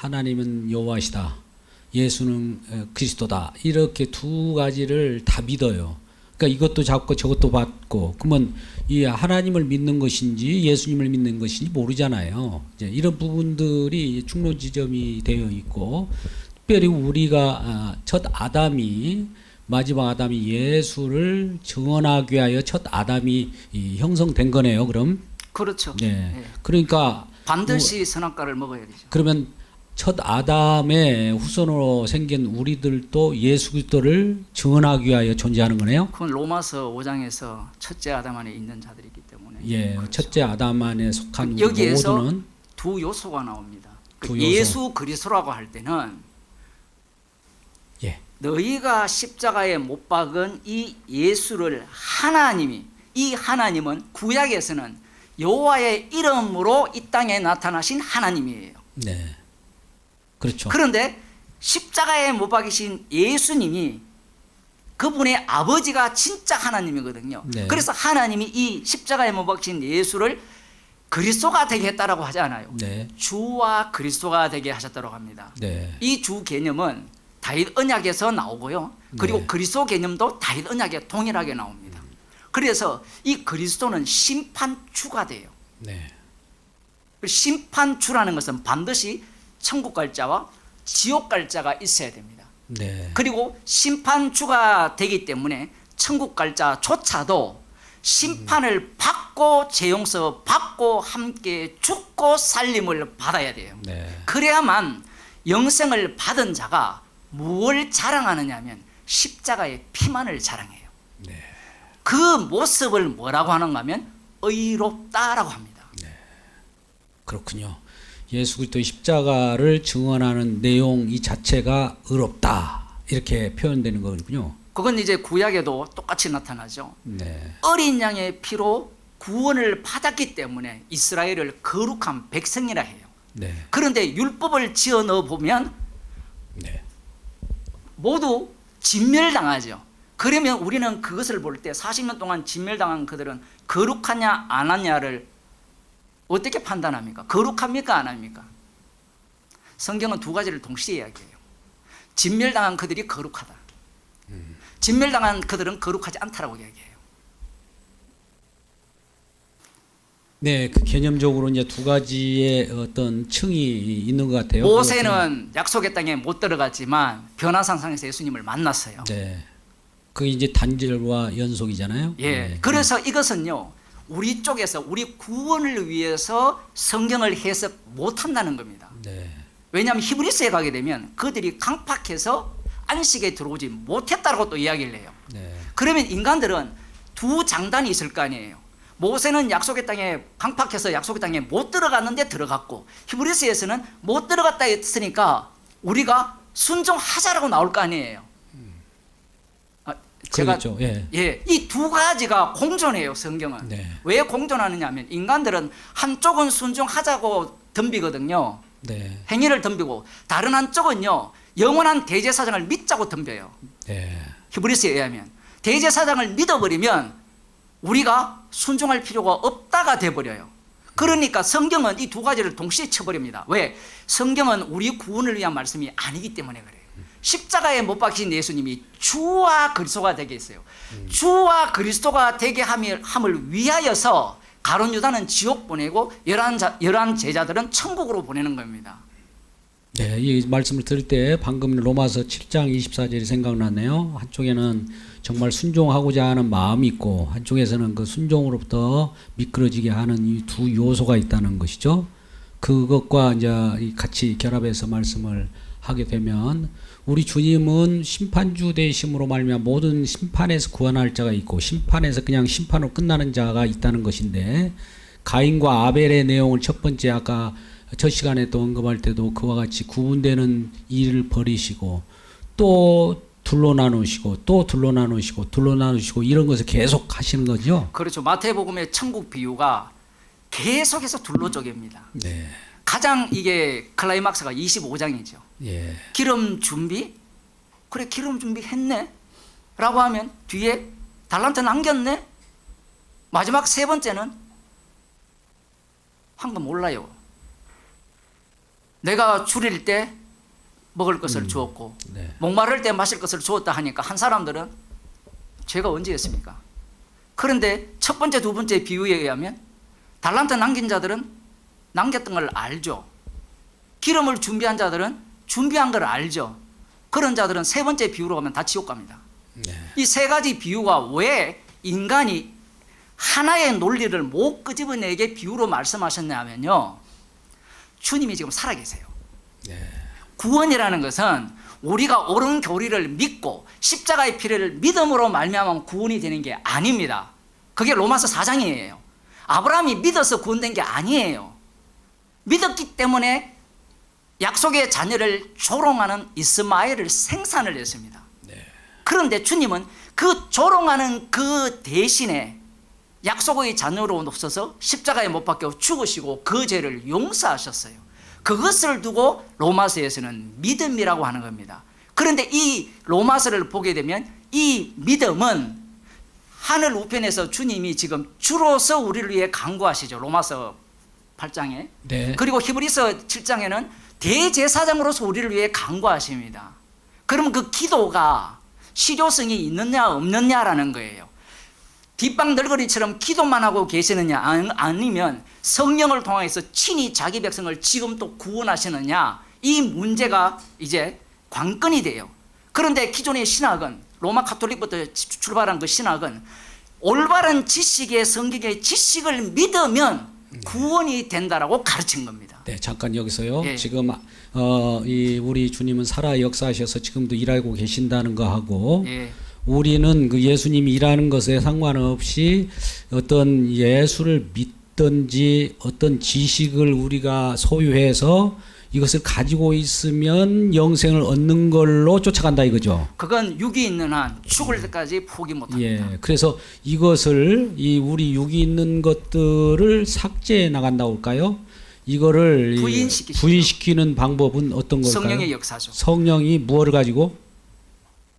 하나님은 여호와시다, 예수는 그리스도다, 이렇게 두 가지를 다 믿어요. 그러니까 이것도 잡고 저것도 받고, 그러면 이 하나님을 믿는 것인지 예수님을 믿는 것인지 모르잖아요. 이제 이런 부분들이 중론 지점이 되어 있고, 특별히 우리가 첫 아담이, 마지막 아담이 예수를 증언하기 위하여 첫 아담이 형성된 거네요. 그럼 그렇죠. 네. 예. 그러니까 반드시 선악과를 먹어야 되죠. 그러면 첫 아담의 후손으로 생긴 우리들도 예수 그리스도를 증언하기 위하여 존재하는 거네요. 그건 로마서 5장에서 첫째 아담 안에 있는 자들이기 때문에. 예, 그렇죠. 첫째 아담 안에 속한 우리 여기에서 모두는 두 요소가 나옵니다. 두 요소. 예수 그리스도라고 할 때는 예, 너희가 십자가에 못 박은 이 예수를 하나님이, 이 하나님은 구약에서는 여호와의 이름으로 이 땅에 나타나신 하나님이에요. 네, 그렇죠. 그런데 십자가에 못 박이신 예수님이 그분의 아버지가 진짜 하나님이거든요. 네. 그래서 하나님이 이 십자가에 못 박힌 예수를 그리스도가 되게 했다라고 하지 않아요. 네, 주와 그리스도가 되게 하셨다고 합니다. 네, 이 주 개념은 다윗 언약에서 나오고요. 그리고 네. 그리스도 개념도 다윗 언약에 동일하게 나옵니다. 그래서 이 그리스도는 심판주가 돼요. 네, 심판주라는 것은 반드시 천국 갈 자와 지옥 갈 자가 있어야 됩니다. 네, 그리고 심판주가 되기 때문에 천국 갈 자조차도 심판을 받고 재용서 받고 함께 죽고 살림을 받아야 돼요. 네, 그래야만 영생을 받은 자가 무엇을 자랑하느냐 하면 십자가의 피만을 자랑해요. 네. 그 모습을 뭐라고 하는가 하면 의롭다라고 합니다. 그렇군요. 예수 그리스도의 십자가를 증언하는 내용 이 자체가 의롭다, 이렇게 표현되는 거군요. 그건 이제 구약에도 똑같이 나타나죠. 네, 어린 양의 피로 구원을 받았기 때문에 이스라엘을 거룩한 백성이라 해요. 네, 그런데 율법을 지어 넣어 보면 네, 모두 진멸당하죠. 그러면 우리는 그것을 볼 때 40년 동안 진멸당한 그들은 거룩하냐 안 하냐를 어떻게 판단합니까? 거룩합니까 안 합니까? 성경은 두 가지를 동시에 이야기해요. 진멸당한 그들이 거룩하다, 진멸당한 그들은 거룩하지 않다라고 이야기해요. 네, 그 개념적으로 이제 두 가지의 어떤 층이 있는 것 같아요. 모세는 약속의 땅에 못 들어갔지만 변화산상에서 예수님을 만났어요. 네, 그게 이제 단절과 연속이잖아요. 예. 네. 그래서 이것은요, 우리 쪽에서 우리 구원을 위해서 성경을 해석 못 한다는 겁니다. 네, 왜냐하면 히브리서에 가게 되면 그들이 강팍해서 안식에 들어오지 못했다고 또 이야기를 해요. 네, 그러면 인간들은 두 장단이 있을 거 아니에요. 모세는 약속의 땅에 강팍해서 약속의 땅에 못 들어갔는데 들어갔고, 히브리서에서는 못 들어갔다 했으니까 우리가 순종하자라고 나올 거 아니에요. 제가 그렇죠. 예, 이 두 가지가 공존해요. 성경은. 네, 왜 공존하느냐 하면 인간들은 한쪽은 순종하자고 덤비거든요. 네, 행위를 덤비고, 다른 한쪽은요 영원한 대제사장을 믿자고 덤벼요. 네, 히브리서에 의하면 대제사장을 믿어버리면 우리가 순종할 필요가 없다가 돼버려요. 그러니까 성경은 이 두 가지를 동시에 쳐버립니다. 왜? 성경은 우리 구원을 위한 말씀이 아니기 때문에 그래요. 십자가에 못 박힌 예수님이 주와 그리스도가 되게 했어요. 주와 그리스도가 되게 함을 위하여서 가룟 유다는 지옥 보내고 열한 제자들은 천국으로 보내는 겁니다. 네, 이 말씀을 들을 때 방금 로마서 7장 24절이 생각나네요. 한쪽에는 정말 순종하고자 하는 마음이 있고, 한쪽에서는 그 순종으로부터 미끄러지게 하는 이 두 요소가 있다는 것이죠. 그것과 이제 같이 결합해서 말씀을 하게 되면, 우리 주님은 심판주 되심으로 말미암아 모든 심판에서 구원할 자가 있고, 심판에서 그냥 심판으로 끝나는 자가 있다는 것인데, 가인과 아벨의 내용을 첫 번째 아까 첫 시간에 또 언급할 때도 그와 같이 구분되는 일을 버리시고, 또 둘로 나누시고, 또 둘로 나누시고, 둘로 나누시고, 이런 것을 계속 하시는 거죠. 그렇죠. 마태복음의 천국 비유가 계속해서 둘로 쪼갭니다. 네, 가장 이게 클라이막스가 25장이죠. 예, 기름 준비? 그래, 기름 준비했네? 라고 하면 뒤에 달란트 남겼네? 마지막 세 번째는 황금 몰라요. 내가 줄일 때 먹을 것을 주었고 네. 목마를 때 마실 것을 주었다 하니까 한 사람들은 죄가 언제 했습니까? 그런데 첫 번째 두 번째 비유에 의하면 달란트 남긴 자들은 남겼던 걸 알죠. 기름을 준비한 자들은 준비한 걸 알죠. 그런 자들은 세 번째 비유로 가면 다 지옥 갑니다. 네. 이 세 가지 비유가 왜 인간이 하나의 논리를 못 끄집어내게 비유로 말씀하셨냐면요, 주님이 지금 살아계세요. 네. 구원이라는 것은 우리가 옳은 교리를 믿고 십자가의 피를 믿음으로 말미암아 구원이 되는 게 아닙니다. 그게 로마서 4장이에요. 아브라함이 믿어서 구원된 게 아니에요. 믿었기 때문에 약속의 자녀를 조롱하는 이스마엘을 생산을 했습니다. 네. 그런데 주님은 그 조롱하는 그 대신에 약속의 자녀로 높서서 십자가에 못 박혀 죽으시고 그 죄를 용서하셨어요. 그것을 두고 로마서에서는 믿음이라고 하는 겁니다. 그런데 이 로마서를 보게 되면 이 믿음은 하늘 우편에서 주님이 지금 주로서 우리를 위해 간구하시죠. 로마서 8장에. 네. 그리고 히브리서 7장에는 대제사장으로서 우리를 위해 간구하십니다. 그러면 그 기도가 실효성이 있느냐 없느냐라는 거예요. 뒷방 널거리처럼 기도만 하고 계시느냐 아니면 성령을 통해서 친히 자기 백성을 지금 또 구원하시느냐, 이 문제가 이제 관건이 돼요. 그런데 기존의 신학은, 로마 카톨릭부터 출발한 그 신학은 올바른 지식의 성경의 지식을 믿으면 구원이 된다라고 가르친 겁니다. 네, 잠깐 여기서요. 예. 지금 이 우리 주님은 살아 역사하셔서 지금도 일하고 계신다는 거 하고, 예. 우리는 그 예수님이 일하는 것에 상관없이 어떤 예수를 믿든지 어떤 지식을 우리가 소유해서 이것을 가지고 있으면 영생을 얻는 걸로 쫓아간다 이거죠. 그건 육이 있는 한 죽을 때까지 포기 못합니다. 예. 그래서 이것을 이 우리 육이 있는 것들을 삭제해 나간다고 할까요? 이거를 부인시키시죠. 부인시키는 방법은 어떤 걸까요? 성령의 역사죠. 성령이 무엇을 가지고?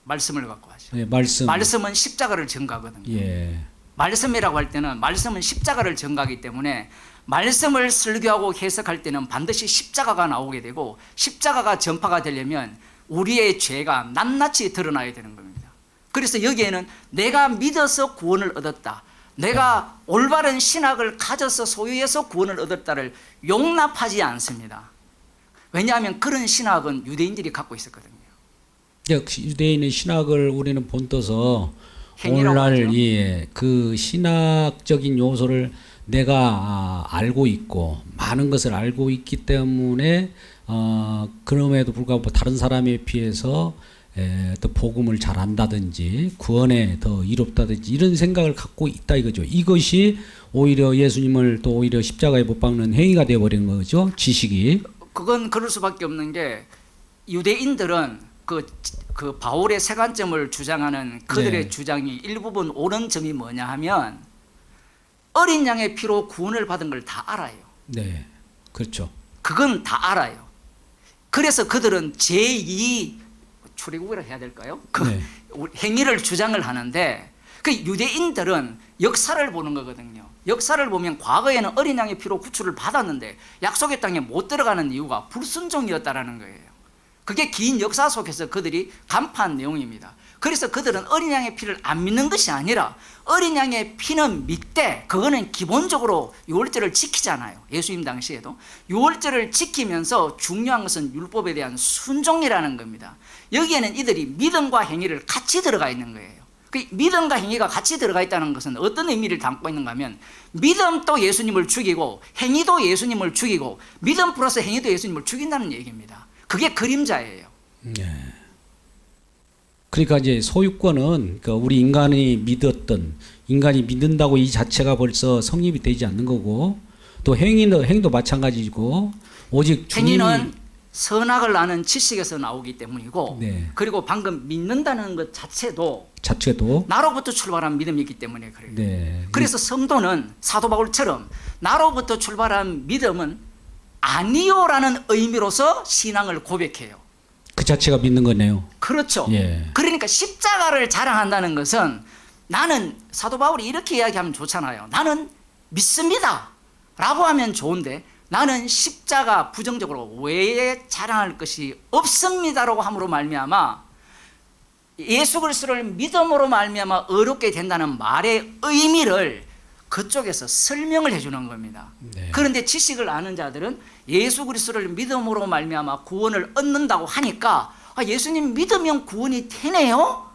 말씀을 갖고 하죠. 예, 말씀. 말씀은 십자가를 증가하거든요. 예. 말씀이라고 할 때는 말씀은 십자가를 증가하기 때문에 말씀을 설교하고 해석할 때는 반드시 십자가가 나오게 되고, 십자가가 전파가 되려면 우리의 죄가 낱낱이 드러나야 되는 겁니다. 그래서 여기에는 내가 믿어서 구원을 얻었다, 내가 올바른 신학을 가져서 소유해서 구원을 얻었다를 용납하지 않습니다. 왜냐하면 그런 신학은 유대인들이 갖고 있었거든요. 유대인의 신학을 우리는 본떠서 행위라고 오늘날 하죠. 예, 그 신학적인 요소를 내가 알고 있고 많은 것을 알고 있기 때문에 그럼에도 불구하고 다른 사람에 비해서 또 복음을 잘 안다든지 구원에 더 이롭다든지 이런 생각을 갖고 있다 이거죠. 이것이 오히려 예수님을 또 오히려 십자가에 못 박는 행위가 되어버린 거죠. 지식이. 그건 그럴 수밖에 없는 게, 유대인들은 그 바울의 세관점을 주장하는 그들의 네. 주장이 일부분 옳은 점이 뭐냐 하면, 어린 양의 피로 구원을 받은 걸 다 알아요. 네, 그렇죠. 그건 다 알아요. 그래서 그들은 제2 출애굽이라 해야 될까요? 그 네. 행위를 주장을 하는데, 그 유대인들은 역사를 보는 거거든요. 역사를 보면 과거에는 어린 양의 피로 구출을 받았는데 약속의 땅에 못 들어가는 이유가 불순종이었다라는 거예요. 그게 긴 역사 속에서 그들이 간파한 내용입니다. 그래서 그들은 어린 양의 피를 안 믿는 것이 아니라 어린 양의 피는 믿되, 그거는 기본적으로 유월절을 지키잖아요. 예수님 당시에도 유월절을 지키면서 중요한 것은 율법에 대한 순종이라는 겁니다. 여기에는 이들이 믿음과 행위를 같이 들어가 있는 거예요. 그 믿음과 행위가 같이 들어가 있다는 것은 어떤 의미를 담고 있는가 하면, 믿음도 예수님을 죽이고 행위도 예수님을 죽이고 믿음 플러스 행위도 예수님을 죽인다는 얘기입니다. 그게 그림자예요. 네. 그러니까 이제 소유권은 그러니까 우리 인간이 믿는다고 이 자체가 벌써 성립이 되지 않는 거고, 또 행위도 마찬가지고, 오직 행위는 선악을 아는 지식에서 나오기 때문이고, 네. 그리고 방금 믿는다는 것 자체도 나로부터 출발한 믿음이기 때문에 그래요. 네. 그래서 성도는 사도 바울처럼 나로부터 출발한 믿음은 아니요라는 의미로서 신앙을 고백해요. 그 자체가 믿는 거네요. 그렇죠. 예. 그러니까 십자가를 자랑한다는 것은, 나는, 사도 바울이 이렇게 이야기하면 좋잖아요. 나는 믿습니다 라고 하면 좋은데, 나는 십자가 부정적으로 외에 자랑할 것이 없습니다라고 함으로 말미암아 예수 그리스도를 믿음으로 말미암아 의롭게 된다는 말의 의미를 그쪽에서 설명을 해주는 겁니다. 네. 그런데 지식을 아는 자들은 예수 그리스도를 믿음으로 말미암아 구원을 얻는다고 하니까 예수님 믿으면 구원이 되네요?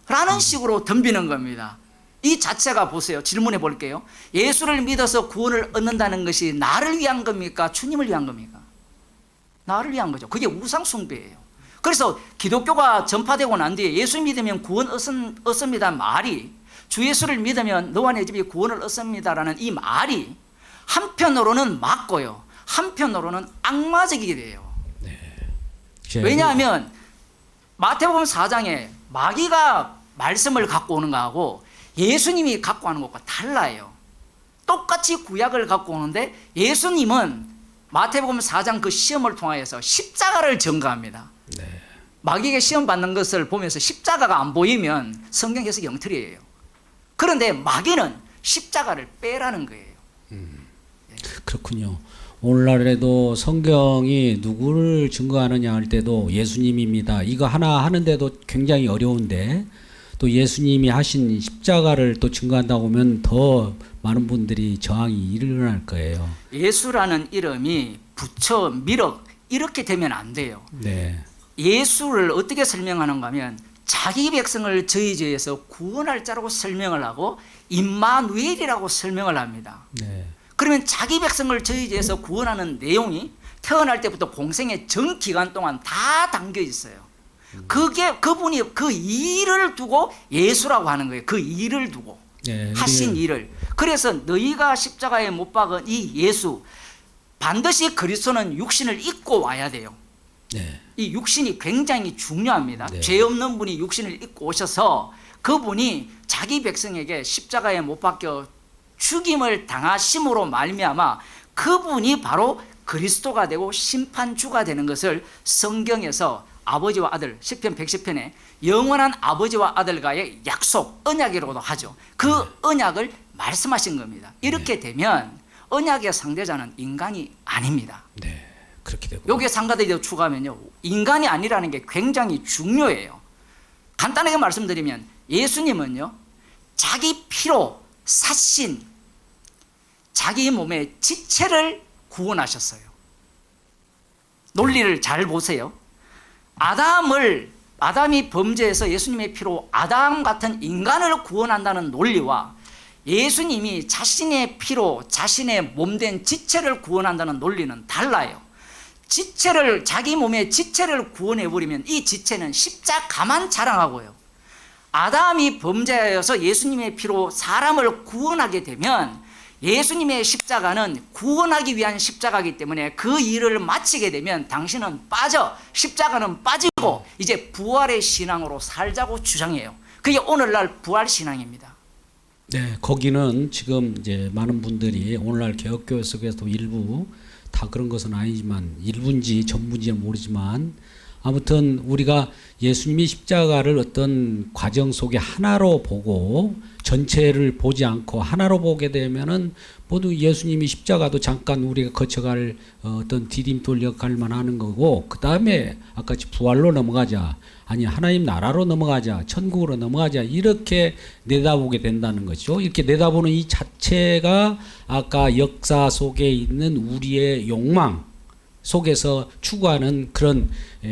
라는 식으로 덤비는 겁니다. 이 자체가 보세요. 질문해 볼게요. 예수를 믿어서 구원을 얻는다는 것이 나를 위한 겁니까? 주님을 위한 겁니까? 나를 위한 거죠. 그게 우상 숭배예요. 그래서 기독교가 전파되고 난 뒤에 예수 믿으면 구원 얻습니다 말이, 주 예수를 믿으면 너와 내 집이 구원을 얻습니다라는 이 말이 한편으로는 맞고요, 한편으로는 악마적이게 돼요. 왜냐하면 마태복음 4장에 마귀가 말씀을 갖고 오는 거하고 예수님이 갖고 하는 것과 달라요. 똑같이 구약을 갖고 오는데 예수님은 마태복음 4장 그 시험을 통하여서 십자가를 전가합니다. 마귀에게 시험 받는 것을 보면서 십자가가 안 보이면 성경 해석이 엉터리예요. 그런데 마귀는 십자가를 빼라는 거예요. 그렇군요. 오늘날에도 성경이 누구를 증거하느냐 할 때도 예수님입니다. 이거 하나 하는데도 굉장히 어려운데 또 예수님이 하신 십자가를 또 증거한다고 하면 더 많은 분들이 저항이 일어날 거예요. 예수라는 이름이 부처, 미륵 이렇게 되면 안 돼요. 네. 예수를 어떻게 설명하는가 하면 자기 백성을 저희 죄에서 구원할 자라고 설명을 하고 임마누엘이라고 설명을 합니다. 네. 그러면 자기 백성을 저희 죄에서 구원하는 내용이 태어날 때부터 공생의 전 기간 동안 다 담겨 있어요. 그게 그분이 그 일을 두고 예수라고 하는 거예요. 그 일을 두고 네. 하신 일을. 그래서 너희가 십자가에 못 박은 이 예수, 반드시 그리스도는 육신을 입고 와야 돼요. 네. 이 육신이 굉장히 중요합니다. 네. 죄 없는 분이 육신을 입고 오셔서 그분이 자기 백성에게 십자가에 못 박혀 죽임을 당하심으로 말미암아 그분이 바로 그리스도가 되고 심판주가 되는 것을 성경에서 아버지와 아들, 시편 110편에 영원한 아버지와 아들과의 약속, 언약이라고도 하죠. 그 언약을 말씀하신 겁니다. 이렇게 되면 언약의 상대자는 인간이 아닙니다. 네. 그렇게 되고. 여기에 상가들이 추가하면요, 인간이 아니라는 게 굉장히 중요해요. 간단하게 말씀드리면 예수님은요, 자기 피로 사신 자기 몸의 지체를 구원하셨어요. 논리를 잘 보세요. 아담이 범죄해서 예수님의 피로 아담 같은 인간을 구원한다는 논리와 예수님이 자신의 피로 자신의 몸된 지체를 구원한다는 논리는 달라요. 자기 몸의 지체를 구원해버리면 이 지체는 십자가만 자랑하고요, 아담이 범죄하여서 예수님의 피로 사람을 구원하게 되면 예수님의 십자가는 구원하기 위한 십자가이기 때문에 그 일을 마치게 되면 당신은 십자가는 빠지고 이제 부활의 신앙으로 살자고 주장해요. 그게 오늘날 부활 신앙입니다. 네, 거기는 지금 이제 많은 분들이 오늘날 개혁교회 속에서도 일부, 다 그런 것은 아니지만 일부인지 전부인지는 모르지만 아무튼 우리가 예수님이 십자가를 어떤 과정 속에 하나로 보고 전체를 보지 않고 하나로 보게 되면은 모두 예수님이 십자가도 잠깐 우리가 거쳐갈 어떤 디딤돌 역할만 하는 거고, 그 다음에 아까같이 부활로 넘어가자, 아니 하나님 나라로 넘어가자, 천국으로 넘어가자, 이렇게 내다보게 된다는 거죠. 이렇게 내다보는 이 자체가 아까 역사 속에 있는 우리의 욕망 속에서 추구하는 그런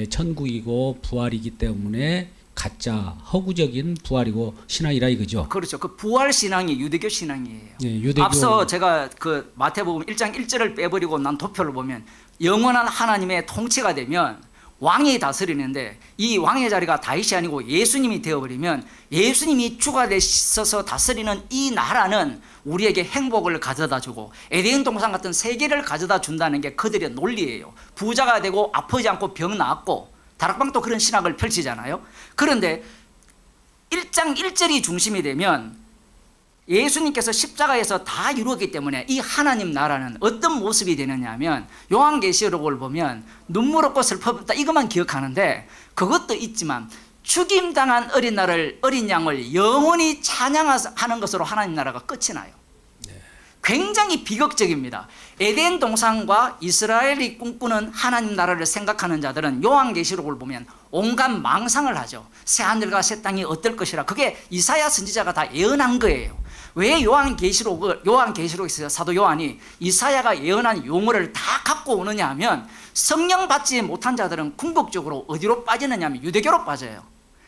천국이고 부활이기 때문에 가짜 허구적인 부활이고 신앙이라 이거죠. 그렇죠. 그 부활 신앙이 유대교 신앙이에요. 네, 유대교. 앞서 제가 그 마태복음 1장 1절을 빼버리고 난 도표를 보면 영원한 하나님의 통치가 되면 왕이 다스리는데 이 왕의 자리가 다윗이 아니고 예수님이 되어버리면 예수님이 주가 되셔서 다스리는 이 나라는 우리에게 행복을 가져다 주고 에덴 동산 같은 세계를 가져다 준다는 게 그들의 논리예요. 부자가 되고 아프지 않고 병 나았고, 다락방도 그런 신학을 펼치잖아요. 그런데 1장 1절이 중심이 되면 예수님께서 십자가에서 다 이루었기 때문에 이 하나님 나라는 어떤 모습이 되느냐 하면 요한계시록을 보면 눈물 없고 슬퍼했다 이것만 기억하는데, 그것도 있지만 죽임당한 어린 양을 영원히 찬양하는 것으로 하나님 나라가 끝이 나요. 굉장히 비극적입니다. 에덴 동산과 이스라엘이 꿈꾸는 하나님 나라를 생각하는 자들은 요한계시록을 보면 온갖 망상을 하죠. 새 하늘과 새 땅이 어떨 것이라. 그게 이사야 선지자가 다 예언한 거예요. 왜 요한계시록에서 사도 요한이 이사야가 예언한 용어를 다 갖고 오느냐 하면, 성령 받지 못한 자들은 궁극적으로 어디로 빠지느냐 하면 유대교로 빠져요.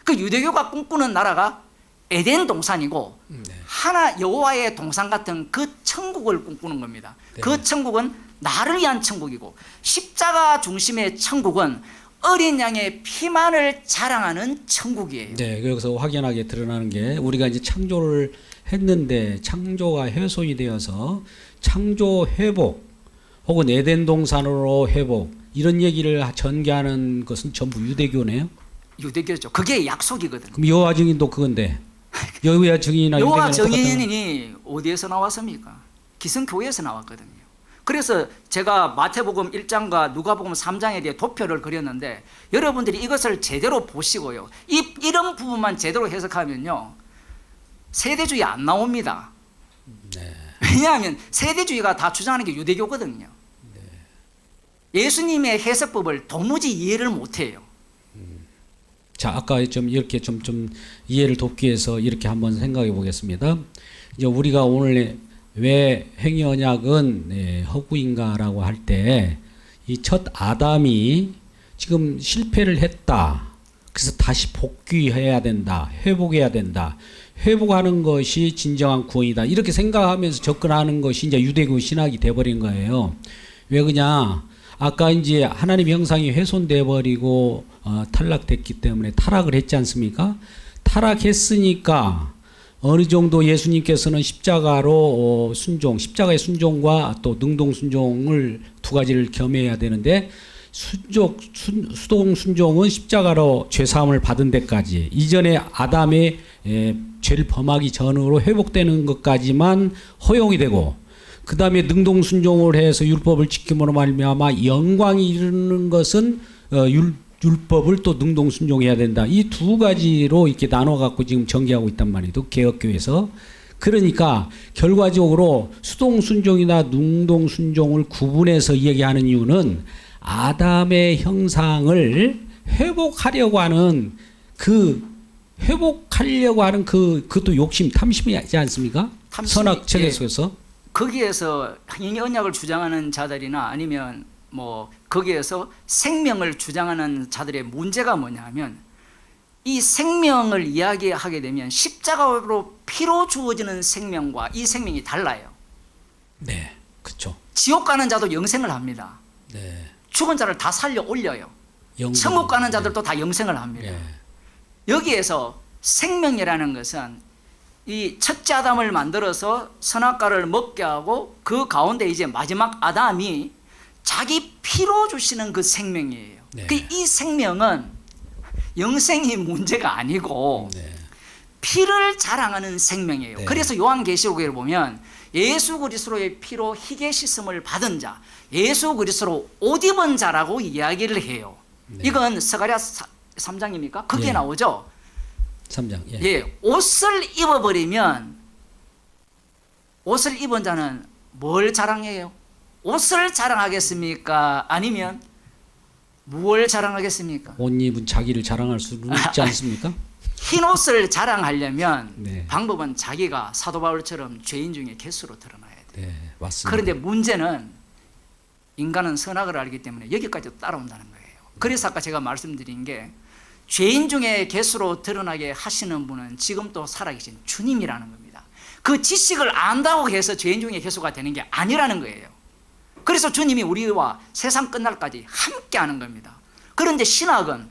그 유대교가 꿈꾸는 나라가 에덴 동산이고, 하나 여호와의 동산 같은 그 천국을 꿈꾸는 겁니다. 그 천국은 나를 위한 천국이고, 십자가 중심의 천국은 어린 양의 피만을 자랑하는 천국이에요. 네, 여기서 확연하게 드러나는 게, 우리가 이제 창조를 했는데 창조가 훼손이 되어서 창조 회복 혹은 에덴 동산으로 회복, 이런 얘기를 전개하는 것은 전부 유대교네요. 유대교죠. 그게 약속이거든요. 그럼 여호와 증인도 그건데, 여호와 증인이나 여호와 유대교는 똑같다는 증인이 어디에서 나왔습니까? 기성교회에서 나왔거든요. 그래서 제가 마태복음 1장과 누가복음 3장에 대해 도표를 그렸는데, 여러분들이 이것을 제대로 보시고요, 이런 부분만 제대로 해석하면요, 세대주의 안 나옵니다. 네. 왜냐하면 세대주의가 다 주장하는 게 유대교거든요. 예수님의 해석법을 도무지 이해를 못해요. 자, 아까 좀 이렇게 좀 이해를 돕기 위해서 이렇게 한번 생각해 보겠습니다. 이제 우리가 오늘 왜 행위 언약은 허구인가라고 할 때, 이 첫 아담이 지금 실패를 했다. 그래서 다시 복귀해야 된다. 회복해야 된다. 회복하는 것이 진정한 구원이다. 이렇게 생각하면서 접근하는 것이 이제 유대교 신학이 돼버린 거예요. 왜 그냥 아까 이제 하나님 형상이 훼손돼 버리고 탈락됐기 때문에 타락을 했지 않습니까? 타락했으니까 어느 정도 예수님께서는 십자가로 십자가의 순종과 또 능동 순종을 두 가지를 겸해야 되는데, 수동 순종은 십자가로 죄사함을 받은 데까지, 이전에 아담의 죄를 범하기 전으로 회복되는 것까지만 허용이 되고, 그 다음에 능동 순종을 해서 율법을 지킴으로 말미암아 영광이 이르는 것은 율법을 또 능동 순종해야 된다. 이 두 가지로 이렇게 나눠 갖고 지금 전개하고 있단 말이에요. 개혁교회에서. 그러니까 결과적으로 수동 순종이나 능동 순종을 구분해서 얘기하는 이유는 아담의 형상을 회복하려고 하는 그것도 욕심, 탐심이지 않습니까? 선악 체계 속에서. 거기에서 행위 언약을 주장하는 자들이나 아니면 거기에서 생명을 주장하는 자들의 문제가 뭐냐면, 이 생명을 이야기하게 되면 십자가로 피로 주어지는 생명과 이 생명이 달라요. 네, 그렇죠. 지옥 가는 자도 영생을 합니다. 네. 죽은 자를 다 살려 올려요. 천국 가는 자들도 다 영생을 합니다. 네. 여기에서 생명이라는 것은 이 첫째 아담을 만들어서 선악과를 먹게 하고, 그 가운데 이제 마지막 아담이 자기 피로 주시는 그 생명이에요. 네. 이 생명은 영생이 문제가 아니고 네. 피를 자랑하는 생명이에요. 네. 그래서 요한계시록에 보면 예수 그리스도의 피로 희게 씻음을 받은 자, 예수 그리스도로 옷 입은 자라고 이야기를 해요. 네. 이건 스가랴 3장입니까? 거기에 예. 나오죠. 3장. 예. 예, 옷을 입어버리면, 옷을 입은 자는 뭘 자랑해요? 옷을 자랑하겠습니까? 아니면 무엇을 자랑하겠습니까? 옷 입은 자기를 자랑할 수는 있지 않습니까? 흰 옷을 자랑하려면 네. 방법은 자기가 사도 바울처럼 죄인 중에 개수로 드러나야 돼요. 네, 맞습니다. 그런데 문제는 인간은 선악을 알기 때문에 여기까지도 따라온다는 거예요. 그래서 아까 제가 말씀드린 게, 죄인 중에 개수로 드러나게 하시는 분은 지금 또 살아계신 주님이라는 겁니다. 그 지식을 안다고 해서 죄인 중에 개수가 되는 게 아니라는 거예요. 그래서 주님이 우리와 세상 끝날까지 함께 하는 겁니다. 그런데 신학은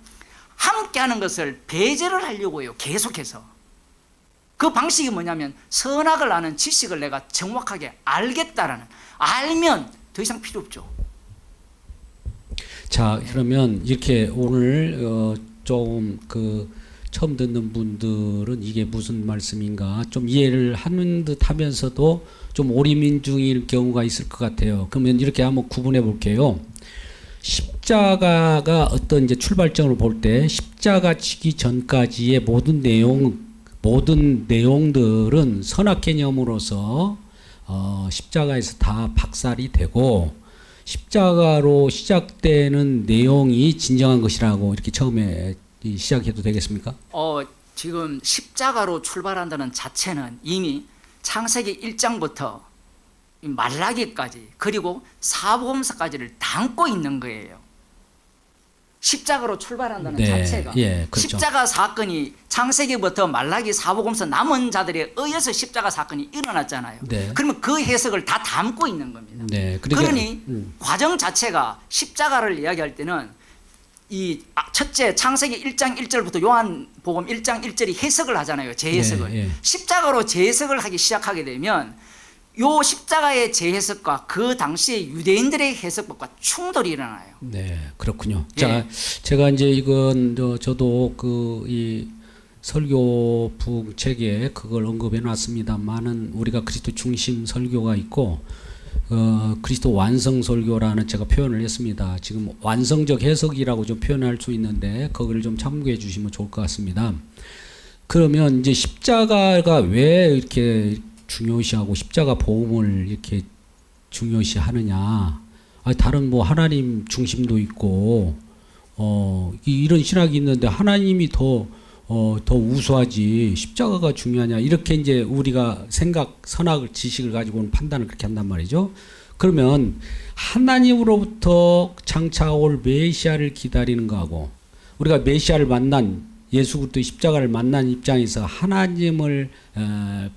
함께 하는 것을 배제를 하려고 해요. 계속해서. 그 방식이 뭐냐면, 선악을 아는 지식을 내가 정확하게 알겠다라는, 알면 더 이상 필요 없죠. 자, 그러면 이렇게 오늘 좀 처음 듣는 분들은 이게 무슨 말씀인가 좀 이해를 하는 듯 하면서도 좀 오리민 중일 경우가 있을 것 같아요. 그러면 이렇게 한번 구분해 볼게요. 십자가가 어떤 이제 출발점을 볼 때, 십자가 지기 전까지의 모든 내용들은 선악 개념으로서 십자가에서 다 박살이 되고 십자가로 시작되는 내용이 진정한 것이라고 이렇게 처음에 시작해도 되겠습니까? 지금 십자가로 출발한다는 자체는 이미 창세기 1장부터 말라기까지 그리고 사복음서까지를 담고 있는 거예요. 십자가로 출발한다는 네, 자체가 예, 그렇죠. 십자가 사건이 창세기부터 말라기 사복음서 남은 자들에 의해서 십자가 사건이 일어났잖아요. 네. 그러면 그 해석을 다 담고 있는 겁니다. 네, 그러니까, 그러니 과정 자체가 십자가를 이야기할 때는 첫째 창세기 1장 1절부터 요한복음 1장 1절이 해석을 하잖아요. 재해석을. 네, 예. 십자가로 재해석을 하기 시작하게 되면 요 십자가의 재해석과 그 당시의 유대인들의 해석법과 충돌이 일어나요. 네, 그렇군요. 예. 자, 제가 이제 이건 저도 이 설교북 책에 그걸 언급해 놨습니다만은 우리가 그리스도 중심 설교가 있고 그리스도 완성 설교라는 제가 표현을 했습니다. 지금 완성적 해석이라고 좀 표현할 수 있는데 거기를 좀 참고해 주시면 좋을 것 같습니다. 그러면 이제 십자가가 왜 이렇게 중요시하고 십자가 복음을 이렇게 중요시하느냐? 다른 뭐 하나님 중심도 있고 이런 신학이 있는데 하나님이 더 우수하지 십자가가 중요하냐 이렇게 이제 우리가 선악 지식을 가지고는 판단을 그렇게 한단 말이죠. 그러면 하나님으로부터 장차 올 메시아를 기다리는 거하고 우리가 메시아를 만난 예수 그리스도의 십자가를 만난 입장에서 하나님을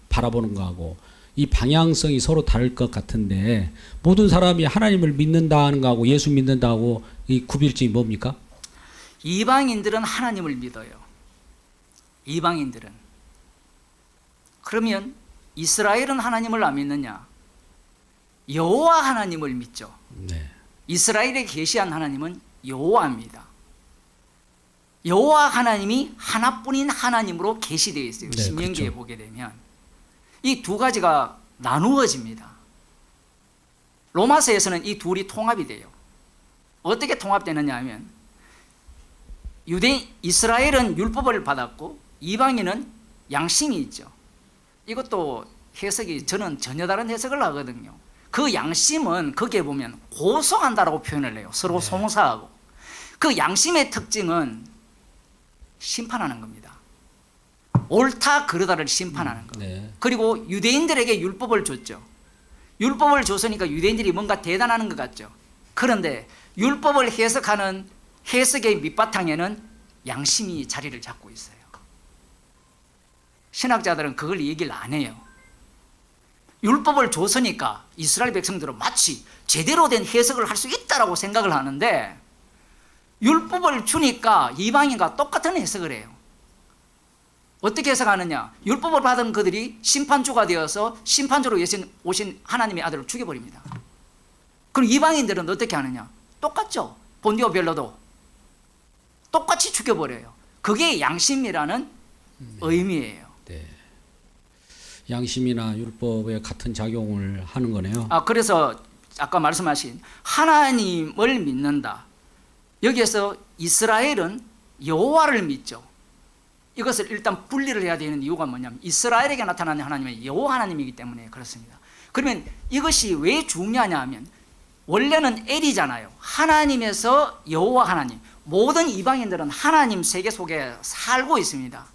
바라보는 거하고 이 방향성이 서로 다를 것 같은데 모든 사람이 하나님을 믿는다 하는 거하고 예수 믿는다 하고 이 구별점이 뭡니까? 이방인들은 하나님을 믿어요. 이방인들은. 그러면 이스라엘은 하나님을 안 믿느냐? 여호와 하나님을 믿죠. 네. 이스라엘에 계시한 하나님은 여호와입니다. 여호와 하나님이 하나뿐인 하나님으로 계시되어 있어요. 네, 신명기에 그렇죠. 보게 되면 이 두 가지가 나누어집니다. 로마서에서는 이 둘이 통합이 돼요. 어떻게 통합되느냐 하면 이스라엘은 율법을 받았고 이방인은 양심이 있죠. 이것도 해석이 저는 전혀 다른 해석을 하거든요. 그 양심은 거기에 보면 고소한다라고 표현을 해요. 서로 네. 송사하고. 그 양심의 특징은 심판하는 겁니다. 옳다 그르다를 심판하는 거. 네. 그리고 유대인들에게 율법을 줬죠. 율법을 줬으니까 유대인들이 뭔가 대단하는 것 같죠. 그런데 율법을 해석하는 해석의 밑바탕에는 양심이 자리를 잡고 있어요. 신학자들은 그걸 얘기를 안 해요. 율법을 줬으니까 이스라엘 백성들은 마치 제대로 된 해석을 할 수 있다라고 생각을 하는데 율법을 주니까 이방인과 똑같은 해석을 해요. 어떻게 해석하느냐? 율법을 받은 그들이 심판주가 되어서 심판주로 오신 하나님의 아들을 죽여버립니다. 그럼 이방인들은 어떻게 하느냐? 똑같죠. 본디오 벨로도 똑같이 죽여버려요. 그게 양심이라는 의미예요. 네. 양심이나 율법에 같은 작용을 하는 거네요. 그래서 아까 말씀하신 하나님을 믿는다. 여기에서 이스라엘은 여호와를 믿죠. 이것을 일단 분리를 해야 되는 이유가 뭐냐면 이스라엘에게 나타나는 하나님은 여호와 하나님이기 때문에 그렇습니다. 그러면 이것이 왜 중요하냐 하면 원래는 엘이잖아요. 하나님에서 여호와 하나님. 모든 이방인들은 하나님 세계 속에 살고 있습니다.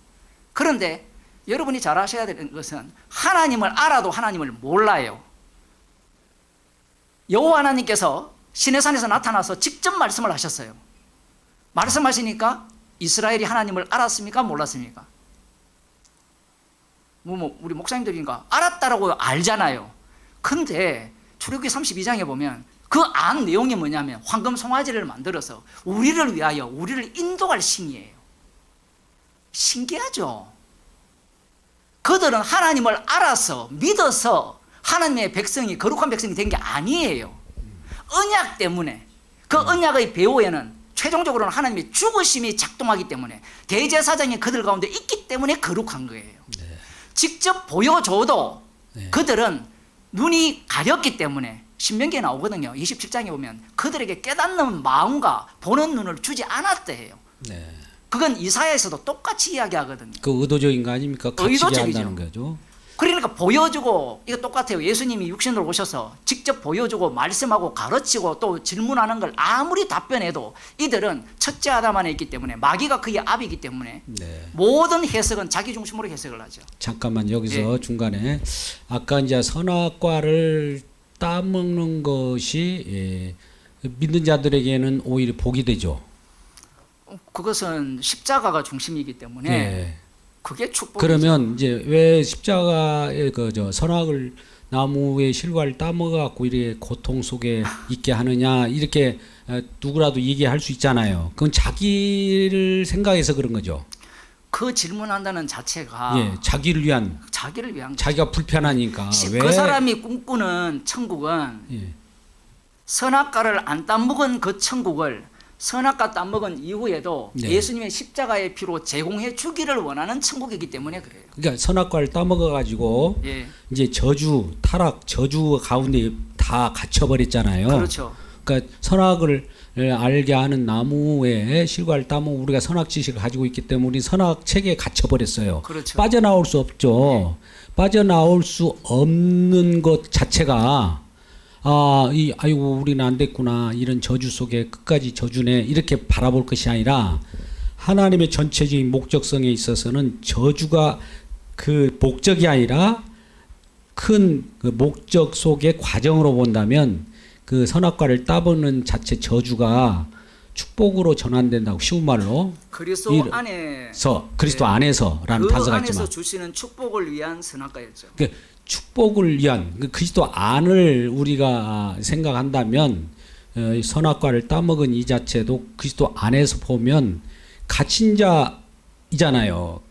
그런데 여러분이 잘 아셔야 되는 것은 하나님을 알아도 하나님을 몰라요. 여호와 하나님께서 시내산에서 나타나서 직접 말씀을 하셨어요. 말씀하시니까 이스라엘이 하나님을 알았습니까? 몰랐습니까? 우리 목사님들이니까 알았다라고 알잖아요. 근데 출애굽기 32장에 보면 그 안 내용이 뭐냐면 황금 송아지를 만들어서 우리를 위하여 우리를 인도할 신이에요. 신기하죠? 그들은 하나님을 알아서 믿어서 하나님의 백성이 거룩한 백성이 된 게 아니에요. 언약 때문에 그 언약의 배후에는 최종적으로는 하나님의 죽으심이 작동하기 때문에 대제사장이 그들 가운데 있기 때문에 거룩한 거예요. 네. 직접 보여줘도 네. 그들은 눈이 가렸기 때문에 신명기에 나오거든요. 27장에 보면 그들에게 깨닫는 마음과 보는 눈을 주지 않았대 해요. 네. 그건 이사야에서도 똑같이 이야기하거든요. 그 의도적인 거 아닙니까? 갇히게 의도적이죠. 한다는 거죠. 그러니까 보여주고 이거 똑같아요. 예수님이 육신으로 오셔서 직접 보여주고 말씀하고 가르치고 또 질문하는 걸 아무리 답변해도 이들은 첫째 아담 안에 있기 때문에 마귀가 그의 압이기 때문에 네. 모든 해석은 자기 중심으로 해석을 하죠. 잠깐만 여기서 중간에 아까 이제 선악과를 따먹는 것이 믿는 자들에게는 오히려 복이 되죠. 그것은 십자가가 중심이기 때문에 네. 그게 축복이죠. 그러면 이제 왜 십자가의 그 선악을 나무의 실과를 따먹어 갖고 이렇게 고통 속에 있게 하느냐 이렇게 누구라도 얘기할 수 있잖아요. 그건 자기를 생각해서 그런 거죠. 그 질문한다는 자체가 예, 자기를 위한 자기를 위한 자기가 불편하니까 왜 그 사람이 꿈꾸는 천국은 예. 선악과를 안 따먹은 그 천국을 선악과 따먹은 이후에도 네. 예수님의 십자가의 피로 제공해 주기를 원하는 천국이기 때문에 그래요. 그러니까 선악과를 따먹어 가지고 예, 이제 저주, 타락, 저주 가운데 다 갇혀 버렸잖아요. 그렇죠. 그러니까 선악을 알게 하는 나무의 실과를 따먹고 우리가 선악 지식을 가지고 있기 때문에 우리 선악 체계에 갇혀 버렸어요. 그렇죠. 빠져나올 수 없죠. 빠져나올 수 없는 것 자체가 아이고 우리는 안 됐구나 이런 저주 속에 끝까지 저주네 이렇게 바라볼 것이 아니라 하나님의 전체적인 목적성에 있어서는 저주가 그 목적이 아니라 큰 그 목적 속의 과정으로 본다면 그 선악과를 따보는 자체 저주가 축복으로 전환된다고 쉬운 말로 그리스도 안에서 그리스도 네. 안에서라는 그 단서가 안에서 있지만 주시는 축복을 위한 선악과였죠. 그 축복을 위한 그 그리스도 안을 우리가 생각한다면 선악과를 따먹은 이 자체도 그리스도 안에서 보면 갇힌 자이잖아요.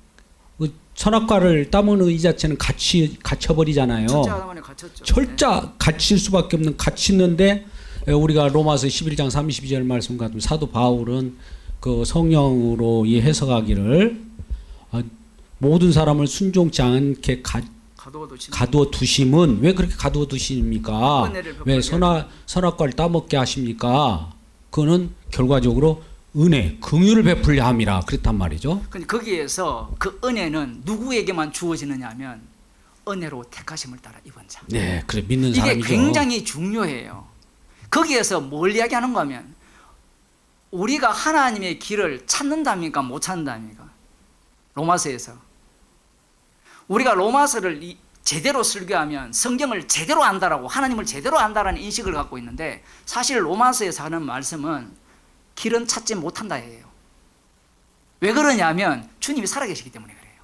그 선악과를 따먹는 이 자체는 갇혀버리잖아요. 첫째 아담 안에 갇혔죠. 철자 갇힐 수밖에 없는 갇히는데 우리가 로마서 11장 32절 말씀 같은 사도 바울은 그 성령으로 이 해석하기를 모든 사람을 순종치 않게 가두어 두심은 왜 그렇게 가두어 두십니까? 왜 선악과를 따먹게 하십니까? 그거는 결과적으로 은혜, 긍휼을 베풀려 함이라 그랬단 말이죠. 근데 거기에서 그 은혜는 누구에게만 주어지느냐 하면 은혜로 택하심을 따라 입은 자. 네, 그래 믿는 이게 사람이죠. 굉장히 중요해요. 거기에서 뭘 이야기하는가 하면 우리가 하나님의 길을 찾는답니까? 못 찾는답니까? 로마서에서 우리가 로마서를 제대로 설교하면 성경을 제대로 안다라고 하나님을 제대로 안다라는 인식을 갖고 있는데 사실 로마서에서 하는 말씀은 길은 찾지 못한다예요. 왜 그러냐면 주님이 살아계시기 때문에 그래요.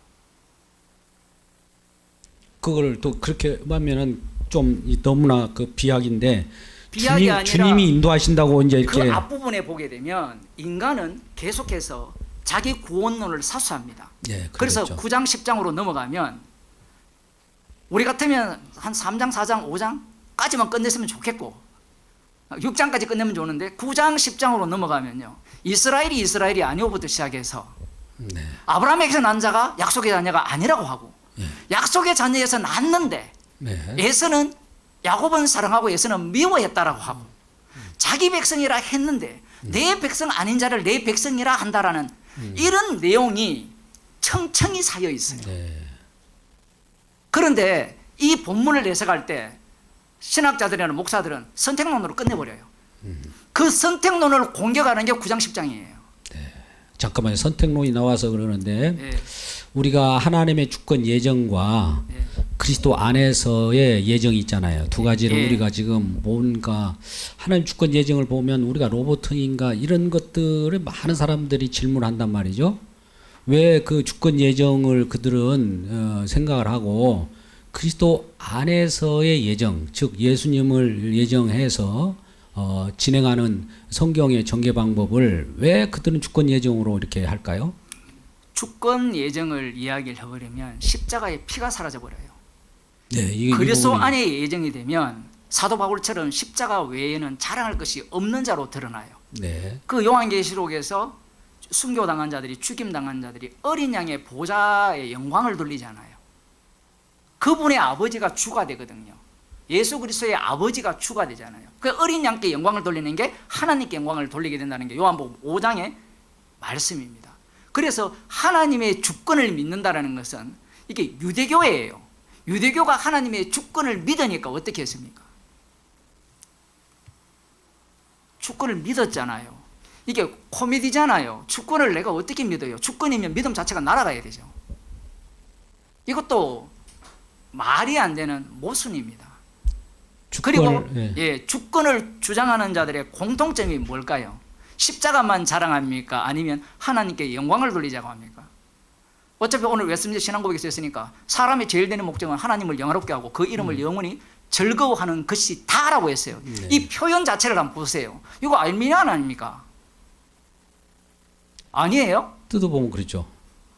그걸 또 그렇게 하면은 좀 너무나 그 비약인데 비약이 아니라 주님이 인도하신다고 이제 이렇게 그 앞부분에 보게 되면 인간은 계속해서 자기 구원론을 사수합니다. 네, 그래서 그렇죠. 9장 10장으로 넘어가면 우리 같으면 한 3장 4장 5장까지만 끝냈으면 좋겠고 6장까지 끝내면 좋은데 9장 10장으로 넘어가면요 이스라엘이 아니오부터 시작해서 네. 아브라함에게서 난 자가 약속의 자녀가 아니라고 하고 네. 약속의 자녀에서 낳았는데 네. 에서는 야곱은 사랑하고 에서는 미워했다라고 하고 자기 백성이라 했는데 내 백성 아닌 자를 내 백성이라 한다라는 이런 내용이 청청이 쌓여 있어요. 네. 그런데 이 본문을 해석할 때 신학자들이나 목사들은 선택론으로 끝내버려요. 그 선택론을 공격하는 게 9장 10장이에요. 잠깐만요. 선택론이 나와서 그러는데 네. 우리가 하나님의 주권 예정과 네. 그리스도 안에서의 예정이 있잖아요. 두 가지를 예. 우리가 지금 뭔가 하나님 주권 예정을 보면 우리가 로봇인가 이런 것들을 많은 사람들이 질문한단 말이죠. 왜 그 주권 예정을 그들은 생각을 하고 그리스도 안에서의 예정, 즉 예수님을 예정해서 진행하는 성경의 전개 방법을 왜 그들은 주권 예정으로 이렇게 할까요? 주권 예정을 이야기를 해버리면 십자가의 피가 사라져 버려요. 네, 이 그리스도 부분이- 안에 예정이 되면 사도 바울처럼 십자가 외에는 자랑할 것이 없는 자로 드러나요. 네, 그 요한계시록에서 순교당한 자들이 죽임당한 자들이 어린 양의 보좌의 영광을 돌리잖아요. 그분의 아버지가 주가 되거든요. 예수 그리스도의 아버지가 주가 되잖아요. 그 어린 양께 영광을 돌리는 게 하나님께 영광을 돌리게 된다는 게 요한복음 5장의 말씀입니다. 그래서 하나님의 주권을 믿는다라는 것은 이게 유대교예요. 유대교가 하나님의 주권을 믿으니까 어떻게 했습니까? 주권을 믿었잖아요. 이게 코미디잖아요. 주권을 내가 어떻게 믿어요? 주권이면 믿음 자체가 날아가야 되죠. 이것도 말이 안 되는 모순입니다. 그리고 주권을 주장하는 자들의 공통점이 뭘까요? 십자가만 자랑합니까? 아니면 하나님께 영광을 돌리자고 합니까? 어차피 오늘 웨스민스터 신앙고백에서 했으니까 사람의 제일 되는 목적은 하나님을 영화롭게 하고 그 이름을 영원히 즐거워하는 것이 다라고 했어요. 네. 이 표현 자체를 한번 보세요. 이거 알미니안 아닙니까? 아니에요? 뜯어보면 그렇죠.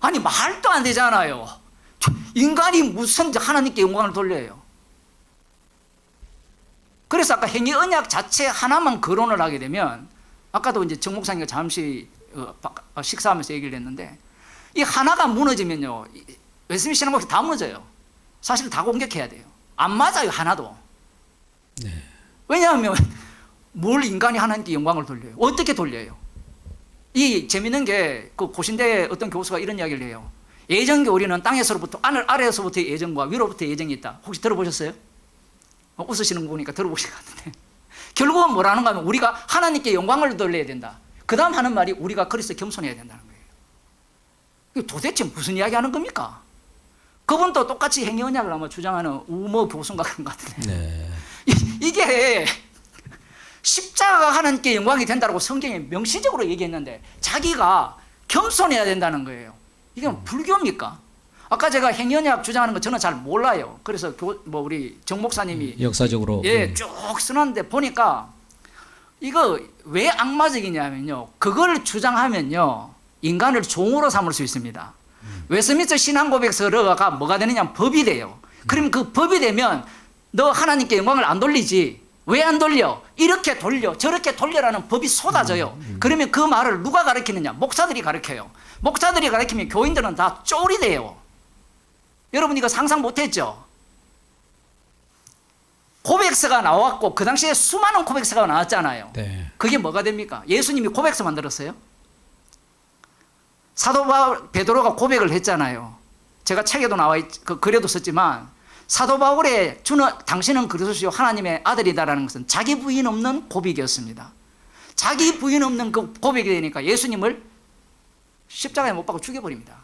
아니 말도 안 되잖아요. 인간이 무슨 하나님께 영광을 돌려요. 그래서 아까 행위 언약 자체 하나만 거론을 하게 되면 아까도 이제 정 목사님과 잠시 식사하면서 얘기를 했는데 이 하나가 무너지면요 웨스민스터 신앙고백 다 무너져요. 사실 다 공격해야 돼요. 안 맞아요 하나도. 네. 왜냐하면 뭘 인간이 하나님께 영광을 돌려요? 어떻게 돌려요? 이 재밌는 게 그 고신대 어떤 교수가 이런 이야기를 해요. 예정교 우리는 땅에서부터 아래에서부터의 예정과 위로부터의 예정이 있다. 혹시 들어보셨어요? 웃으시는 거 보니까 들어보신 것 같은데 결국은 뭐라는 가 하면 우리가 하나님께 영광을 돌려야 된다. 그 다음 하는 말이 우리가 그리스도에 겸손해야 된다는 거예요. 이게 도대체 무슨 이야기 하는 겁니까? 그분도 똑같이 행위 언약을 아마 주장하는 우모 교수인가 그런 것 같은데 네. 이게 십자가가 하나님께 영광이 된다고 성경에 명시적으로 얘기했는데 자기가 겸손해야 된다는 거예요. 이게 불교입니까? 아까 제가 행위 언약 주장하는 거 저는 잘 몰라요. 그래서 우리 정 목사님이 역사적으로 쭉 써놨는데 보니까 이거 왜 악마적이냐면요. 그걸 주장하면요 인간을 종으로 삼을 수 있습니다. 웨스민스터 신앙고백서가 뭐가 되느냐 법이 돼요. 그러면 그 법이 되면 너 하나님께 영광을 안 돌리지. 왜 안 돌려? 이렇게 돌려 저렇게 돌려라는 법이 쏟아져요. 그러면 그 말을 누가 가르치느냐? 목사들이 가르쳐요. 목사들이 가르치면 교인들은 다 쫄이 돼요. 여러분 이거 상상 못했죠? 고백서가 나왔고 그 당시에 수많은 고백서가 나왔잖아요. 네. 그게 뭐가 됩니까? 예수님이 고백서 만들었어요? 사도 바울 베드로가 고백을 했잖아요. 제가 책에도 나와 그 글에도 썼지만 사도 바울의 당신은 그리스도시요 하나님의 아들이다라는 것은 자기 부인 없는 고백이었습니다. 자기 부인 없는 그 고백이 되니까 예수님을 십자가에 못 박아 죽여버립니다.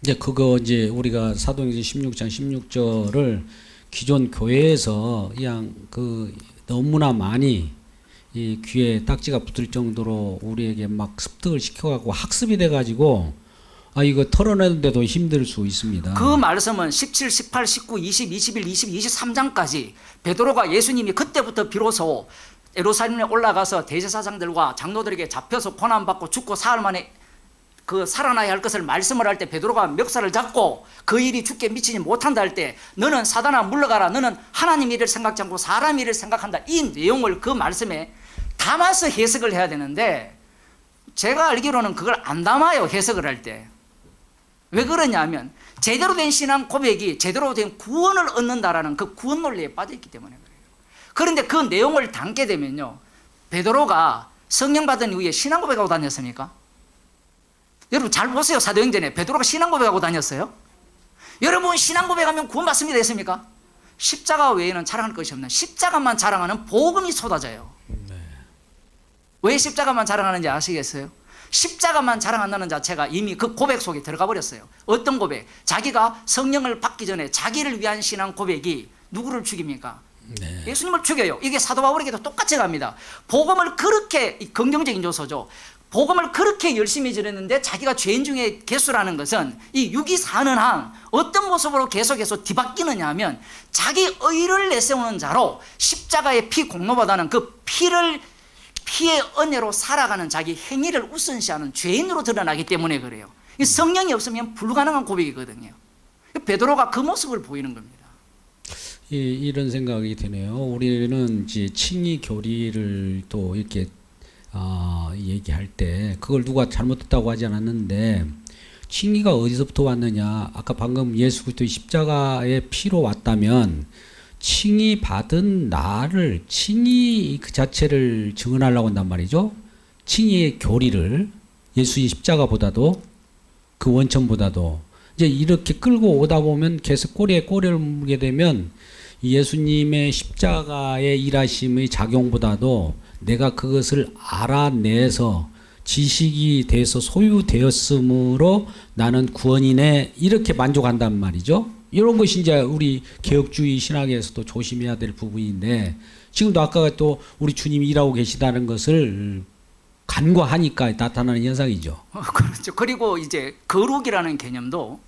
이제 그거 이제 우리가 사도행전 16장 16절을 기존 교회에서 그냥 그 너무나 많이 이 귀에 딱지가 붙을 정도로 우리에게 막 습득을 시켜갖고 학습이 돼가지고 이거 털어내는데도 힘들 수 있습니다. 그 말씀은 17, 18, 19, 20, 21, 22, 23장까지 베드로가 예수님이 그때부터 비로소 예루살렘에 올라가서 대제사장들과 장로들에게 잡혀서 고난받고 죽고 사흘 만에 그 살아나야 할 것을 말씀을 할 때 베드로가 멱살을 잡고 그 일이 죽게 미치지 못한다 할 때 너는 사단아 물러가라 너는 하나님 일을 생각지 않고 사람 일을 생각한다 이 내용을 그 말씀에 담아서 해석을 해야 되는데 제가 알기로는 그걸 안 담아요. 해석을 할 때. 왜 그러냐면 제대로 된 신앙 고백이 제대로 된 구원을 얻는다라는 그 구원 논리에 빠져있기 때문에 그래요. 그런데 그 내용을 담게 되면요 베드로가 성령 받은 이후에 신앙 고백하고 다녔습니까? 여러분 잘 보세요. 사도행전에 베드로가 신앙 고백하고 다녔어요? 여러분 신앙 고백하면 구원받습니다 했습니까? 십자가 외에는 자랑할 것이 없는 십자가만 자랑하는 복음이 쏟아져요. 네. 왜 십자가만 자랑하는지 아시겠어요? 십자가만 자랑한다는 자체가 이미 그 고백 속에 들어가 버렸어요. 어떤 고백? 자기가 성령을 받기 전에 자기를 위한 신앙 고백이 누구를 죽입니까? 네. 예수님을 죽여요. 이게 사도 바울에게도 똑같이 갑니다. 복음을 그렇게 긍정적인 요소죠. 복음을 그렇게 열심히 전했는데 자기가 죄인 중에 개수라는 것은 이 육이 사는 한 어떤 모습으로 계속해서 뒤바뀌느냐 하면 자기 의를 내세우는 자로 십자가의 피 공로보다는 그 피의 은혜로 살아가는 자기 행위를 우선시하는 죄인으로 드러나기 때문에 그래요. 성령이 없으면 불가능한 고백이거든요. 베드로가 그 모습을 보이는 겁니다. 이런 생각이 드네요. 우리는 이제 칭의 교리를 또 이렇게 얘기할 때 그걸 누가 잘못했다고 하지 않았는데 칭의가 어디서부터 왔느냐? 아까 방금 예수 그리스도의 십자가의 피로 왔다면 칭의 받은 나를 칭의 그 자체를 증언하려고 한단 말이죠. 칭의의 교리를 예수의 십자가보다도 그 원천보다도 이제 이렇게 끌고 오다 보면 계속 꼬리에 꼬리를 물게 되면 예수님의 십자가의 일하심의 작용보다도 내가 그것을 알아내서 지식이 돼서 소유되었으므로 나는 구원이네 이렇게 만족한단 말이죠. 이런 것이 이제 우리 개혁주의 신학에서도 조심해야 될 부분인데 지금도 아까 또 우리 주님이 일하고 계시다는 것을 간과하니까 나타나는 현상이죠. 그렇죠. 그리고 이제 거룩이라는 개념도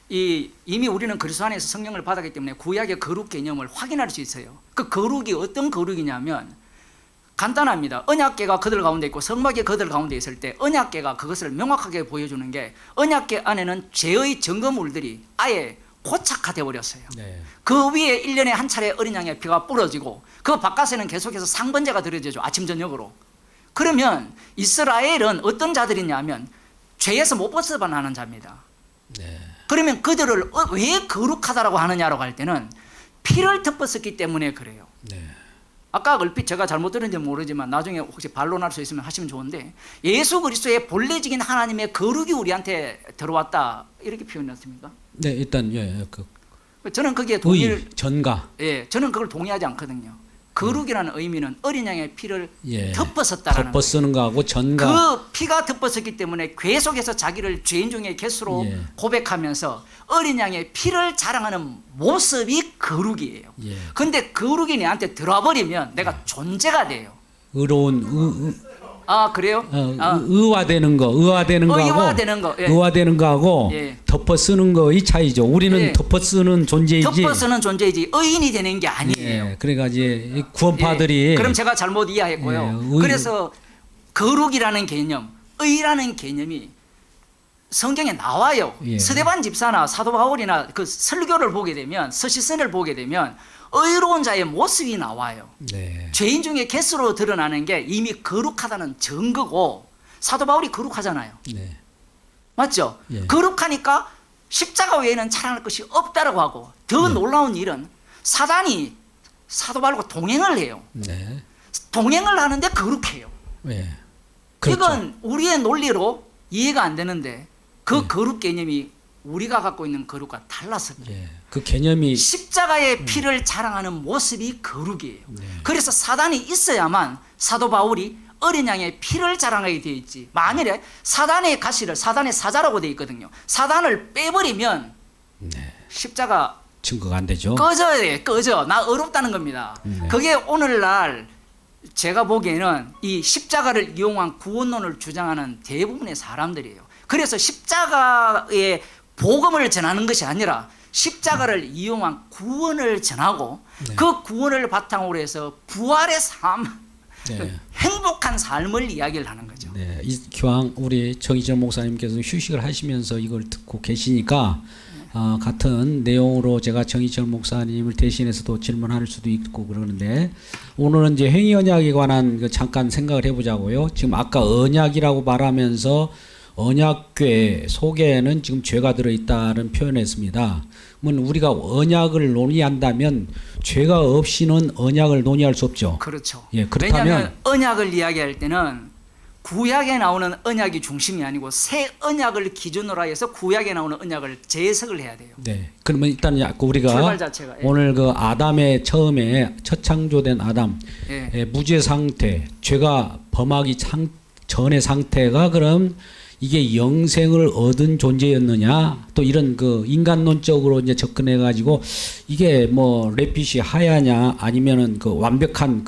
이미 우리는 그리스도 안에서 성령을 받았기 때문에 구약의 거룩 개념을 확인할 수 있어요. 그 거룩이 어떤 거룩이냐면 간단합니다. 언약궤가 그들 가운데 있고 성막이 그들 가운데 있을 때 언약궤가 그것을 명확하게 보여주는 게 언약궤 안에는 죄의 증거물들이 아예 고착화되어 버렸어요. 네. 그 위에 1년에 한 차례 어린 양의 피가 뿌려지고 그 바깥에는 계속해서 상번제가 드려지죠. 아침 저녁으로. 그러면 이스라엘은 어떤 자들이냐면 죄에서 못 벗어나는 자입니다. 네. 그러면 그들을 왜 거룩하다라고 하느냐라고 할 때는 피를 덮었었기 때문에 그래요. 네. 아까 얼핏 제가 잘못 들은지 모르지만 나중에 혹시 반론할 수 있으면 하시면 좋은데 예수 그리스도의 본래적인 하나님의 거룩이 우리한테 들어왔다 이렇게 표현했습니까? 네, 일단 예, 저는 거기에 동의를 의, 전가. 예, 저는 그걸 동의하지 않거든요. 거룩이라는 의미는 어린 양의 피를 예. 덮었었다라는 덮어 쓰는 거하고 전가. 그 피가 덮었었기 때문에 계속해서 자기를 죄인 중에 개수로 예. 고백하면서 어린 양의 피를 자랑하는 모습이 거룩이에요. 예. 근데 거룩이 내한테 들어와 버리면 내가 존재가 돼요. 의로운 아 그래요? 의화되는 거하고 의화되는 거, 예. 의화되는 거하고 예. 덮어 쓰는 거의 차이죠. 우리는 예. 덮어 쓰는 존재이지. 덮어서는 존재이지 의인이 되는 게 아니에요. 예. 그러니까 이제 이 구원파들이 예, 그럼 제가 잘못 이해했고요. 예, 그래서 거룩이라는 개념, 의라는 개념이 성경에 나와요. 예. 스데반 집사나 사도 바울이나 그 설교를 보게 되면 서시선을 보게 되면 의로운 자의 모습이 나와요. 네. 죄인 중에 겟으로 드러나는 게 이미 거룩하다는 증거고 사도 바울이 거룩하잖아요. 네. 맞죠? 예. 거룩하니까 십자가 외에는 자랑할 것이 없다라고 하고 더 놀라운 일은 사단이 사도 바울과 동행을 해요. 네. 동행을 하는데 거룩해요. 예. 그렇죠. 이건 우리의 논리로 이해가 안 되는데 그 거룩 개념이 우리가 갖고 있는 거룩과 달라서 그래요. 예. 그 개념이 십자가의 피를 자랑하는 모습이 거룩이에요. 네. 그래서 사단이 있어야만 사도 바울이 어린 양의 피를 자랑하게 되어 있지. 만일에 사단의 가시를 사단의 사자라고 되어 있거든요. 사단을 빼버리면 네. 십자가 증거가 안 되죠. 꺼져야 돼. 꺼져. 나 어렵다는 겁니다. 네. 그게 오늘날 제가 보기에는 이 십자가를 이용한 구원론을 주장하는 대부분의 사람들이에요. 그래서 십자가의 복음을 전하는 것이 아니라 십자가를 이용한 구원을 전하고 네. 그 구원을 바탕으로 해서 부활의 삶, 네. 행복한 삶을 이야기를 하는 거죠. 네. 기왕 우리 정희정 목사님께서 휴식을 하시면서 이걸 듣고 계시니까 같은 내용으로 제가 정희정 목사님을 대신해서도 질문할 수도 있고 그러는데 오늘은 이제 행위 언약에 관한 잠깐 생각을 해보자고요. 지금 아까 언약이라고 말하면서 언약궤 속에는 지금 죄가 들어있다는 표현했습니다. 그러면 우리가 언약을 논의한다면 죄가 없이는 언약을 논의할 수 없죠. 그렇죠. 예, 그렇다면 왜냐하면 언약을 이야기할 때는 구약에 나오는 언약이 중심이 아니고 새 언약을 기준으로 해서 구약에 나오는 언약을 재해석을 해야 돼요. 네. 그러면 일단 우리가 출발 자체가, 예. 오늘 그 아담의 처음에 첫 창조된 아담 예. 무죄 상태, 죄가 범하기 전의 상태가 그럼 이게 영생을 얻은 존재였느냐 또 이런 그 인간론적으로 이제 접근해 가지고 이게 뭐 레핏이 하야냐 아니면은 그 완벽한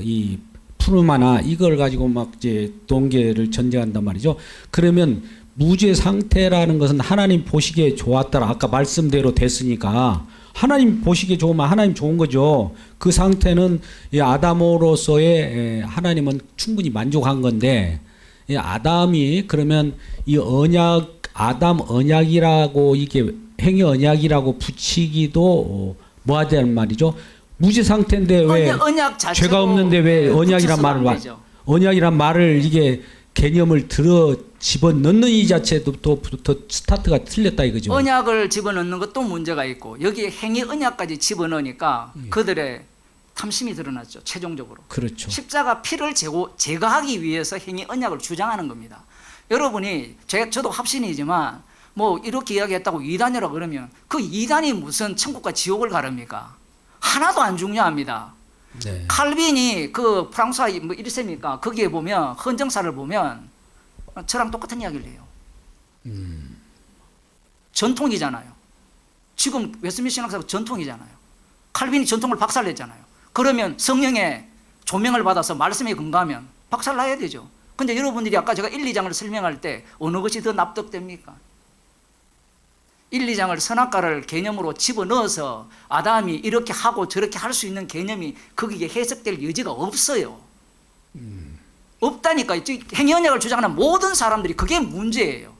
이 푸름 하나 이걸 가지고 막 이제 동계를 전제한단 말이죠. 그러면 무죄 상태라는 것은 하나님 보시기에 좋았더라. 아까 말씀대로 됐으니까 하나님 보시기에 좋으면 하나님 좋은 거죠. 그 상태는 이 아담으로서의 하나님은 충분히 만족한 건데 이 아담이 그러면 이 언약 아담 언약이라고 이게 행위 언약이라고 붙이기도 뭐 하자는 말이죠. 무죄 상태인데 왜 언약 자체로 죄가 없는데 왜 언약이란 말을 이게 개념을 들어 집어넣는 이 자체부터 스타트가 틀렸다 이거죠. 언약을 집어넣는 것도 문제가 있고 여기에 행위 언약까지 집어넣으니까 그들의 탐심이 드러났죠. 최종적으로. 그렇죠. 십자가 피를 제거하기 위해서 행위 언약을 주장하는 겁니다. 여러분이 저도 합신이지만 뭐 이렇게 이야기했다고 이단이라고 그러면 그 이단이 무슨 천국과 지옥을 가릅니까? 하나도 안 중요합니다. 네. 칼빈이 그 프랑스와 뭐 이랬습니까? 거기에 보면 헌정사를 보면 저랑 똑같은 이야기를 해요. 전통이잖아요. 지금 웨스민스터 신학사가 전통이잖아요. 칼빈이 전통을 박살냈잖아요. 그러면 성령의 조명을 받아서 말씀에 근거하면 박살나야 되죠. 근데 여러분들이 아까 제가 1, 2장을 설명할 때 어느 것이 더 납득됩니까? 1, 2장을 선악과를 개념으로 집어넣어서 아담이 이렇게 하고 저렇게 할 수 있는 개념이 거기에 해석될 여지가 없어요. 없다니까. 행위 언약을 주장하는 모든 사람들이 그게 문제예요.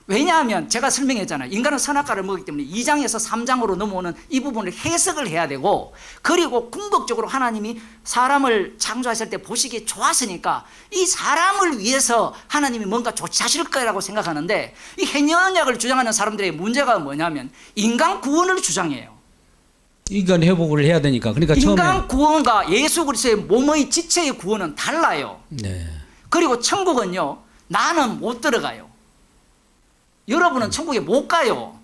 왜냐하면 제가 설명했잖아요. 인간은 선악과를 먹기 때문에 2장에서 3장으로 넘어오는 이 부분을 해석을 해야 되고, 그리고 궁극적으로 하나님이 사람을 창조하실 때 보시기에 좋았으니까 이 사람을 위해서 하나님이 뭔가 조치하실 거라고 생각하는데, 이 행위 언약을 주장하는 사람들의 문제가 뭐냐면 인간 구원을 주장해요. 인간 회복을 해야 되니까. 그러니까 인간 구원과 예수 그리스도의 몸의 지체의 구원은 달라요. 네. 그리고 천국은요, 나는 못 들어가요. 여러분은 천국에 못 가요.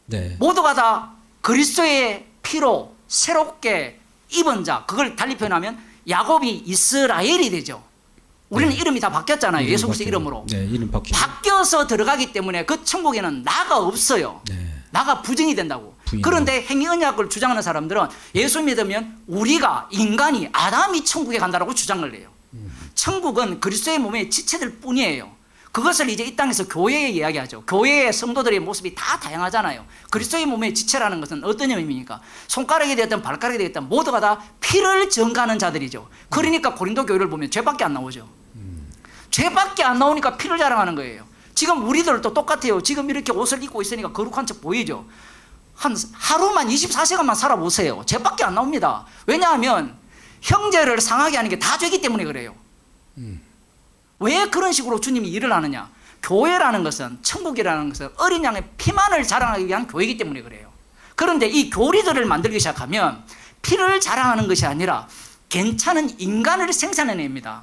네. 모두가 다 그리스도의 피로 새롭게 입은 자, 그걸 달리 표현하면 야곱이 이스라엘이 되죠. 우리는 네. 이름이 다 바뀌었잖아요. 예수 그리스도 이름으로. 네, 이름 바뀌어서 들어가기 때문에 그 천국에는 나가 없어요. 네. 나가 부정이 된다고. 부인. 그런데 행위 언약을 주장하는 사람들은 예수 믿으면 우리가 인간이 아담이 천국에 간다라고 주장을 해요. 천국은 그리스도의 몸의 지체들 뿐이에요. 그것을 이제 이 땅에서 교회에 이야기하죠. 교회의 성도들의 모습이 다 다양하잖아요. 그리스도의 몸의 지체라는 것은 어떤 의미입니까? 손가락이 되었든 발가락이 되었든 모두가 다 피를 증가하는 자들이죠. 그러니까 고린도 교회를 보면 죄밖에 안 나오죠. 죄밖에 안 나오니까 피를 자랑하는 거예요. 지금 우리들도 똑같아요. 지금 이렇게 옷을 입고 있으니까 거룩한 척 보이죠. 한 하루만 24시간만 살아보세요. 죄밖에 안 나옵니다. 왜냐하면 형제를 상하게 하는 게 다 죄이기 때문에 그래요. 왜 그런 식으로 주님이 일을 하느냐? 교회라는 것은, 천국이라는 것은 어린 양의 피만을 자랑하기 위한 교회이기 때문에 그래요. 그런데 이 교리들을 만들기 시작하면 피를 자랑하는 것이 아니라 괜찮은 인간을 생산해냅니다.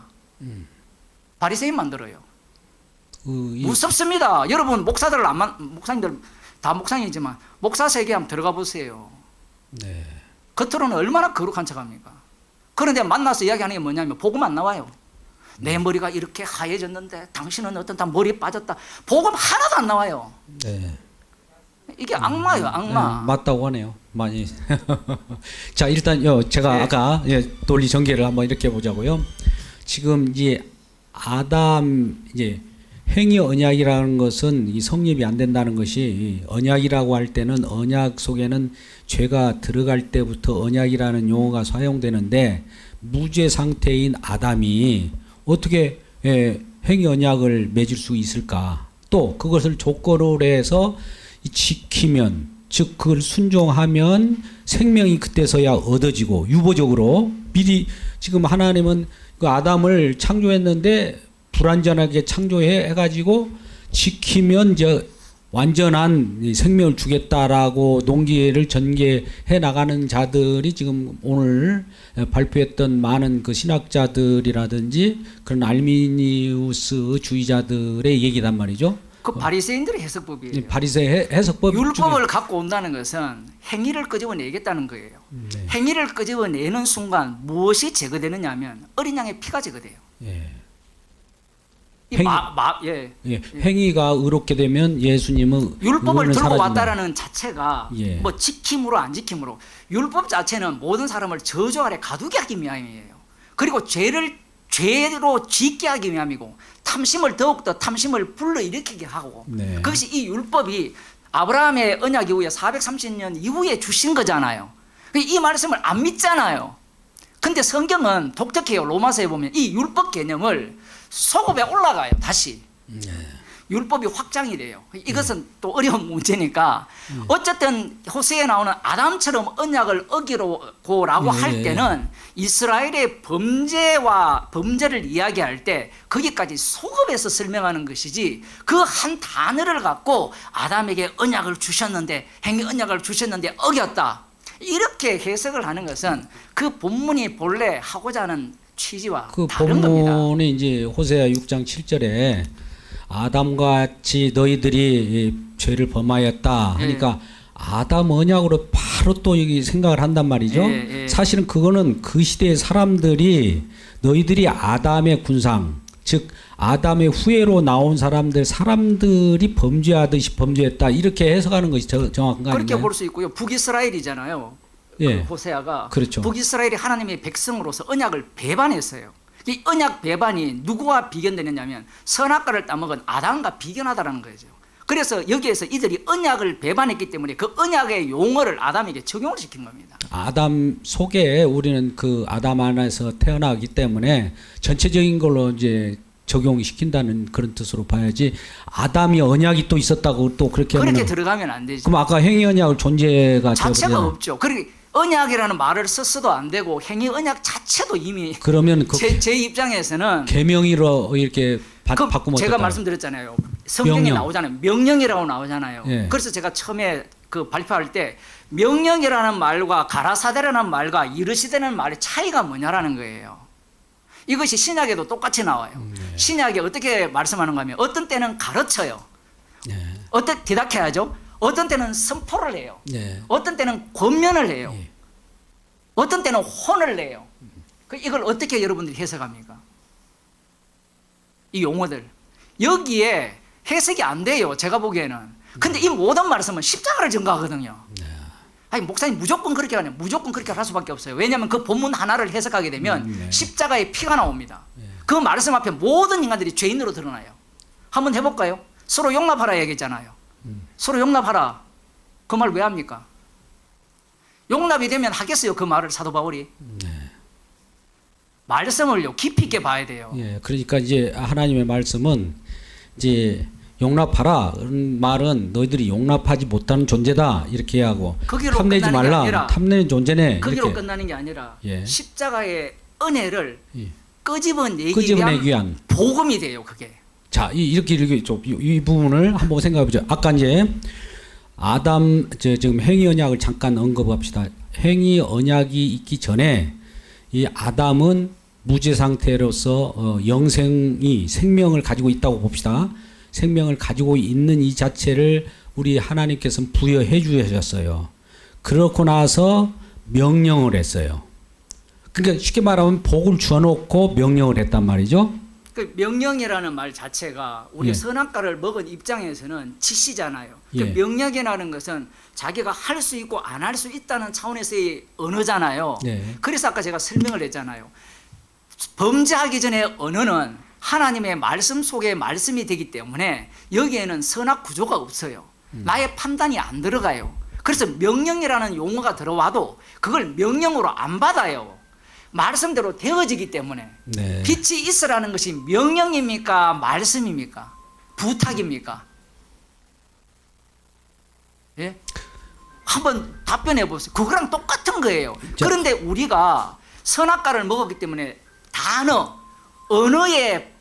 바리새인 만들어요. 무섭습니다. 여러분 목사님들 다 목사님이지만 목사 세계 한번 들어가 보세요. 네. 겉으로는 얼마나 거룩한 척합니까? 그런데 만나서 이야기하는 게 뭐냐면 복음 안 나와요. 내 머리가 이렇게 하얘졌는데 당신은 어떤 머리에 빠졌다. 복음 하나도 안 나와요. 네. 이게 악마예요, 악마. 네, 맞다고 하네요. 많이. 자, 일단 제가 네. 아까 논리 전개를 한번 이렇게 보자고요. 지금 이제 아담 이제 행위 언약이라는 것은 이 성립이 안 된다는 것이, 언약이라고 할 때는 언약 속에는 죄가 들어갈 때부터 언약이라는 용어가 사용되는데, 무죄 상태인 아담이 어떻게 행위 언약을 맺을 수 있을까? 또 그것을 조건으로 해서 지키면, 즉 그걸 순종하면 생명이 그때서야 얻어지고, 유보적으로 미리 지금 하나님은 그 아담을 창조했는데 불완전하게 창조해가지고 지키면 이제 완전한 생명을 주겠다라고 농기를 전개해 나가는 자들이 지금 오늘 발표했던 많은 그 신학자들이라든지 그런 알미니우스 주의자들의 얘기단 말이죠. 그 바리새인들의 해석법이에요. 바리새 해석법 율법을 갖고 온다는 것은 행위를 끄집어내겠다는 거예요. 네. 행위를 끄집어내는 순간 무엇이 제거되느냐 하면 어린 양의 피가 제거돼요. 예. 이 행위가 의롭게 되면 예수님은 율법을 의는 들고 사라진다. 왔다라는 자체가 예. 뭐 지킴으로 안 지킴으로, 율법 자체는 모든 사람을 저주 아래 가두게 하기 위함이에요. 그리고 죄로 짓게 하기 위함이고, 탐심을 더욱더 탐심을 불러일으키게 하고, 네. 그것이 이 율법이 아브라함의 언약 이후에 430년 이후에 주신 거잖아요. 이 말씀을 안 믿잖아요. 근데 성경은 독특해요. 로마서에 보면 이 율법 개념을 소급에 올라가요. 다시. 율법이 확장이 돼요. 이것은 또 어려운 문제니까 어쨌든 호세에 나오는 아담처럼 언약을 어기고라고 할 때는 이스라엘의 범죄를 이야기할 때 거기까지 소급해서 설명하는 것이지, 그 한 단어를 갖고 아담에게 언약을 주셨는데, 행위 언약을 주셨는데 어겼다, 이렇게 해석을 하는 것은 그 본문이 본래 하고자 하는 취지와 그 다른 겁니다. 본문이 이제 호세아 6장 7절에 아담과 같이 너희들이 이 죄를 범하였다 하니까 아담 언약으로 바로 또 여기 생각을 한단 말이죠. 사실은 그거는 그 시대의 사람들이 너희들이 아담의 군상, 즉 아담의 후예로 나온 사람들이 범죄하듯이 범죄했다 이렇게 해석하는 것이 정확한가 아닌가요? 그렇게 볼 수 있고요. 북이스라엘이잖아요. 예. 그 호세아가 그렇죠. 북이스라엘이 하나님의 백성으로서 언약을 배반했어요. 이 언약 배반이 누구와 비견되느냐면 선악과를 따먹은 아담과 비견하다라는 거죠. 그래서 여기에서 이들이 언약을 배반했기 때문에 그 언약의 용어를 아담에게 적용을 시킨 겁니다. 아담 속에 우리는 그 아담 안에서 태어나기 때문에 전체적인 걸로 이제 적용시킨다는 그런 뜻으로 봐야지 아담이 언약이 또 있었다고 또 그렇게 들어가면 안 되죠. 그럼 아까 행위 언약 존재가 자체가 없죠. 그리고 언약이라는 말을 썼어도 안 되고 행위 언약 자체도 이미 그러면 제 입장에서는 계명으로 이렇게 바꾸면 제가 어떨까요? 말씀드렸잖아요. 성경에 명령. 나오잖아요. 명령이라고 나오잖아요. 예. 그래서 제가 처음에 그 발표할 때 명령이라는 말과 가라사대라는 말과 이르시되는 말의 차이가 뭐냐라는 거예요. 이것이 신약에도 똑같이 나와요. 신약에 어떻게 말씀하는가 하면 어떤 때는 가르쳐요. 네. 어떤 대답해야죠. 어떤 때는 선포를 해요. 네. 어떤 때는 권면을 해요. 예. 어떤 때는 혼을 내요. 이걸 어떻게 여러분들이 해석합니까? 이 용어들. 여기에 해석이 안 돼요. 제가 보기에는. 근데 이 모든 말씀은 십자가를 증거하거든요. 아니 목사님 무조건 그렇게 하냐? 무조건 그렇게 할 수밖에 없어요. 왜냐하면 그 본문 하나를 해석하게 되면 십자가의 피가 나옵니다. 그 말씀 앞에 모든 인간들이 죄인으로 드러나요. 한번 해볼까요? 서로 용납하라 얘기했잖아요. 서로 용납하라. 그 말 왜 합니까? 용납이 되면 하겠어요. 그 말을 사도 바울이. 말씀을요 깊이 있게 봐야 돼요. 예, 그러니까 이제 하나님의 말씀은 이제 용납하라. 그런 말은 너희들이 용납하지 못하는 존재다 이렇게 하고 거기로 탐내지 끝나는 게 말라. 아니라 탐내는 존재네. 거기로 이렇게. 끝나는 게 아니라 예. 십자가의 은혜를 예. 끄집어내기 위한 복음이 돼요. 그게. 자, 이렇게 이 부분을 한번 생각해 보죠. 아까 이제 아담 지금 행위 언약을 잠깐 언급합시다. 행위 언약이 있기 전에 이 아담은 무죄 상태로서 영생이 생명을 가지고 있다고 봅시다. 생명을 가지고 있는 이 자체를 우리 하나님께서는 부여해 주셨어요. 그렇고 나서 명령을 했어요. 그러니까 쉽게 말하면 복을 주어놓고 명령을 했단 말이죠. 그 명령이라는 말 자체가 우리 예. 선악과를 먹은 입장에서는 지시잖아요. 예. 그 명령이라는 것은 자기가 할 수 있고 안 할 수 있다는 차원에서의 언어잖아요. 네. 그래서 아까 제가 설명을 했잖아요. 범죄하기 전에 언어는 하나님의 말씀 속에 말씀이 되기 때문에 여기에는 선악 구조가 없어요. 나의 판단이 안 들어가요. 그래서 명령이라는 용어가 들어와도 그걸 명령으로 안 받아요. 말씀대로 되어지기 때문에. 네. 빛이 있으라는 것이 명령입니까? 말씀입니까? 부탁입니까? 예? 한번 답변해 보세요. 그거랑 똑같은 거예요. 자, 그런데 우리가 선악과를 먹었기 때문에 단어, 언어에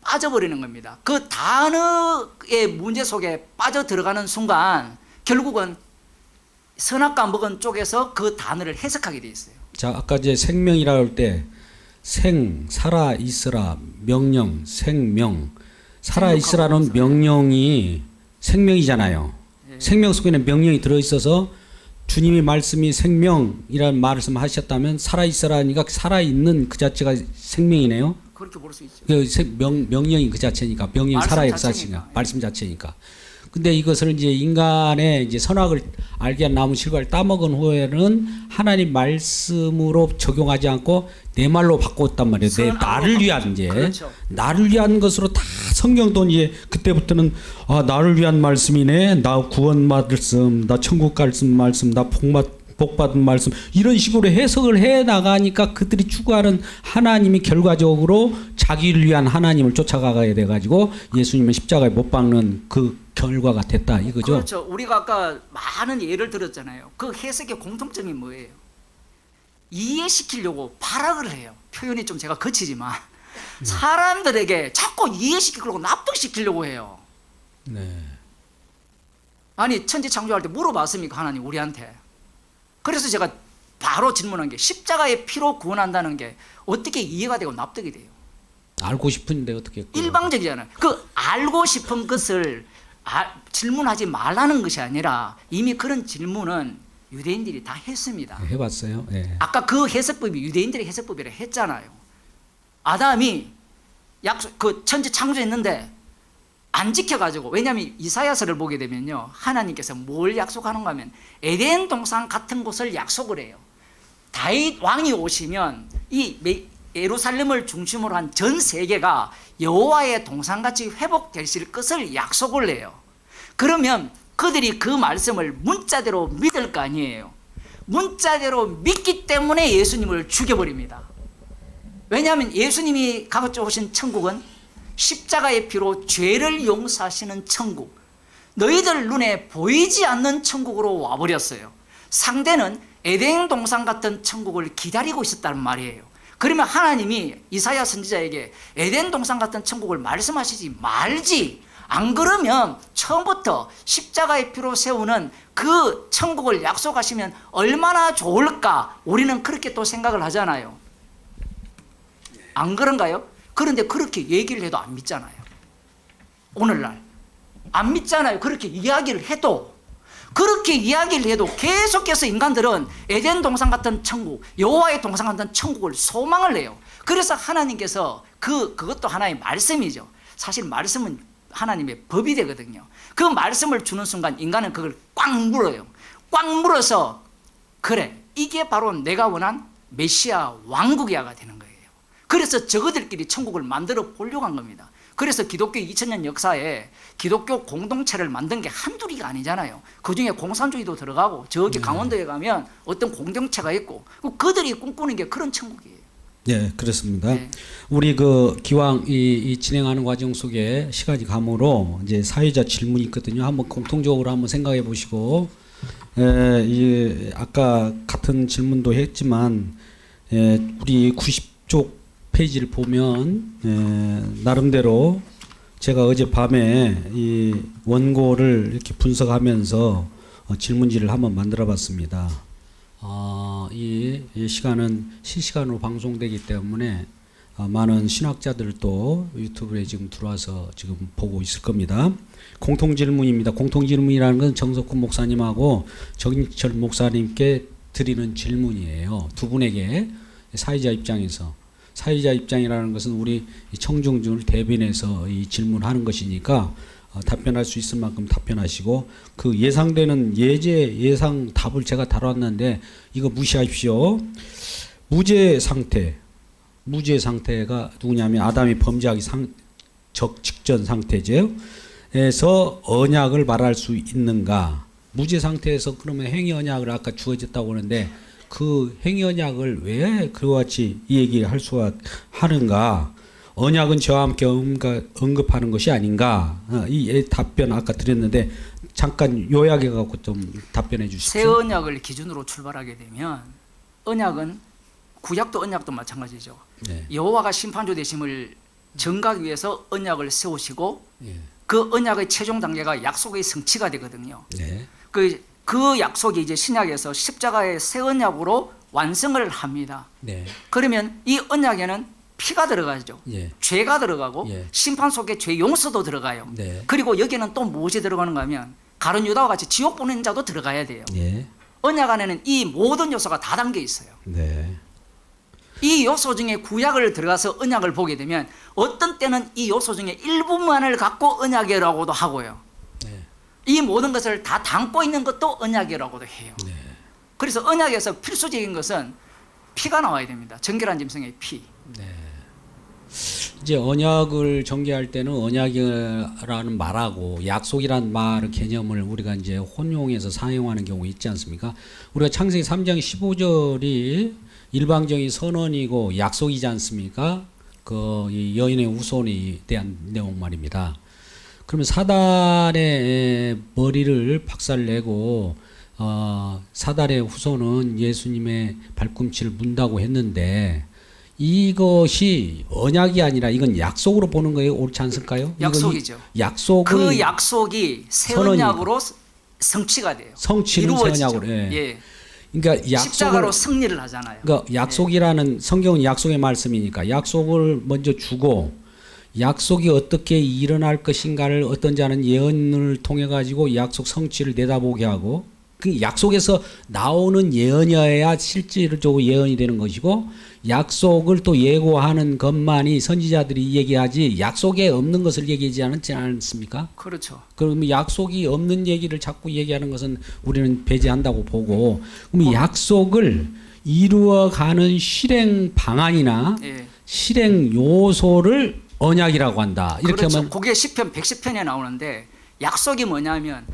빠져버리는 겁니다. 그 단어의 문제 속에 빠져 들어가는 순간 결국은 선악과 먹은 쪽에서 그 단어를 해석하게 돼 있어요. 자, 아까 이제 생명이라고 할 때 살아 있으라, 명령, 생명. 살아 있으라는 명령이 생명이잖아요. 예. 생명 속에는 명령이 들어 있어서 주님의 말씀이 생명이라는 말씀하셨다면 살아 있으라니까 살아 있는 그 자체가 생명이네요. 그렇게 볼 수 있죠. 그 명령이 그 자체니까 명령 말씀 살아 자체니까. 역사시니까 말씀 자체니까. 근데 이것을 이제 인간의 이제 선악을 알게 한 나무 실과를 따먹은 후에는 하나님 말씀으로 적용하지 않고 내 말로 바꿨단 말이에요. 나를 위한 이제 그렇죠. 나를 위한 것으로 다 성경도 이제 그때부터는 아 나를 위한 말씀이네. 나 구원 말씀, 나 천국 갈 말씀, 나 복 받은 말씀 이런 식으로 해석을 해 나가니까 그들이 추구하는 하나님이 결과적으로 자기를 위한 하나님을 쫓아가게 돼 가지고 예수님은 십자가에 못 박는 그 결과가 됐다 이거죠. 그렇죠. 우리가 아까 많은 예를 들었잖아요. 그 해석의 공통점이 뭐예요? 이해시키려고 발악을 해요. 표현이 좀 제가 거치지만 사람들에게 자꾸 이해시키려고 납득시키려고 해요. 네. 아니 천지 창조할 때 물어봤습니까? 하나님 우리한테. 그래서 제가 바로 질문한 게 십자가의 피로 구원한다는 게 어떻게 이해가 되고 납득이 돼요? 알고 싶은데 어떻게 일방적이잖아요. 그 알고 싶은 것을 질문하지 말라는 것이 아니라 이미 그런 질문은 유대인들이 다 했습니다. 해봤어요? 예. 아까 그 해석법이 유대인들의 해석법이라 했잖아요. 아담이 그 천지 창조했는데 안 지켜가지고, 왜냐하면 이사야서를 보게 되면요, 하나님께서 뭘 약속하는가 하면 에덴 동산 같은 곳을 약속을 해요. 다윗 왕이 오시면 이 예루살렘을 중심으로 한 전 세계가 여호와의 동산같이 회복되실 것을 약속을 해요. 그러면 그들이 그 말씀을 문자대로 믿을 거 아니에요. 문자대로 믿기 때문에 예수님을 죽여버립니다. 왜냐하면 예수님이 가져오신 천국은 십자가의 피로 죄를 용서하시는 천국, 너희들 눈에 보이지 않는 천국으로 와버렸어요. 상대는 에덴 동산 같은 천국을 기다리고 있었다는 말이에요. 그러면 하나님이 이사야 선지자에게 에덴 동산 같은 천국을 말씀하시지 말지, 안 그러면 처음부터 십자가의 피로 세우는 그 천국을 약속하시면 얼마나 좋을까, 우리는 그렇게 또 생각을 하잖아요. 안 그런가요? 그런데 그렇게 얘기를 해도 안 믿잖아요. 오늘날 안 믿잖아요. 그렇게 이야기를 해도. 그렇게 이야기를 해도 계속해서 인간들은 에덴 동산 같은 천국, 여호와의 동산 같은 천국을 소망을 해요. 그래서 하나님께서 그것도 하나의 말씀이죠. 사실 말씀은 하나님의 법이 되거든요. 그 말씀을 주는 순간 인간은 그걸 꽉 물어요. 꽉 물어서, 그래, 이게 바로 내가 원한 메시아 왕국이야가 되는 거예요. 그래서 저거들끼리 천국을 만들어 보려고 한 겁니다. 그래서 기독교 2000년 역사에 기독교 공동체를 만든 게 한둘이가 아니잖아요. 그중에 공산주의도 들어가고, 저기 강원도에 가면 어떤 공동체가 있고, 그들이 꿈꾸는 게 그런 천국이에요. 네, 그렇습니다. 네. 우리 기왕 이 진행하는 과정 속에 시간이 가므로 이제 사회자 질문이 있거든요. 한번 공통적으로 한번 생각해 보시고, 아까 같은 질문도 했지만, 우리 90쪽 페이지를 보면 나름대로 제가 어젯밤에 이 원고를 이렇게 분석하면서 질문지를 한번 만들어봤습니다. 이 시간은 실시간으로 방송되기 때문에 많은 신학자들도 유튜브에 지금 들어와서 지금 보고 있을 겁니다. 공통 질문입니다. 공통 질문이라는 건 정석훈 목사님하고 정인철 목사님께 드리는 질문이에요. 두 분에게 사회자 입장에서. 사회자 입장이라는 것은 우리 청중들을 대변해서 이 질문하는 것이니까 답변할 수 있을 만큼 답변하시고, 그 예상되는 예상 답을 제가 다뤘는데 이거 무시하십시오. 무죄 상태가 누구냐면 아담이 범죄하기 직전 상태죠. 에서 언약을 말할 수 있는가? 무죄 상태에서 그러면 행위 언약을 아까 주어졌다고 하는데 그 행위 언약을 왜 그와 같이 이 얘기를 할 수가 하는가? 언약은 저와 함께 언급하는 것이 아닌가? 이 답변 아까 드렸는데 잠깐 요약해 갖고 좀 답변해 주십시오. 새 언약을 기준으로 출발하게 되면, 언약은 구약도 언약도 마찬가지죠. 네. 여호와가 심판주 되심을 증가하기 위해서 언약을 세우시고, 예. 그 언약의 최종 단계가 약속의 성취가 되거든요. 네. 그 약속이 이제 신약에서 십자가의 새 언약으로 완성을 합니다. 네. 그러면 이 언약에는 피가 들어가죠. 예. 죄가 들어가고, 예. 심판 속에 죄 용서도 들어가요. 네. 그리고 여기는 또 무엇이 들어가는가 하면 가룟 유다와 같이 지옥 보낸 자도 들어가야 돼요. 예. 언약 안에는 이 모든 요소가 다 담겨 있어요. 네. 이 요소 중에 구약을 들어가서 언약을 보게 되면 어떤 때는 이 요소 중에 일부만을 갖고 언약이라고도 하고요. 네. 이 모든 것을 다 담고 있는 것도 언약이라고도 해요. 네. 그래서 언약에서 필수적인 것은 피가 나와야 됩니다. 정결한 짐승의 피. 네. 이제 언약을 전개할 때는 언약이라는 말하고 약속이란 말 개념을 우리가 이제 혼용해서 사용하는 경우가 있지 않습니까? 우리가 창세기 3장 15절이 일방적인 선언이고 약속이지 않습니까? 이 여인의 후손에 대한 내용 말입니다. 그러면 사단의 머리를 박살내고 사단의 후손은 예수님의 발꿈치를 문다고 했는데, 이것이 언약이 아니라 이건 약속으로 보는 거예요. 옳지 않을까요? 약속이죠. 그 약속이 새 언약으로 성취가 돼요. 성취는 새 언약으로. 예. 예. 그러니까 십자가로 약속을 승리를 하잖아요. 그러니까 약속이라는 성경은 약속의 말씀이니까 약속을 먼저 주고 약속이 어떻게 일어날 것인가를 어떤 자는 예언을 통해 가지고 약속 성취를 내다보게 하고 그 약속에서 나오는 예언이어야 실질적으로 예언이 되는 것이고 약속을 또 예고하는 것만이 선지자들이 얘기하지 약속에 없는 것을 얘기하지 않지 않습니까? 그렇죠. 그러면 약속이 없는 얘기를 자꾸 얘기하는 것은 우리는 배제한다고 보고 그럼 약속을 이루어가는 실행 방안이나 예. 실행 요소를 언약이라고 한다. 이렇게 그렇죠. 하면 그게 시편 110편에 나오는데 약속이 뭐냐면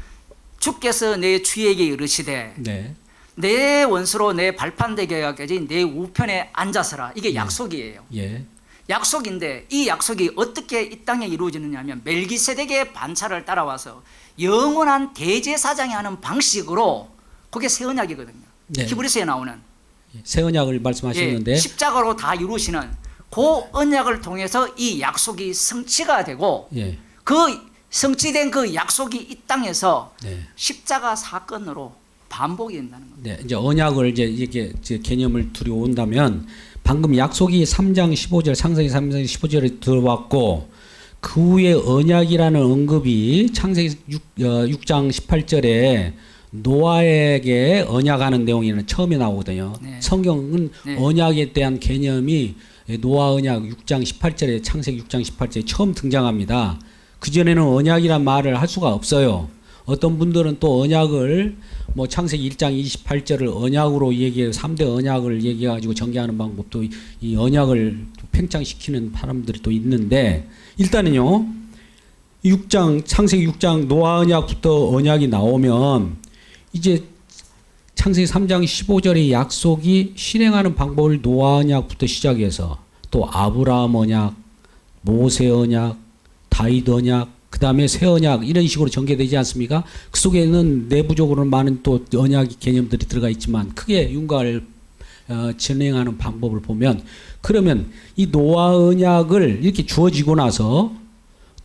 주께서 내 주에게 이르시되 네. 내 원수로 내 발판되게 하기까지 내 우편에 앉아서라. 이게 약속이에요. 예. 약속인데 이 약속이 어떻게 이 땅에 이루어지느냐 하면 멜기세덱의 반차를 따라와서 영원한 대제사장이 하는 방식으로 그게 새 언약이거든요. 네. 히브리서에 나오는 새 언약을 말씀하시는데 예, 십자가로 다 이루시는 그 언약을 통해서 이 약속이 성취가 되고 예. 그 성취된 그 약속이 이 땅에서 네. 십자가 사건으로 반복이 된다는 겁니다. 네, 이제 언약을 이렇게 개념을 들여온다면 방금 약속이 3장 15절 창세기 3장 15절에 들어왔고 그 후에 언약이라는 언급이 창세기 6장 18절에 노아에게 언약하는 내용이 처음에 나오거든요. 네. 성경은 네. 언약에 대한 개념이 노아 언약 6장 18절에 창세기 6장 18절에 처음 등장합니다. 그전에는 언약이란 말을 할 수가 없어요. 어떤 분들은 또 언약을 뭐 창세기 1장 28절을 언약으로 얘기해 3대 언약을 얘기해 가지고 전개하는 방법도 이 언약을 팽창시키는 사람들이 또 있는데 일단은요. 6장 창세기 6장 노아 언약부터 언약이 나오면 이제 창세기 3장 15절의 약속이 실행하는 방법을 노아 언약부터 시작해서 또 아브라함 언약, 모세 언약, 다윗 언약, 그 다음에 새 언약 이런 식으로 전개되지 않습니까? 그 속에는 내부적으로는 많은 또 언약 개념들이 들어가 있지만 크게 윤곽을 진행하는 방법을 보면 그러면 이 노아 언약을 이렇게 주어지고 나서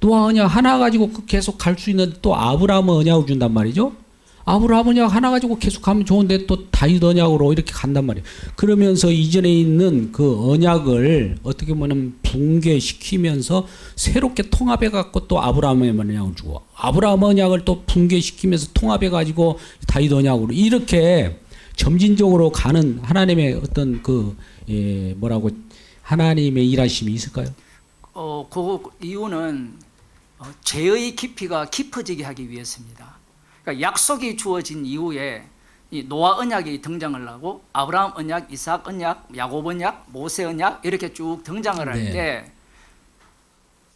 노아 언약 하나 가지고 계속 갈 수 있는 또 아브라함 언약을 준단 말이죠. 아브라함 언약 하나 가지고 계속 가면 좋은데 또 다윗 언약으로 이렇게 간단 말이에요. 그러면서 이전에 있는 그 언약을 어떻게 보면 붕괴시키면서 새롭게 통합해 갖고 또 아브라함의 언약을 주고 아브라함 언약을 또 붕괴시키면서 통합해 가지고 다윗 언약으로 이렇게 점진적으로 가는 하나님의 어떤 그 뭐라고 하나님의 일하심이 있을까요? 그 이유는 죄의 깊이가 깊어지게 하기 위해서입니다. 그러니까 약속이 주어진 이후에 이 노아 언약이 등장을 하고 아브라함 언약, 이삭 언약, 야곱 언약, 모세 언약 이렇게 쭉 등장을 할 때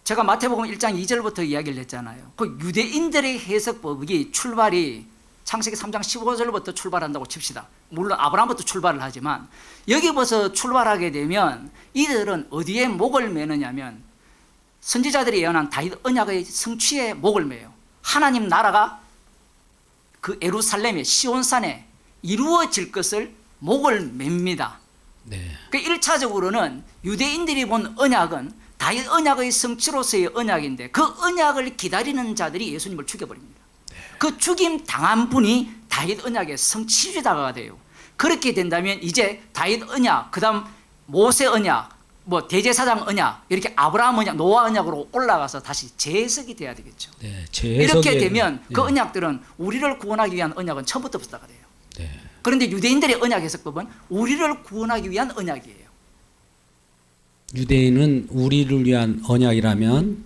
제가 마태복음 1장 2절부터 이야기를 했잖아요. 그 유대인들의 해석법이 출발이 창세기 3장 15절부터 출발한다고 칩시다. 물론 아브라함부터 출발을 하지만 여기부터 출발하게 되면 이들은 어디에 목을 매느냐면 선지자들이 예언한 다윗 언약의 성취에 목을 매요. 하나님 나라가 그 예루살렘의 시온산에 이루어질 것을 목을 맵니다. 네. 그 1차적으로는 유대인들이 본 언약은 다윗 언약의 성취로서의 언약인데 그 언약을 기다리는 자들이 예수님을 죽여버립니다. 그 죽임 당한 분이 다윗 언약의 성취주자가 돼요. 그렇게 된다면 이제 다윗 언약, 그다음 모세 언약, 뭐 대제사장 언약, 이렇게 아브라함 언약, 노아 언약으로 올라가서 다시 재해석이 돼야 되겠죠. 네, 이렇게 되면 그 언약들은 우리를 구원하기 위한 언약은 처음부터 부터가 돼요. 네. 그런데 유대인들의 언약 해석법은 우리를 구원하기 위한 언약이에요. 유대인은 우리를 위한 언약이라면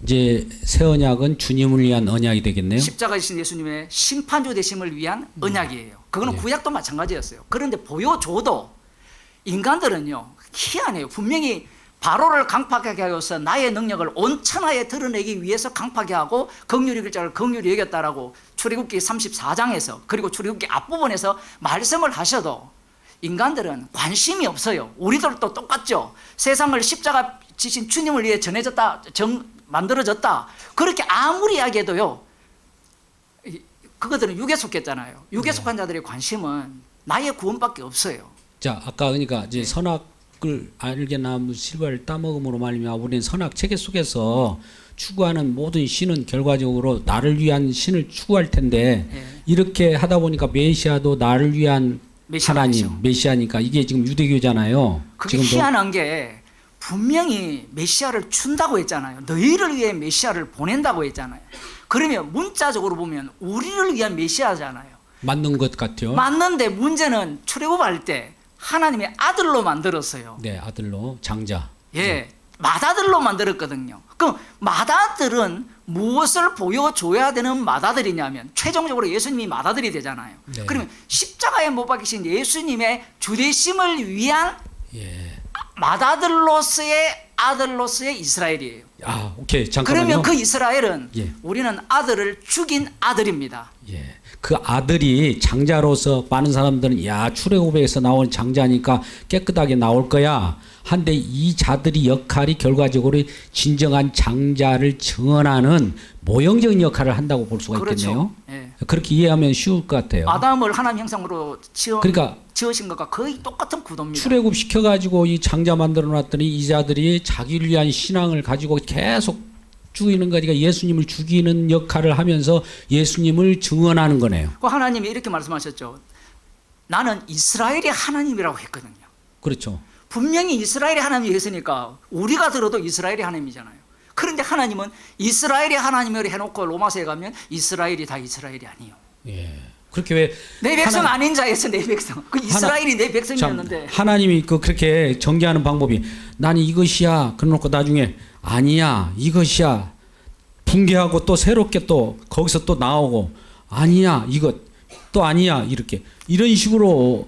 이제 새 언약은 주님을 위한 언약이 되겠네요. 십자가이신 예수님의 심판주 되심을 위한 언약이에요. 그거는 구약도 마찬가지였어요. 그런데 보여줘도 인간들은요 희한해요. 분명히 바로를 강팍하게 하여서 나의 능력을 온 천하에 드러내기 위해서 강팍하게 하고 긍휼히 여길 자를 긍휼히 여겼다라고 출애굽기 34장에서 그리고 출애굽기 앞부분에서 말씀을 하셔도 인간들은 관심이 없어요. 우리들도 똑같죠. 세상을 십자가 지신 주님을 위해 전해졌다, 만들어졌다. 그렇게 아무리 이야기해도요. 그것들은 육에 속했잖아요. 육에 속한 자들의 관심은 나의 구원밖에 없어요. 자, 아까 그러니까 이제 선악을 알게 나무 실과를 따먹음으로 말미암아 우리는 선악 체계 속에서 추구하는 모든 신은 결과적으로 나를 위한 신을 추구할 텐데 이렇게 하다 보니까 메시아도 나를 위한 하나님 메시아니까 이게 지금 유대교잖아요. 그게 지금도 희한한 게 분명히 메시아를 준다고 했잖아요. 너희를 위해 메시아를 보낸다고 했잖아요. 그러면 문자적으로 보면 우리를 위한 메시아잖아요. 맞는 것 같아요. 맞는데 문제는 출애굽할 때 하나님의 아들로 만들었어요. 네, 아들로 장자. 예, 맏아들로 만들었거든요. 그럼 맏아들은 무엇을 보여줘야 되는 맏아들이냐면 최종적으로 예수님이 맏아들이 되잖아요. 네. 그러면 십자가에 못 박히신 예수님의 주되심을 위한 예. 맏아들로서의 아들로서의 이스라엘이에요. 아, 오케이. 잠깐만요. 그러면 그 이스라엘은 예. 우리는 아들을 죽인 아들입니다. 예. 그 아들이 장자로서 많은 사람들은 야, 출애굽에서 나온 장자니까 깨끗하게 나올 거야. 한데 이 자들이 역할이 결과적으로 진정한 장자를 증언하는 모형적인 역할을 한다고 볼 수가 있겠네요. 그렇죠. 예. 그렇게 이해하면 쉬울 것 같아요. 아담을 하나님 형상으로 그러니까 지으신 것과 거의 똑같은 구도입니다. 출애굽 시켜가지고 이 장자 만들어 놨더니 이 자들이 자기를 위한 신앙을 가지고 계속 죽이는 거니까 예수님을 죽이는 역할을 하면서 예수님을 증언하는 거네요. 그 하나님이 이렇게 말씀하셨죠. 나는 이스라엘의 하나님이라고 했거든요. 그렇죠. 분명히 이스라엘의 하나님이 했으니까 우리가 들어도 이스라엘의 하나님이잖아요. 그런데 하나님은 이스라엘의 하나님으로 해놓고 로마서에 가면 이스라엘이 다 이스라엘이 아니에요. 예. 그렇게 왜 내 백성 아닌 자에서 내 백성. 그 이스라엘이 내 백성이었는데. 하나님이 그렇게 전개하는 방법이 나는 이것이야. 그래놓고 나중에 아니야 이것이야. 붕괴하고 또 새롭게 또 거기서 또 나오고 아니야 이것 또 아니야 이렇게 이런 식으로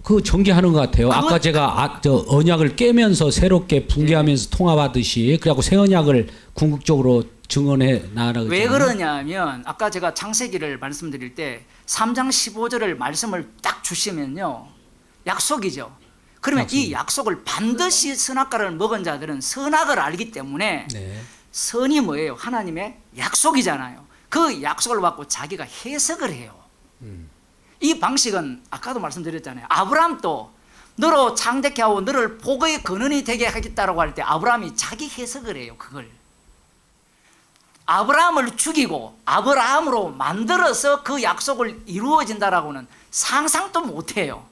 그 전개하는 것 같아요. 아까 제가 저 언약을 깨면서 새롭게 붕괴하면서 통합하듯이 그래갖고 새 언약을 궁극적으로 증언해 나가라. 왜 그러냐면 아까 제가 창세기를 말씀드릴 때 3장 15절을 말씀을 딱 주시면요. 약속이죠. 그러면 이 약속을 반드시 선악과를 먹은 자들은 선악을 알기 때문에 네. 선이 뭐예요? 하나님의 약속이잖아요. 그 약속을 받고 자기가 해석을 해요. 이 방식은 아까도 말씀드렸잖아요. 아브라함도 너로 창대케 하고 너를 복의 근원이 되게 하겠다라고 할 때 아브라함이 자기 해석을 해요. 그걸 아브라함을 죽이고 아브라함으로 만들어서 그 약속을 이루어진다라고는 상상도 못해요.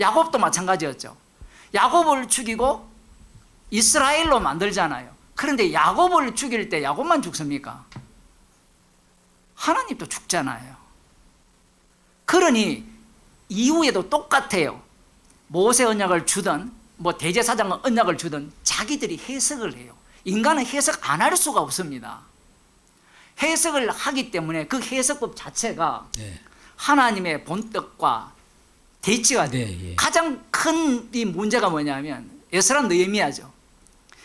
야곱도 마찬가지였죠. 야곱을 죽이고 이스라엘로 만들잖아요. 그런데 야곱을 죽일 때 야곱만 죽습니까? 하나님도 죽잖아요. 그러니 이후에도 똑같아요. 모세 언약을 주든 뭐 대제사장 언약을 주든 자기들이 해석을 해요. 인간은 해석 안 할 수가 없습니다. 해석을 하기 때문에 그 해석법 자체가 네. 하나님의 본뜻과 대치가 돼요. 네, 예. 가장 큰 이 문제가 뭐냐면 에스라 느헤미야죠.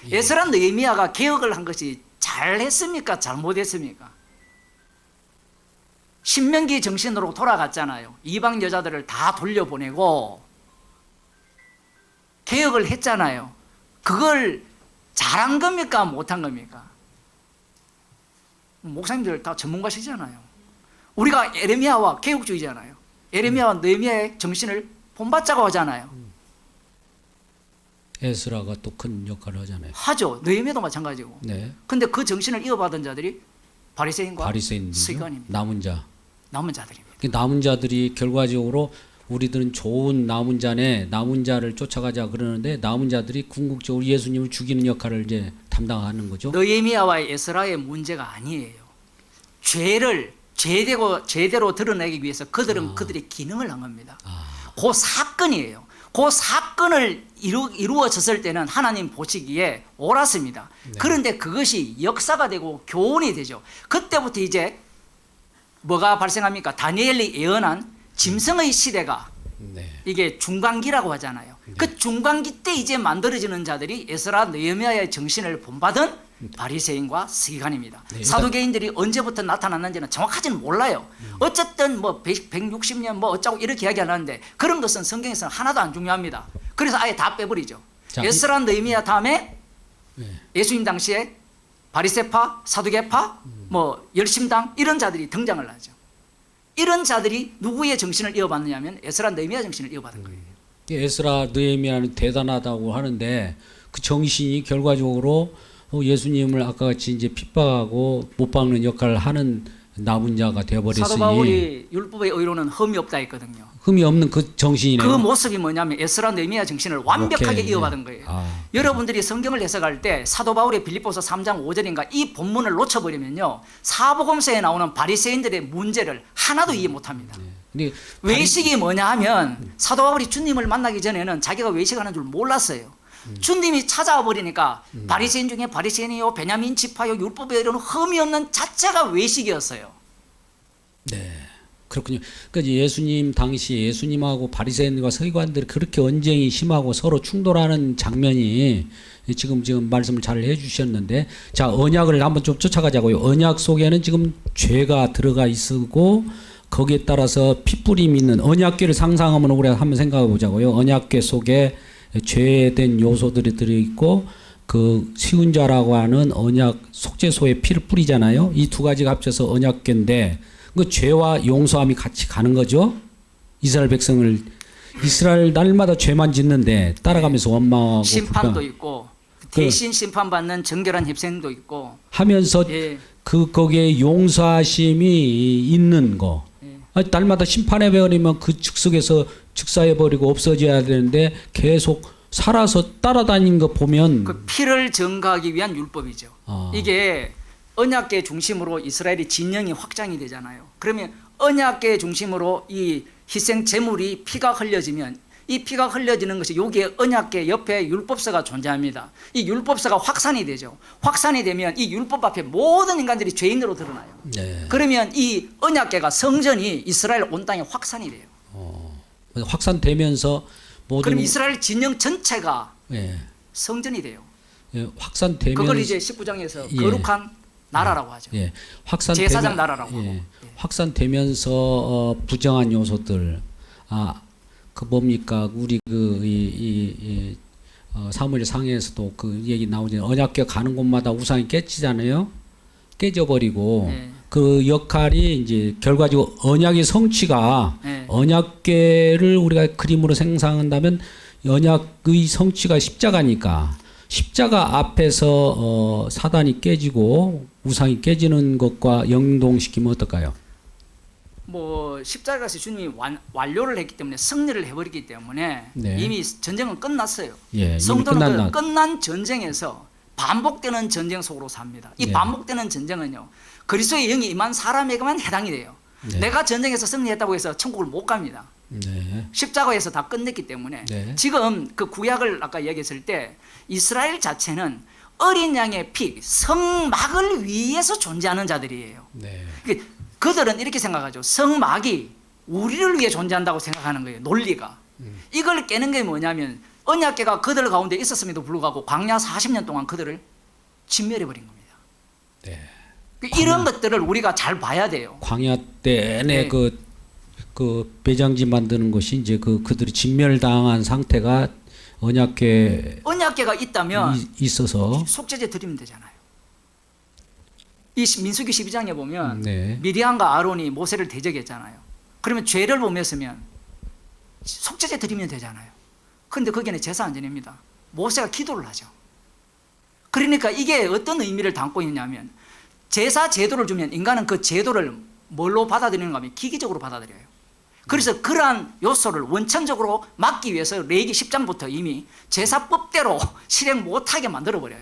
예. 에스라 느헤미야가 개혁을 한 것이 잘했습니까? 잘못했습니까? 신명기 정신으로 돌아갔잖아요. 이방 여자들을 다 돌려보내고 개혁을 했잖아요. 그걸 잘한 겁니까? 못한 겁니까? 목사님들 다 전문가시잖아요. 우리가 에레미야와 개혁주의잖아요. 에레미야와 느헤미야의 정신을 본받자고 하잖아요. 에스라가 또 큰 역할을 하잖아요. 하죠. 느헤미야도 마찬가지고. 네. 근데 그 정신을 이어받은 자들이 바리새인과 바리새인들이죠. 서기관입니다. 남은 자. 남은 자들입니다. 그 남은 자들이 결과적으로 우리들은 좋은 남은 자네 남은 자를 쫓아가자 그러는데 남은 자들이 궁극적으로 예수님을 죽이는 역할을 이제 담당하는 거죠. 느헤미야와 에스라의 문제가 아니에요. 죄를 제대로 드러내기 위해서 그들은 그들의 기능을 한 겁니다. 그 사건이에요. 그 사건을 이루어졌을 때는 하나님 보시기에 옳았습니다. 네. 그런데 그것이 역사가 되고 교훈이 되죠. 그때부터 이제 뭐가 발생합니까? 다니엘이 예언한 짐승의 시대가 네. 이게 중간기라고 하잖아요. 그 중간기 때 이제 만들어지는 자들이 에스라 느헤미야의 정신을 본받은 바리새인과 서기관입니다. 네, 사두개인들이 언제부터 나타났는지는 정확하지는 몰라요. 어쨌든 뭐 160년 뭐 어쩌고 이렇게 이야기 안 하는데 그런 것은 성경에서는 하나도 안 중요합니다. 그래서 아예 다 빼버리죠. 자, 에스라 느헤미야 다음에 네. 예수님 당시에 바리새파, 사두개파, 뭐 열심당 이런 자들이 등장을 하죠. 이런 자들이 누구의 정신을 이어받느냐면 에스라 느헤미야 정신을 이어받은 거예요. 에스라 느헤미야는 대단하다고 하는데 그 정신이 결과적으로 예수님을 아까 같이 이제 핍박하고 못 박는 역할을 하는 남은 자가 사도 되어버렸으니 바울이 율법의 의로는 흠이 없다 했거든요. 흠이 없는 그 정신이네요. 그 모습이 뭐냐면 에스라 느헤미야 정신을 완벽하게 오케이. 이어받은 거예요. 아, 여러분들이 성경을 해석할 때 사도 바울의 빌립보서 3장 5절인가 이 본문을 놓쳐버리면요, 사복음서에 나오는 바리새인들의 문제를 하나도 이해 못합니다. 근데 외식이 뭐냐 하면 사도 바울이 주님을 만나기 전에는 자기가 외식하는 줄 몰랐어요. 주님이 찾아와 버리니까 바리새인 중에 바리새인이요, 베냐민 지파요, 율법에 이르는 흠이 없는 자체가 외식이었어요. 네, 그렇군요. 그러니까 예수님 당시 예수님하고 바리새인과 서기관들이 그렇게 언쟁이 심하고 서로 충돌하는 장면이 지금 말씀을 잘 해주셨는데, 자, 언약을 한번 좀 쫓아가자고요. 언약 속에는 지금 죄가 들어가 있고 거기에 따라서 핏부림 있는 언약궤를 상상하면 우리가 한번 생각해 보자고요. 언약궤 속에 죄된 요소들이 들어있고 그 시운자라고 하는 언약 속죄소에 피를 뿌리잖아요. 이 두 가지가 합쳐서 언약궤인데 그 죄와 용서함이 같이 가는 거죠. 이스라엘 백성을 이스라엘 날마다 죄만 짓는데 따라가면서 원망하고 심판도 있고 대신 심판받는 정결한 협생도 있고 하면서 예. 거기에 용서하심이 있는 거. 아니, 날마다 심판해 버리면 그 즉석에서 즉사해 버리고 없어져야 되는데 계속 살아서 따라다니는 거 보면 그 피를 증거하기 위한 율법이죠. 이게 언약궤 중심으로 이스라엘의 진영이 확장이 되잖아요. 그러면 언약궤 중심으로 이 희생 제물이 피가 흘려지면 이 피가 흘려지는 것이 여기에 언약궤 옆에 율법서가 존재합니다. 이 율법서가 확산이 되죠. 확산이 되면 이 율법 앞에 모든 인간들이 죄인으로 드러나요. 네. 그러면 이 언약궤가 성전이 이스라엘 온 땅에 확산이 돼요. 확산되면서 모든 그럼 이스라엘 진영 전체가 예, 성전이 돼요. 예, 확산되면 그걸 이제 19장에서 예. 거룩한 나라라고 하죠. 예, 제사장 나라라고 하고. 예, 확산되면서 부정한 요소들 그 뭡니까 우리 사무엘 상에서도 그 얘기 나오잖아요. 언약궤 가는 곳마다 우상이 깨지잖아요. 깨져버리고 네. 그 역할이 이제 결과적으로 언약의 성취가 네. 언약궤를 우리가 그림으로 생각한다면 언약의 성취가 십자가니까 십자가 앞에서 사단이 깨지고 우상이 깨지는 것과 연동시키면 어떨까요? 뭐 십자가에서 주님이 완료를 했기 때문에 승리를 해버리기 때문에 네. 이미 전쟁은 끝났어요. 예, 이미 성도는 끝난 전쟁에서 반복되는 전쟁 속으로 삽니다. 이 네. 반복되는 전쟁은요, 그리스도의 영이 임한 사람에게만 해당이 돼요. 네. 내가 전쟁에서 승리했다고 해서 천국을 못 갑니다. 네. 십자가에서 다 끝냈기 때문에 네. 지금 그 구약을 아까 얘기했을 때 이스라엘 자체는 어린 양의 피, 성막을 위해서 존재하는 자들이에요. 네. 그들은 이렇게 생각하죠. 성막이 우리를 위해 존재한다고 생각하는 거예요. 논리가. 이걸 깨는 게 뭐냐면 언약궤가 그들 가운데 있었음에도 불구하고 광야 40년 동안 그들을 진멸해버린 겁니다. 네. 이런 것들을 우리가 잘 봐야 돼요. 광야 때내 네. 그 배장지 만드는 것이 이제 그들이 진멸당한 상태가 언약궤가 있다면 있어서 속죄제 드리면 되잖아요. 이 민수기 12장에 보면 네. 미리암과 아론이 모세를 대적했잖아요. 그러면 죄를 범했으면 속죄제 드리면 되잖아요. 그런데 거기는 제사 안 지냅니다. 모세가 기도를 하죠. 그러니까 이게 어떤 의미를 담고 있냐면 제사 제도를 주면 인간은 그 제도를 뭘로 받아들이는가 하면 기기적으로 받아들여요. 그래서 그러한 요소를 원천적으로 막기 위해서 레위기 10장부터 이미 제사법대로 실행 못하게 만들어버려요.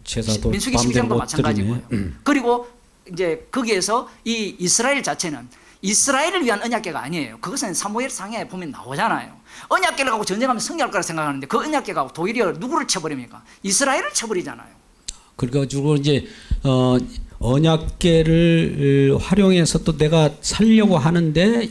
제사도 민수기 마음대로 12장도 못 마찬가지고요. 드리네. 그리고 이제 거기에서 이 이스라엘 자체는 이스라엘을 위한 언약궤가 아니에요. 그것은 사무엘 상에 보면 나오잖아요. 언약궤를 갖고 전쟁하면 승리할 거라 생각하는데 그 언약궤가 도리어 누구를 쳐버립니까? 이스라엘을 쳐버리잖아요. 그래가지고 이제 언약궤를 활용해서 또 내가 살려고 하는데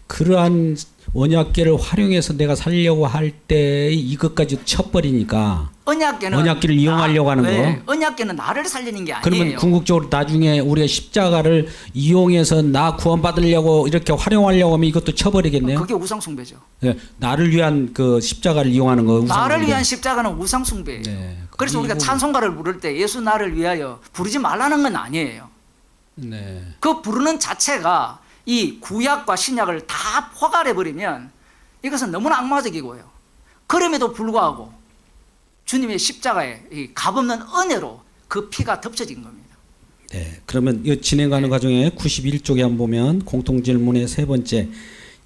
그러한 언약궤를 활용해서 내가 살려고 할 때 이것까지 쳐버리니까 언약궤를 이용하려고 하는 거. 언약궤는 나를 살리는 게 아니에요. 그러면 궁극적으로 나중에 우리가 십자가를 이용해서 나 구원받으려고 이렇게 활용하려고 하면 이것도 쳐버리겠네요. 그게 우상숭배죠. 네, 나를 위한 그 십자가를 이용하는 거. 우상숭배. 나를 위한 십자가는 우상숭배예요. 네. 그래서 우리가 찬송가를 부를 때 예수 나를 위하여 부르지 말라는 건 아니에요. 네. 그 부르는 자체가 이 구약과 신약을 다 포괄해버리면 이것은 너무나 악마적이고요. 그럼에도 불구하고 주님의 십자가의 이 값없는 은혜로 그 피가 덮쳐진 겁니다. 네. 그러면 이 진행하는 과정에 91쪽에 한번 보면 공통 질문의 세 번째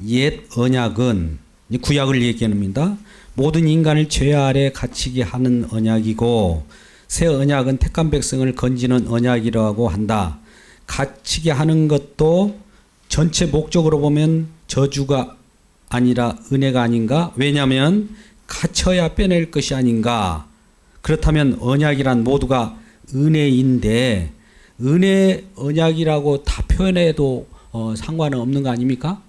옛 언약은 이 구약을 얘기합니다. 모든 인간을 죄 아래 갇히게 하는 언약이고 새 언약은 택한 백성을 건지는 언약이라고 한다. 갇히게 하는 것도 전체 목적으로 보면 저주가 아니라 은혜가 아닌가? 왜냐하면 갇혀야 빼낼 것이 아닌가? 그렇다면 언약이란 모두가 은혜인데 은혜 언약이라고 다 표현해도 상관은 없는 거 아닙니까?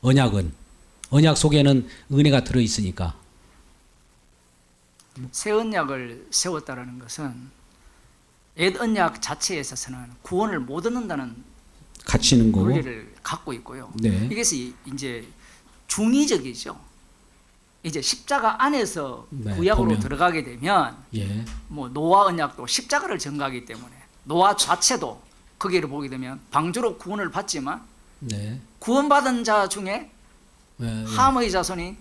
언약 속에는 은혜가 들어 있으니까. 새 언약을 세웠다라는 것은 옛 언약 자체에 있어서는 구원을 못 얻는다는 갇히는 거고. 논리를 갖고 있고요. 네. 이것이 이제 중의적이죠. 이제 십자가 안에서 네, 구약으로 보면. 들어가게 되면 예. 뭐 노아 언약도 십자가를 전가하기 때문에 노아 자체도 거기를 보게 되면 방주로 구원을 받지만 네. 구원받은 자 중에 함의 자손이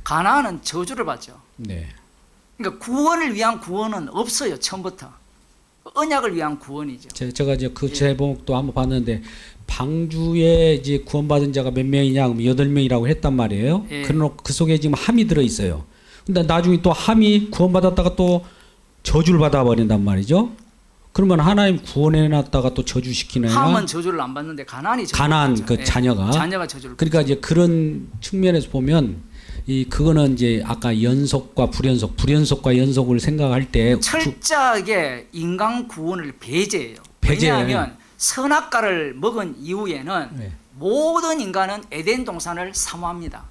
가나안은 저주를 받죠. 네. 그러니까 구원을 위한 구원은 없어요. 처음부터 언약을 위한 구원이죠. 제가 이제 그 제목도 한번 봤는데 방주에 이제 구원받은 자가 몇 명이냐 그럼 8명이라고 했단 말이에요. 예. 그러나 그 속에 지금 함이 들어 있어요. 근데 나중에 또 함이 구원받았다가 또 저주를 받아 버린단 말이죠. 그러면 하나님 구원해 놨다가 또 저주시키느냐? 함은 저주를 안 받는데 가나안이 저주를 가나안 받죠. 그 자녀가 저주를 그러니까 이제 그런 측면에서 보면 그거는 이제 아까 연속과 불연속과 연속을 생각할 때 철저하게 인간 구원을 배제해요. 배제해요. 왜냐하면 선악과를 먹은 이후에는 네. 모든 인간은 에덴 동산을 사모합니다.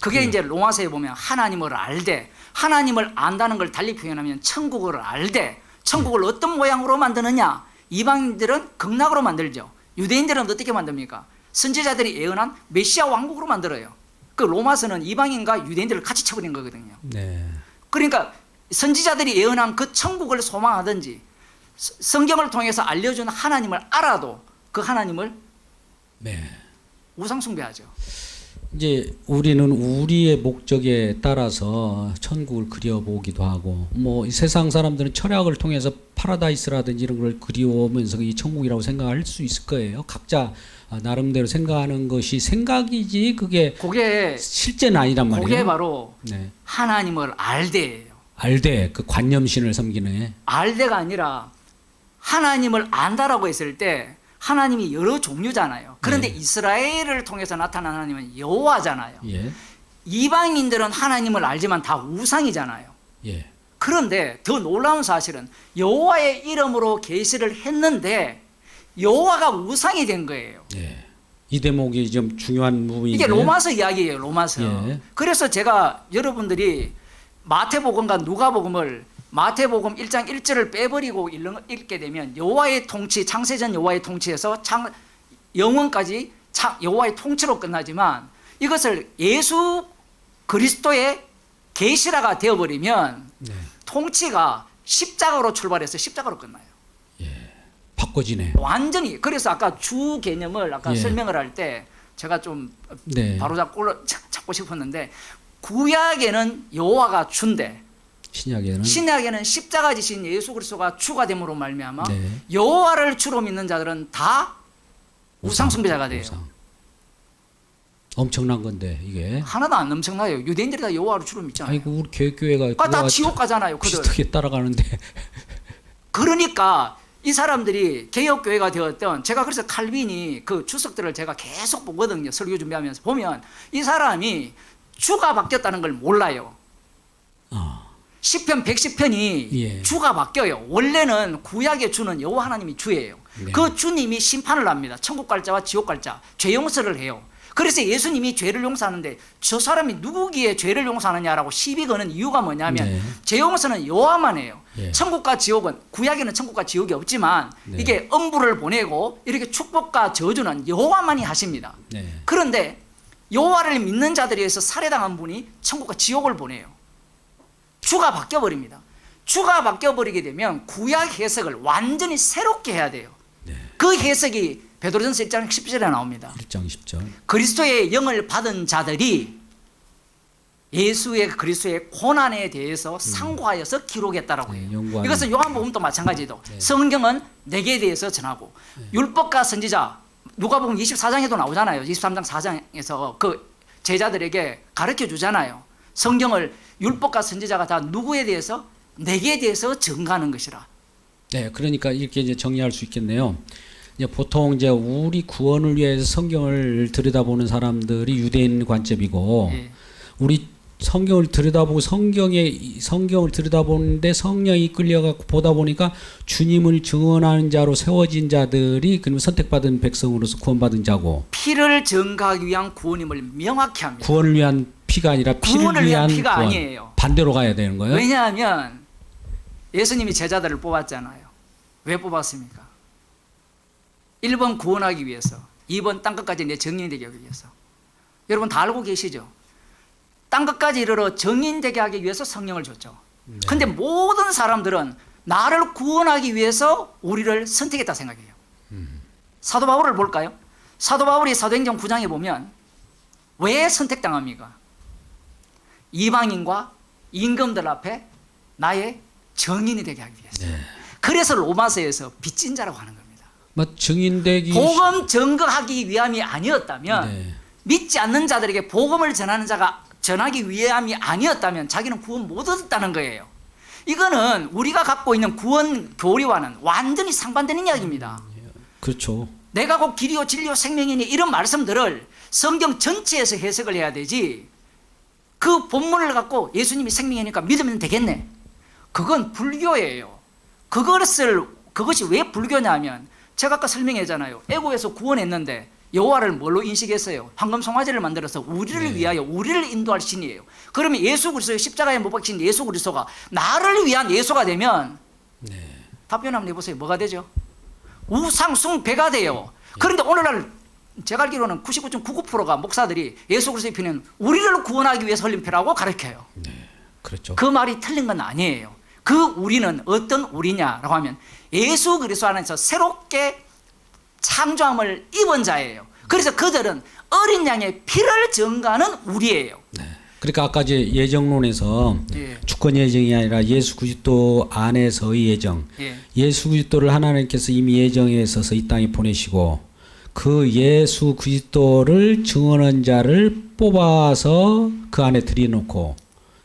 그게 이제 로마서에 보면 하나님을 알되 하나님을 안다는 걸 달리 표현하면 천국을 알되 천국을 어떤 모양으로 만드느냐? 이방인들은 극락으로 만들죠. 유대인들은 어떻게 만듭니까? 선지자들이 예언한 메시아 왕국으로 만들어요. 그 로마서는 이방인과 유대인들을 같이 쳐버린 거거든요. 네. 그러니까 선지자들이 예언한 그 천국을 소망하든지 성경을 통해서 알려준 하나님을 알아도 그 하나님을 네. 우상 숭배하죠. 이제 우리는 우리의 목적에 따라서 천국을 그려보기도 하고 뭐 이 세상 사람들은 철학을 통해서 파라다이스라든지 이런 걸 그리워오면서 이 천국이라고 생각할 수 있을 거예요. 각자 나름대로 생각하는 것이 생각이지 그게 실제는 아니란 말이에요. 그게 바로 네. 하나님을 알되예요. 알되 그 관념신을 섬기네. 알되가 아니라 하나님을 안다라고 했을 때 하나님이 여러 종류잖아요. 그런데 네. 이스라엘을 통해서 나타난 하나님은 여호와잖아요. 예. 이방인들은 하나님을 알지만 다 우상이잖아요. 예. 그런데 더 놀라운 사실은 여호와의 이름으로 계시를 했는데 여호와가 우상이 된 거예요. 예. 이 대목이 좀 중요한 부분인데 이게 로마서 이야기예요. 로마서. 예. 그래서 제가 여러분들이 마태복음과 누가복음을 마태복음 1장 1절을 빼버리고 읽게 되면 여호와의 통치, 창세전 여호와의 통치에서 영원까지 여호와의 통치로 끝나지만 이것을 예수 그리스도의 계시라가 되어버리면 네. 통치가 십자가로 출발해서 십자가로 끝나요. 바꿔지네. 완전히. 그래서 아까 주 개념을 아까 예. 설명을 할 때 제가 좀 네. 바로 잡고 싶었는데 구약에는 여호와가 주인데 신약에는 십자가 지신 예수 그리스도가 주가 됨으로 말미암아 네. 여호와를 주로 믿는 자들은 다 우상 숭배자가 돼요. 우상. 엄청난 건데 이게. 하나도 안 엄청나요. 유대인들이 다 여호와를 주로 믿잖아요. 아이고 우리 교회가 다 지옥 가잖아요. 그들. 비슷하게 따라가는데. 그러니까 이 사람들이 개혁교회가 되었던 제가 그래서 칼빈이 그 주석들을 제가 계속 보거든요. 설교 준비하면서 보면 이 사람이 주가 바뀌었다는 걸 몰라요. 시편 110편이 예. 주가 바뀌어요. 원래는 구약의 주는 여호와 하나님이 주예요. 네. 그 주님이 심판을 합니다. 천국 갈 자와 지옥 갈 자, 죄 용서를 해요. 그래서 예수님이 죄를 용서하는데 저 사람이 누구기에 죄를 용서하느냐라고 시비 거는 이유가 뭐냐면 네. 죄 용서는 여호와만 해요. 예. 천국과 지옥은 구약에는 천국과 지옥이 없지만 네. 이게 엄부를 보내고 이렇게 축복과 저주는 여호와만이 하십니다. 네. 그런데 여호와를 믿는 자들에 의해서 살해당한 분이 천국과 지옥을 보내요. 주가 바뀌어버립니다. 주가 바뀌어버리게 되면 구약 해석을 완전히 새롭게 해야 돼요. 네. 그 해석이 베드로전서 1장 10절에 나옵니다. 1장 10절. 그리스도의 영을 받은 자들이 예수의 그리스도의 고난에 대해서 상고하여서 기록했다라고 해요. 연구하는. 이것은 요한복음도 마찬가지도 네. 성경은 내게 대해서 전하고 율법과 선지자 누가복음 24장에도 나오잖아요. 23장 4장에서 그 제자들에게 가르쳐 주잖아요. 성경을 율법과 선지자가 다 누구에 대해서 내게 대해서 증가하는 것이라. 네, 그러니까 이렇게 이제 정리할 수 있겠네요. 이제 보통 이제 우리 구원을 위해서 성경을 들여다보는 사람들이 유대인 관점이고, 예. 우리 성경을 들여다보고 성경을 들여다보는데 성령이 이끌려갖고 보다 보니까 주님을 증언하는 자로 세워진 자들이 그럼 선택받은 백성으로서 구원받은 자고, 피를 증가하기 위한 구원임을 명확히 합니다. 구원을 위한 피가 아니라 피를 구원을 위한 위한 피가 구원. 아니에요. 반대로 가야 되는 거예요? 왜냐하면 예수님이 제자들을 뽑았잖아요. 왜 뽑았습니까? 1번 구원하기 위해서, 2번 땅끝까지 내 정인이 되게 하기 위해서. 여러분 다 알고 계시죠? 땅끝까지 이르러 정인되게 하기 위해서 성령을 줬죠. 근데 모든 사람들은 나를 구원하기 위해서 우리를 선택했다 생각해요. 사도 바울을 볼까요? 사도 바울이 사도행전 9장에 보면 왜 선택당합니까? 이방인과 임금들 앞에 나의 정인이 되게 하기 위해서. 그래서 로마서에서 빚진 자라고 하는 겁니다. 뭐 증인되기 복음 증거하기 위함이 아니었다면, 네. 믿지 않는 자들에게 복음을 전하는 자가 전하기 위함이 아니었다면 자기는 구원 못 얻었다는 거예요. 이거는 우리가 갖고 있는 구원 교리와는 완전히 상반되는 이야기입니다. 그렇죠. 내가 곧 길이요 진리요 생명이니 이런 말씀들을 성경 전체에서 해석을 해야 되지, 그 본문을 갖고 예수님이 생명이니까 믿으면 되겠네, 그건 불교예요. 그것이 왜 불교냐면, 제가 아까 설명했잖아요. 애고에서 구원했는데 여호와를 뭘로 인식했어요? 황금 송아지를 만들어서 우리를 위하여 우리를 인도할 신이에요. 그러면 예수 그리스도의 십자가에 못 박힌 예수 그리스도가 나를 위한 예수가 되면 답변 한번 해보세요. 뭐가 되죠? 우상숭배가 돼요. 그런데 오늘날 제가 알기로는 99.99%가 목사들이 예수 그리스도의 피는 우리를 구원하기 위해서 흘린 피라고 가르쳐요. 그렇죠. 그 말이 틀린 건 아니에요. 그 우리는 어떤 우리냐라고 하면 예수 그리스도 안에서 새롭게 창조함을 입은 자예요. 그래서 그들은 어린 양의 피를 증가하는 우리예요. 그러니까 아까 이제 예정론에서 예. 주권 예정이 아니라 예수 그리스도 안에서의 예정. 예. 예수 그리스도를 하나님께서 이미 예정에 있어서 이 땅에 보내시고 그 예수 그리스도를 증언한 자를 뽑아서 그 안에 들여놓고,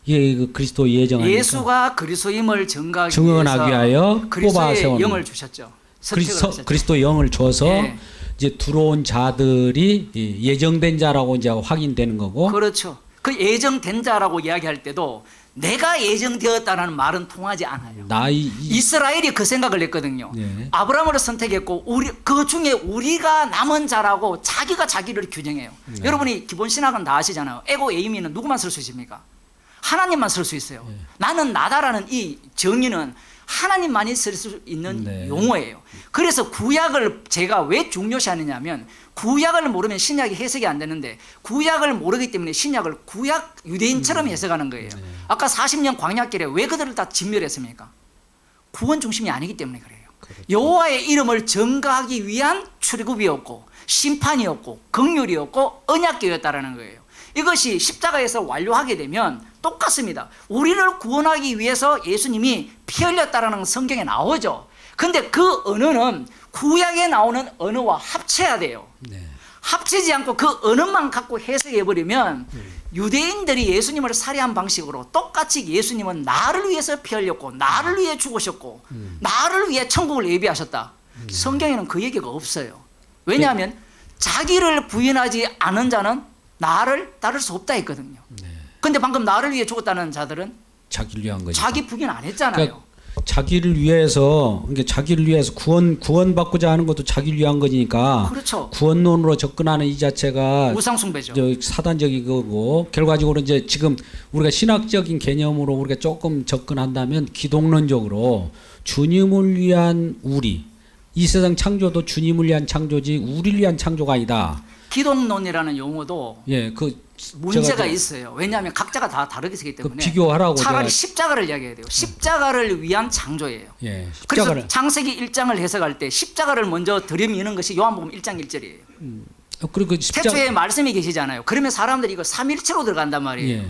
이게 그 그리스도 예정 아닙니까? 예수가 그리스도임을 증거하기 증언하기 위하여 뽑아 그리스도의 세우는 영을 주셨죠. 선택을 하셨죠. 그리스도 영을 줘서 예. 이제 들어온 자들이 예정된 자라고 이제 확인되는 거고. 그렇죠. 그 예정된 자라고 이야기할 때도 내가 예정되었다는 말은 통하지 않아요. 이스라엘이 그 생각을 했거든요. 네. 아브라함을 선택했고 그 중에 우리가 남은 자라고 자기가 자기를 규정해요. 여러분이 기본 신학은 다 아시잖아요. 에고 에이미는 누구만 쓸 수 있습니까? 하나님만 쓸 수 있어요. 나는 나다라는 이 정의는 하나님만이 쓸 수 있는 용어예요. 그래서 구약을 제가 왜 중요시하느냐면, 구약을 모르면 신약이 해석이 안 되는데 구약을 모르기 때문에 신약을 구약 유대인처럼 해석하는 거예요. 아까 40년 광야길에 왜 그들을 다 진멸했습니까? 구원 중심이 아니기 때문에 그래요. 여호와의 이름을 증거하기 위한 출애굽이었고 심판이었고 긍휼이었고 언약궤였다라는 거예요. 이것이 십자가에서 완료하게 되면 똑같습니다. 우리를 구원하기 위해서 예수님이 피 흘렸다라는 성경에 나오죠. 근데 그 언어는 구약에 나오는 언어와 합쳐야 돼요. 합치지 않고 그 언어만 갖고 해석해버리면 유대인들이 예수님을 살해한 방식으로 똑같이 예수님은 나를 위해서 피 흘렸고 나를 위해 죽으셨고 나를 위해 천국을 예비하셨다. 성경에는 그 얘기가 없어요. 왜냐하면 자기를 부인하지 않은 자는 나를 따를 수 없다 했거든요. 근데 방금 나를 위해 죽었다는 자들은 자기를 위한 거죠. 자기 부인 안 했잖아요. 그러니까 자기를 위해서, 그러니까 자기를 위해서 구원받고자 하는 것도 자기를 위한 거니까. 그렇죠. 구원론으로 접근하는 이 자체가 우상숭배죠. 사단적인 거고, 결과적으로 이제 지금 우리가 신학적인 개념으로 우리가 조금 접근한다면 기독론적으로 주님을 위한 우리, 이 세상 창조도 주님을 위한 창조지 우리를 위한 창조가 아니다. 기독론이라는 용어도 문제가 있어요. 왜냐하면 각자가 다 다르게 쓰기 때문에 비교하라고 차라리 십자가를 이야기해야 돼요. 십자가를 위한 창조예요. 십자가를. 그래서 창세기 1장을 해석할 때 십자가를 먼저 들이미는 것이 요한복음 1장 1절이에요. 그리고 태초에 말씀이 계시잖아요. 그러면 사람들이 이거 삼일체로 들어간단 말이에요.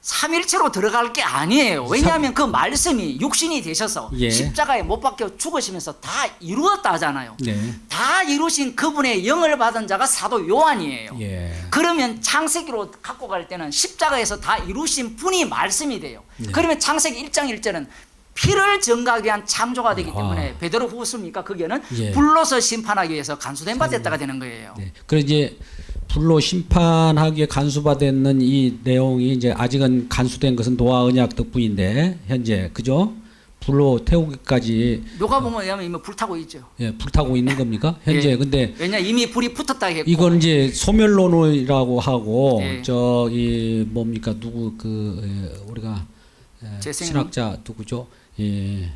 삼일체로 들어갈 게 아니에요. 왜냐하면 그 말씀이 육신이 되셔서 예. 십자가에 못 박혀 죽으시면서 다 이루었다 하잖아요. 네. 다 이루신 그분의 영을 받은 자가 사도 요한이에요. 예. 그러면 창세기로 갖고 갈 때는 십자가에서 다 이루신 분이 말씀이 돼요. 그러면 창세기 1장 1절은 피를 증거하기 위한 창조가 되기 때문에 베드로 후서입니까? 거기에는 예. 불로서 심판하기 위해서 간수된 바 됐다가 되는 거예요. 네. 그래서 이제 불로 심판하기에 간수받는 이 내용이 이제 아직은 간수된 것은 노아 언약 덕분인데 현재 그죠? 불로 태우기까지 누가복음 왜냐면 이미 불타고 있죠. 예, 불타고 있는 겁니까? 현제 예. 근데 왜냐 이미 불이 붙었다 했고 이건 이제 소멸론이라고 하고 예. 저이 뭡니까 누구 우리가 재생론? 신학자 누구죠? 예.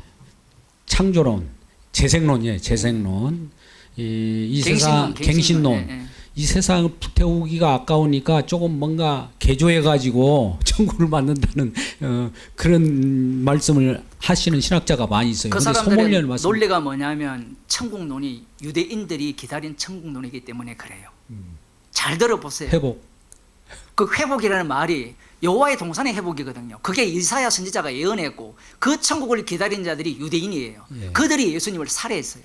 창조론, 재생론, 예, 재생론. 이 세상 갱신론. 예, 예. 이 세상을 불태우기가 아까우니까 조금 뭔가 개조해가지고 천국을 만든다는 그런 말씀을 하시는 신학자가 많이 있어요. 그 근데 사람들의 소멸련 말씀. 논리가 뭐냐면 천국론이 유대인들이 기다린 천국론이기 때문에 그래요. 잘 들어보세요. 회복. 그 회복이라는 말이 여호와의 동산의 회복이거든요. 그게 이사야 선지자가 예언했고 그 천국을 기다린 자들이 유대인이에요. 예. 그들이 예수님을 살해했어요.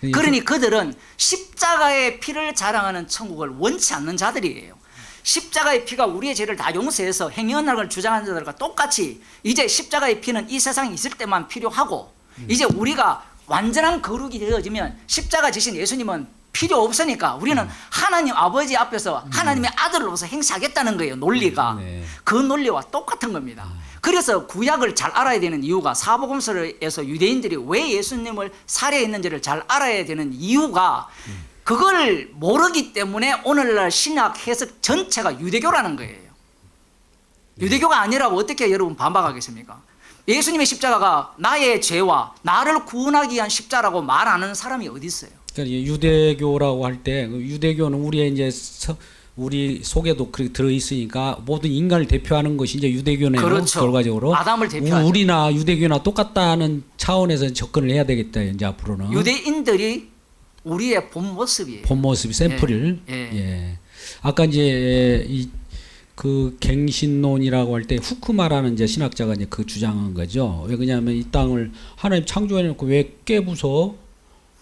예. 그러니 그들은 십자가의 피를 자랑하는 천국을 원치 않는 자들이에요. 십자가의 피가 우리의 죄를 다 용서해서 행여나를 주장하는 자들과 똑같이 이제 십자가의 피는 이 세상에 있을 때만 필요하고 이제 우리가 완전한 거룩이 되어지면 십자가 지신 예수님은 필요 없으니까 우리는 하나님 아버지 앞에서 하나님의 아들로서 행사하겠다는 거예요. 논리가. 네. 그 논리와 똑같은 겁니다. 그래서 구약을 잘 알아야 되는 이유가 사복음서에서 유대인들이 왜 예수님을 살해했는지를 잘 알아야 되는 이유가 그걸 모르기 때문에 오늘날 신학 해석 전체가 유대교라는 거예요. 유대교가 아니라고 어떻게 여러분 반박하겠습니까? 예수님의 십자가가 나의 죄와 나를 구원하기 위한 십자라고 말하는 사람이 어디 있어요? 그러니까 유대교라고 할 때 유대교는 우리의 이제 우리 속에도 그렇게 들어 있으니까 모든 인간을 대표하는 것이 이제 유대교네요. 그렇죠. 결과적으로 아담을 대표하죠. 우리나 유대교나 똑같다는 차원에서 접근을 해야 되겠다 이제 앞으로는. 유대인들이 우리의 본 모습이에요. 본 모습 샘플을. 예. 예. 아까 이제 그 갱신론이라고 할 때 후크마라는 이제 신학자가 이제 그 주장한 거죠. 왜 그러냐면 이 땅을 하나님 창조해 놓고 왜 깨부숴?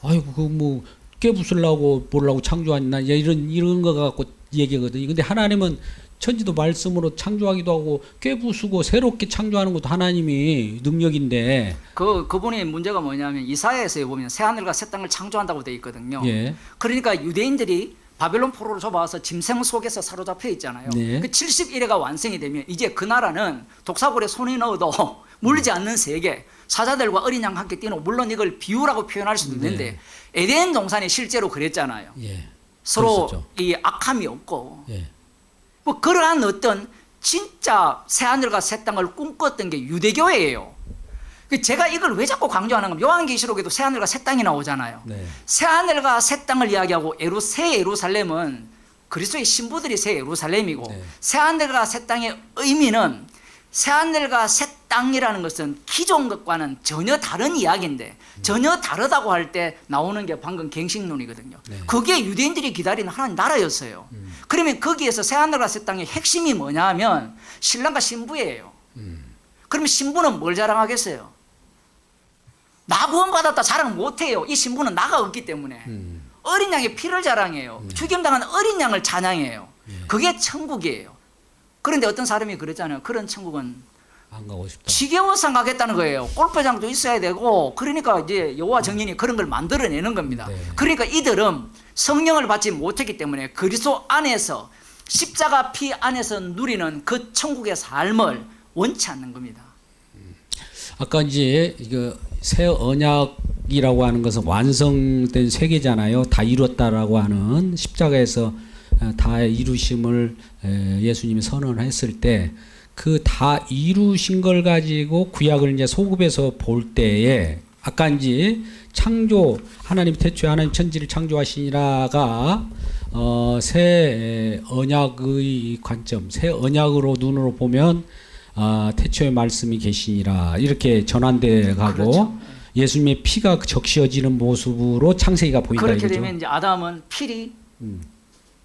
아이고 그 뭐 깨부수려고 뭐라고 창조했나 이런 거 갖고 얘기하거든요. 근데 하나님은 천지도 말씀으로 창조하기도 하고 깨부수고 새롭게 창조하는 것도 하나님이 능력인데 그분의 문제가 뭐냐면 이사야에서 보면 새 하늘과 새 땅을 창조한다고 되어 있거든요. 예. 그러니까 유대인들이 바벨론 포로로 잡아와서 짐승 속에서 사로잡혀 있잖아요. 네. 그 71회가 완성이 되면 이제 그 나라는 독사골에 손에 넣어도 물지 않는 세계, 사자들과 어린 양 함께 뛰는, 물론 이걸 비유라고 표현할 수도 있는데 에덴 동산이 실제로 그랬잖아요. 예. 서로 그랬었죠. 이 악함이 없고 예. 뭐 그러한 어떤 진짜 새 하늘과 새 땅을 꿈꿨던 게 유대교예요. 제가 이걸 왜 자꾸 강조하는 건 요한계시록에도 새 하늘과 새 땅이 나오잖아요. 네. 새 하늘과 새 땅을 이야기하고 새 예루살렘은 그리스도의 신부들이 새 예루살렘이고 네. 새 하늘과 새 땅의 의미는 새 하늘과 새 땅이라는 것은 기존 것과는 전혀 다른 이야기인데 전혀 다르다고 할 때 나오는 게 방금 갱신론이거든요. 네. 그게 유대인들이 기다리는 하나님 나라였어요. 그러면 거기에서 새 하늘과 새 땅의 핵심이 뭐냐 하면 신랑과 신부예요. 그러면 신부는 뭘 자랑하겠어요? 나 구원받았다 자랑 못해요. 이 신부는 나가 없기 때문에. 어린 양의 피를 자랑해요. 죽임당한 어린 양을 찬양해요. 그게 천국이에요. 그런데 어떤 사람이 그랬잖아요. 그런 천국은 안 가고 싶다. 지겨워서 가겠다는 거예요. 골프장도 있어야 되고 그러니까 이제 여호와 정인이 그런 걸 만들어내는 겁니다. 네. 그러니까 이들은 성령을 받지 못했기 때문에 그리스도 안에서 십자가 피 안에서 누리는 그 천국의 삶을 원치 않는 겁니다. 아까 이제 이거 새 언약이라고 하는 것은 완성된 세계잖아요. 다 이뤘다라고 하는 십자가에서 다 이루심을 예수님이 선언했을 때 그 다 이루신 걸 가지고 구약을 이제 소급해서 볼 때에 아까 이제 창조 하나님 태초에 하나님 천지를 창조하시니라가 새 언약의 관점, 새 언약으로 눈으로 보면 태초에 말씀이 계시니라 이렇게 전환돼 가고 그렇죠. 예수님의 피가 적셔지는 모습으로 창세기가 보인다 그렇게 이거죠. 되면 이제 아담은 필이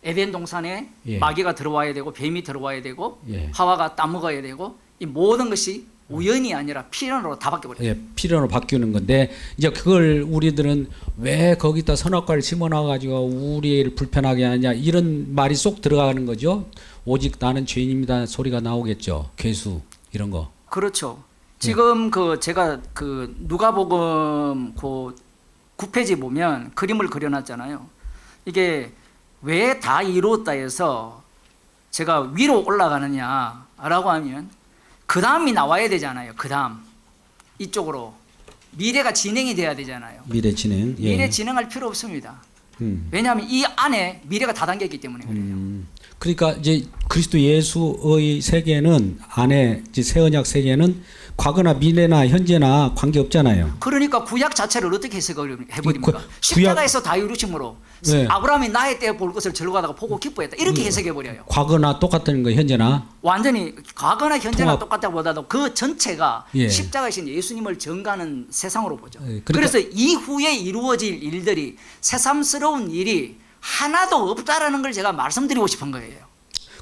에덴 동산에 예. 마귀가 들어와야 되고 뱀이 들어와야 되고 예. 하와가 따먹어야 되고 이 모든 것이 우연이 아니라 필연으로 다 바뀌어버려요. 예, 필연으로 바뀌는 건데 이제 그걸 우리들은 왜 거기다 선악과를 심어놔가지고 우리를 불편하게 하냐 이런 말이 쏙 들어가는 거죠. 오직 나는 죄인입니다 소리가 나오겠죠. 괴수 이런 거. 그렇죠. 지금 그 제가 그 누가복음 그 9페이지 보면 그림을 그려놨잖아요. 이게 왜 다 이루었다 해서 제가 위로 올라가느냐라고 하면 그 다음이 나와야 되잖아요. 그 다음 이쪽으로 미래가 진행이 돼야 되잖아요. 미래 진행. 예. 미래 진행할 필요 없습니다. 음. 왜냐하면 이 안에 미래가 다 담겨 있기 때문에 그래요. 그러니까 이제 그리스도 예수의 세계는 안에 이제 새 언약 세계는 과거나 미래나 현재나 관계 없잖아요. 그러니까 구약 자체를 어떻게 해석해버립니까? 그 십자가에서 다 이루심으로 네. 아브라함이 나의 때에 볼 것을 즐거워하다가 보고 기뻐했다. 이렇게 해석해버려요. 과거나 똑같다는 거 현재나. 완전히 과거나 현재나 통합. 똑같다보다도 그 전체가 예. 십자가이신 예수님을 증가하는 세상으로 보죠. 예, 그러니까- 그래서 이후에 이루어질 일들이 새삼스러운 일이 하나도 없다라는 걸 제가 말씀드리고 싶은 거예요.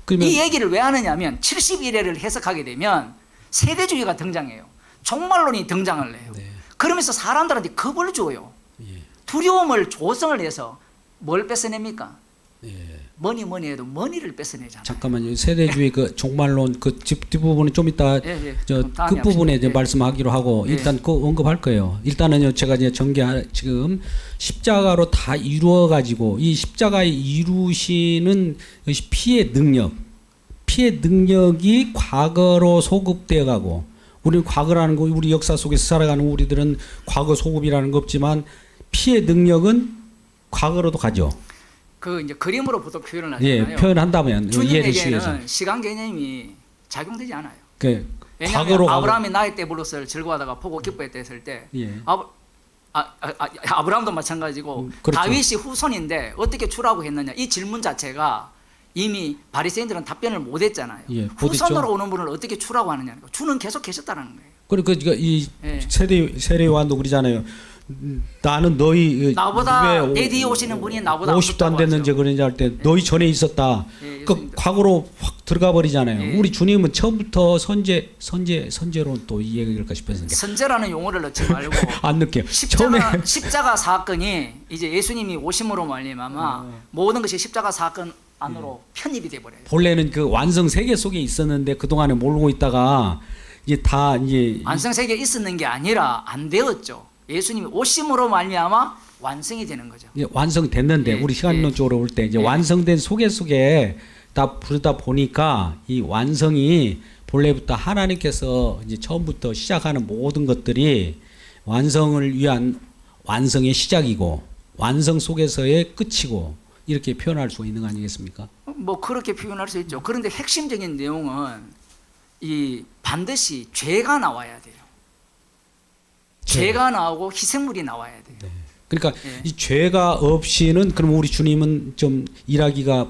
그러면 이 얘기를 왜 하느냐면 71회를 해석하게 되면 세대주의가 등장해요. 종말론이 등장을 해요. 네. 그러면서 사람들한테 겁을 줘요. 예. 두려움을 조성을 해서 뭘 뺏어냅니까? 예. 뭐니 해도 머니를 뺏어내잖아요. 잠깐만요. 세대주의 그 종말론 그 뒷부분은 좀 이따 예, 예. 저 그럼 다음에 끝부분에 이제 합시다. 예. 말씀하기로 하고 예. 일단 그 언급할 거예요. 일단은요 제가 이제 지금 십자가로 다 이루어 가지고 이 십자가의 이루시는 피의 능력이 과거로 소급되어 가고 우리는 과거라는 거 우리 역사 속에서 살아가는 우리들은 과거 소급이라는 거 없지만 피의 능력은 과거로도 가죠. 그 이제 그림으로 보통 표현을 하잖아요. 예, 표현한다면 이해를 쉬워서. 주님에게는 시간 개념이 작용되지 않아요. 그 왜냐하면 과거로 아브라함이 나의 때 불렀을 즐거워하다가 보고 기뻐했다 했을 때 예. 아브라함도 마찬가지고 그렇죠. 다윗이 후손인데 어떻게 주라고 했느냐 이 질문 자체가 이미 바리새인들은 답변을 못했잖아요. 예, 후손으로 못했죠. 오는 분을 어떻게 주라고 하느냐. 주는 계속 계셨다는 거예요. 그러니까 이 예. 세례 요한도 그러잖아요. 나는 너희 나보다 왜 내 뒤에 오시는 분이 나보다 50도 안 됐는지 그러는지 할 때 너희 전에 있었다. 예, 그 예수님도. 과거로 확 들어가 버리잖아요. 예. 우리 주님은 처음부터 선제로 또 이 얘기할까 싶었는데 선제라는 용어를 넣지 말고 안 느껴요. 처음에 십자가 사건이 이제 예수님이 오심으로 말미암아 모든 것이 십자가 사건 안으로 편입이 돼 버려요. 본래는 그 완성 세계 속에 있었는데 그 동안에 모르고 있다가 이제 다 이제 완성 세계에 있었는 게 아니라 안 되었죠. 예수님이 오심으로 말미암아 완성이 되는 거죠. 이제 완성됐는데 예, 우리 시간론적으로 볼 때 이제 예. 완성된 속에 다 부르다 보니까 이 완성이 본래부터 하나님께서 이제 처음부터 시작하는 모든 것들이 완성을 위한 완성의 시작이고 완성 속에서의 끝이고 이렇게 표현할 수 있는 거 아니겠습니까? 뭐 그렇게 표현할 수 있죠. 그런데 핵심적인 내용은 이 반드시 죄가 나와야 돼요. 죄가 나오고 희생물이 나와야 돼요. 그러니까 예. 이 죄가 없이는 그럼 우리 주님은 좀 일하기가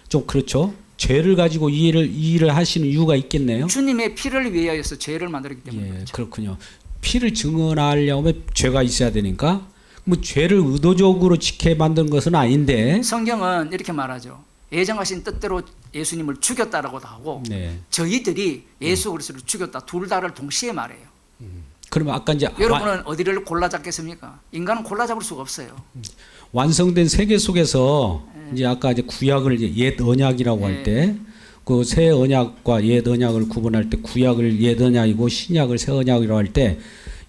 좀 그렇죠. 죄를 가지고 이 일을 하시는 이유가 있겠네요. 주님의 피를 위하여서 죄를 만들었기 때문에 예, 그렇죠. 그렇군요. 피를 증언하려면 죄가 있어야 되니까 뭐 죄를 의도적으로 지게 만든 것은 아닌데. 성경은 이렇게 말하죠. 예정하신 뜻대로 예수님을 죽였다라고도 하고 네. 저희들이 예수 그리스도를 죽였다 둘 다를 동시에 말해요. 그러면 아까 이제 여러분은 어디를 골라 잡겠습니까? 인간은 골라 잡을 수가 없어요. 완성된 세계 속에서 이제 아까 이제 구약을 이제 옛 언약이라고 할 때 그 새 언약과 옛 언약을 구분할 때 구약을 옛 언약이고 신약을 새 언약이라고 할 때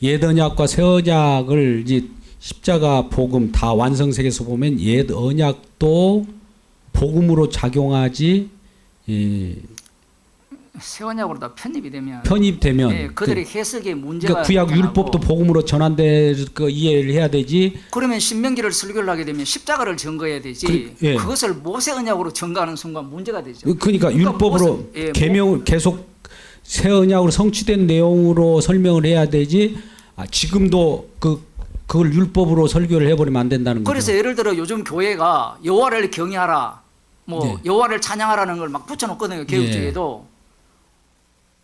옛 언약과 새 언약을 이제 십자가 복음 다 완성 세계에서 보면 옛 언약도 복음으로 작용하지 새 언약으로 다 편입이 되면 편입되면 예, 그들의 해석에 문제가 그러니까 구약 나타나고 율법도 복음으로 전환돼 그 이해를 해야 되지. 그러면 신명기를 설교를 하게 되면 십자가를 증거해야 되지. 예. 그것을 모세 언약으로 증거하는 순간 문제가 되죠. 그러니까 율법으로 모세- 예, 계명 계속 새 언약으로 성취된 내용으로 설명을 해야 되지. 지금도 그걸 율법으로 설교를 해버리면 안 된다는 거죠. 그래서 예를 들어 요즘 교회가 여호와를 경외하라, 뭐 네. 여호와를 찬양하라는 걸 막 붙여놓거든요. 교육주에도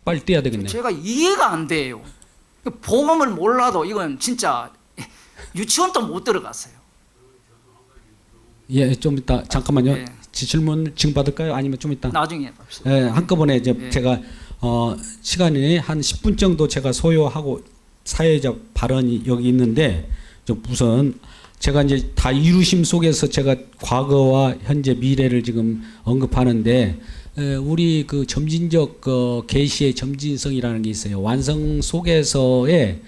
빨리 떼야 되겠네. 제가 이해가 안 돼요. 복음을 몰라도 이건 진짜 유치원도 못 들어갔어요. 예, 좀 이따 잠깐만요. 예. 질문 지금 받을까요? 아니면 좀 이따? 나중에 봅시다. 예, 한꺼번에 이제 예. 제가 시간이 한 10분 정도 제가 소요하고 사회적 발언이 여기 있는데 좀 우선 제가 이제 다 이루심 속에서 제가 과거와 현재 미래를 지금 언급하는데 우리 그 점진적 계시의 점진성이라는 게 있어요. 완성 속에서의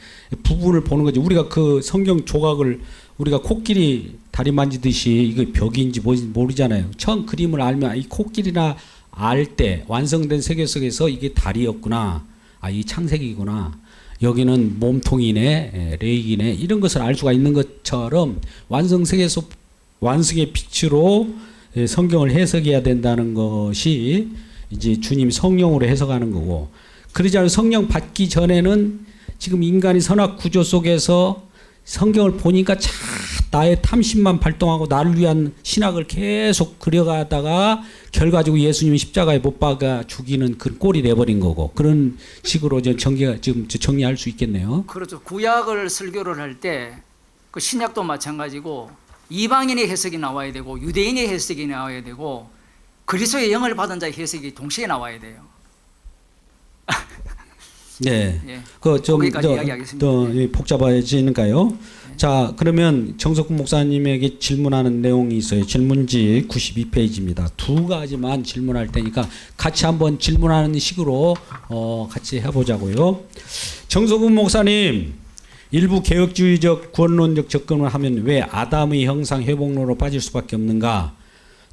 부분을 보는 거죠. 우리가 그 성경 조각을 우리가 코끼리 다리 만지듯이 이게 벽인지 뭔지 모르잖아요. 처음 그림을 알면 이 코끼리나 알 때 완성된 세계 속에서 이게 다리였구나. 아, 이 창세기구나. 여기는 몸통이네, 레이기네. 이런 것을 알 수가 있는 것처럼 완성 세계에서 완성의 빛으로 성경을 해석해야 된다는 것이 이제 주님 성령으로 해석하는 거고, 그러지 않으면 성령 받기 전에는 지금 인간이 선악 구조 속에서 성경을 보니까 참 나의 탐심만 발동하고 나를 위한 신학을 계속 그려가다가 결과적으로 예수님이 십자가에 못 박아 죽이는 그 꼴이 돼버린 거고, 그런 식으로 지금 정리할 수 있겠네요. 그렇죠. 구약을 설교를 할 때 그 신약도 마찬가지고 이방인의 해석이 나와야 되고 유대인의 해석이 나와야 되고 그리스도의 영을 받은 자의 해석이 동시에 나와야 돼요. 네. 예. 그좀 거기까지 이야기하겠습니다. 복잡해지는가요? 네. 자, 그러면 정석훈 목사님에게 질문하는 내용이 있어요. 질문지 92페이지입니다. 두 가지만 질문할 테니까 같이 한번 질문하는 식으로 같이 해보자고요. 정석훈 목사님, 일부 개혁주의적 구원론적 접근을 하면 왜 아담의 형상 회복론으로 빠질 수밖에 없는가?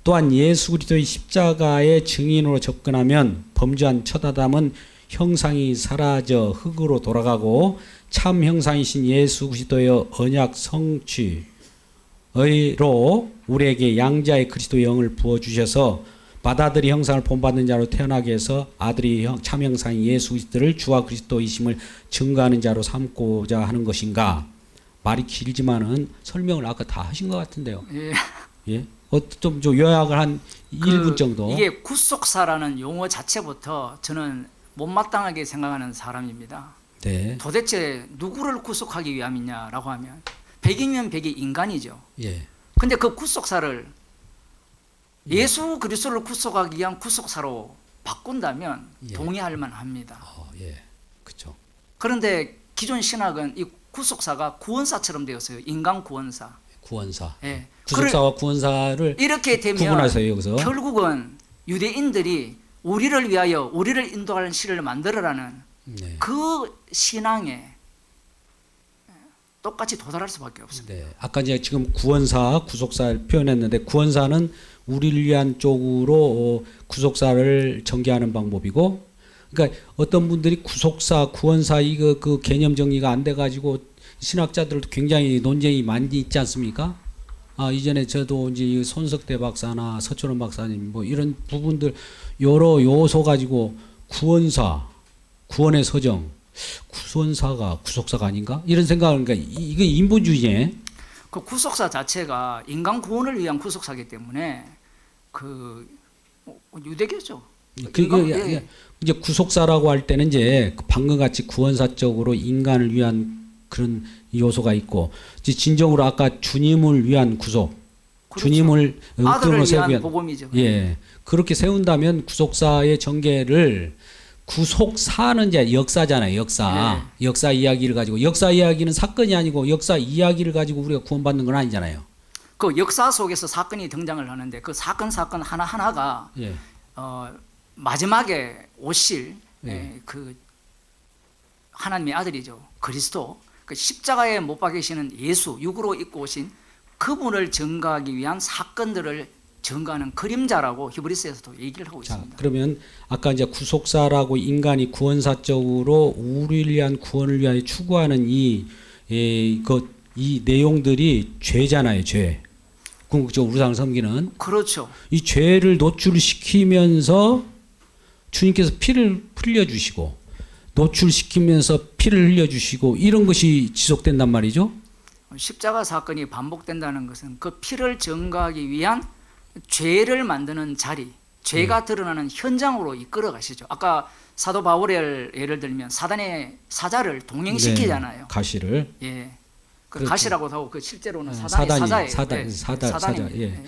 또한 예수 그리스도의 십자가의 증인으로 접근하면 범죄한 첫 아담은 형상이 사라져 흙으로 돌아가고 참 형상이신 예수 그리스도의 언약 성취의로 우리에게 양자의 그리스도의 영을 부어주셔서 맏아들이 형상을 본받는 자로 태어나게 해서 아들이 참 형상인 예수 그리스도를 주와 그리스도이심을 증거하는 자로 삼고자 하는 것인가? 말이 길지만은 설명을 아까 다 하신 것 같은데요. 예. 예? 좀 요약을 한 1분 정도. 이게 구속사라는 용어 자체부터 저는 못마땅하게 생각하는 사람입니다. 네. 도대체 누구를 구속하기 위함이냐라고 하면 100이면 100이 인간이죠. 예. 근데 그 구속사를 예수 그리스도를 구속하기 위한 구속사로 바꾼다면 예. 동의할 만합니다. 예. 그렇죠. 그런데 기존 신학은 이 구속사가 구원사처럼 되었어요. 인간 구원사. 구원사. 예. 구속사와 구원사를 이렇게 되면 구분하세요, 여기서. 결국은 유대인들이 우리를 위하여 우리를 인도하는 시를 만들어라는 네. 그 신앙에 똑같이 도달할 수밖에 없습니다. 네. 아까 이제 지금 구원사, 구속사를 표현했는데 구원사는 우리를 위한 쪽으로 구속사를 전개하는 방법이고, 그러니까 어떤 분들이 구속사, 구원사 이거 그 개념 정리가 안 돼 가지고 신학자들도 굉장히 논쟁이 많이 있지 않습니까? 아, 이전에 저도 이제 손석대 박사나 서철원 박사님 뭐 이런 부분들 여러 요소 가지고 구원사, 구원의 서정, 구원사가 구속사가 아닌가? 이런 생각을, 그러니까 이게 인본주의에 그 구속사 자체가 인간 구원을 위한 구속사이기 때문에 그 유대교죠. 그 이제 구속사라고 할 때는 이제 방금 같이 구원사적으로 인간을 위한 그런 요소가 있고, 이제 진정으로 아까 주님을 위한 구속, 그렇죠. 주님을 아들을 세우기 위한 복음이죠. 예, 그렇게 세운다면 구속사의 전개를, 구속사는 이제 역사잖아요. 역사. 네. 역사 이야기를 가지고, 역사 이야기는 사건이 아니고 역사 이야기를 가지고 우리가 구원받는 건 아니잖아요. 그 역사 속에서 사건이 등장을 하는데 그 사건 하나하나가 예. 마지막에 오실 예. 그 하나님의 아들이죠. 그리스도. 그 십자가에 못 박히시는 예수, 육으로 입고 오신 그분을 증거하기 위한 사건들을 증거하는 그림자라고 히브리서에서도 얘기를 하고 자, 있습니다. 그러면 아까 이제 구속사라고 인간이 구원사적으로 우리를 위한 구원을 위하여 추구하는 이 내용들이 죄잖아요, 죄. 궁극적으로 우상을 섬기는 그렇죠. 이 죄를 노출시키면서 주님께서 피를 흘려주시고, 노출시키면서 피를 흘려주시고, 이런 것이 지속된단 말이죠. 십자가 사건이 반복된다는 것은 그 피를 증거하기 위한 죄를 만드는 자리, 죄가 드러나는 현장으로 이끌어 가시죠. 아까 사도 바울을 예를 들면 사단의 사자를 동행시키잖아요. 네, 가시를. 예. 그 그렇죠. 가시라고 하고 그 실제로는 사단의 사자예요. 사자. 예.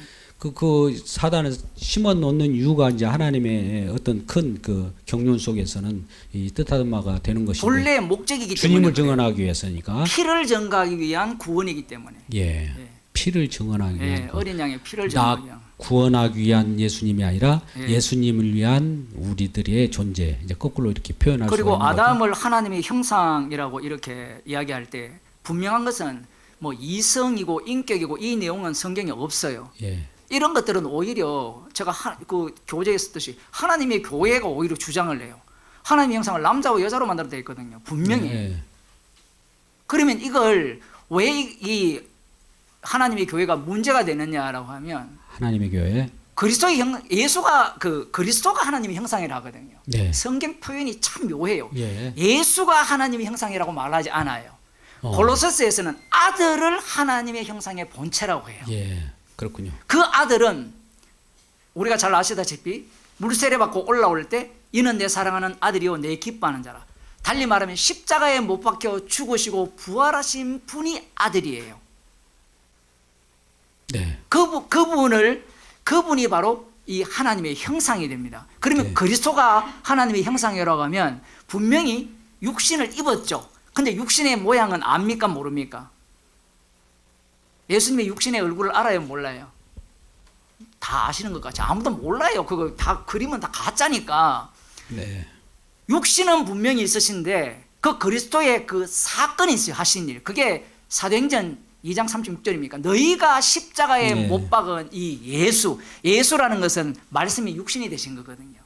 그 사단을 심어 놓는 이유가 이제 하나님의 어떤 큰 그 경륜 속에서는 이 뜻하던 바가 되는 것이고 본래 목적이기 때문에 주님을 그래요. 증언하기 위해서니까. 피를 증거하기 위한 구원이기 때문에. 예. 예. 피를 증언하기 위한 예, 것. 어린 양의 피를 나 증거하기 위한. 구원하기 위한 예수님이 아니라 예. 예수님을 위한 우리들의 존재. 이제 거꾸로 이렇게 표현할 수가 그리고 있는 거죠. 아담을 하나님의 형상이라고 이렇게 이야기할 때 분명한 것은 뭐 이성이고 인격이고 이 내용은 성경에 없어요. 예. 이런 것들은 오히려 제가 그 교재에 썼듯이 하나님의 교회가 오히려 주장을 해요. 하나님의 형상을 남자와 여자로 만들어져 있거든요. 분명히. 예. 그러면 이걸 왜 이 하나님의 교회가 문제가 되느냐라고 하면 하나님의 교회. 그리스도의 예수가 그리스도가 하나님의 형상이라 하거든요. 네. 성경 표현이 참 묘해요. 예. 예수가 하나님의 형상이라고 말하지 않아요. 골로새서에서는 아들을 하나님의 형상의 본체라고 해요. 예. 그렇군요. 그 아들은 우리가 잘 아시다시피 물세례 받고 올라올 때 이는 내 사랑하는 아들이요 내 기뻐하는 자라. 달리 말하면 십자가에 못 박혀 죽으시고 부활하신 분이 아들이에요. 네. 그분이 바로 이 하나님의 형상이 됩니다. 그러면 네. 그리스도가 하나님의 형상이라고 하면 분명히 육신을 입었죠. 근데 육신의 모양은 압니까 모릅니까? 예수님의 육신의 얼굴을 알아요 몰라요? 다 아시는 것 같죠. 아무도 몰라요. 그거 다 그림은 다 가짜니까. 네. 육신은 분명히 있으신데 그 그리스도의 그 사건이 있어요. 하신 일. 그게 사도행전 2장 36절입니까? 너희가 십자가에 네. 못 박은 이 예수라는 것은 말씀이 육신이 되신 거거든요.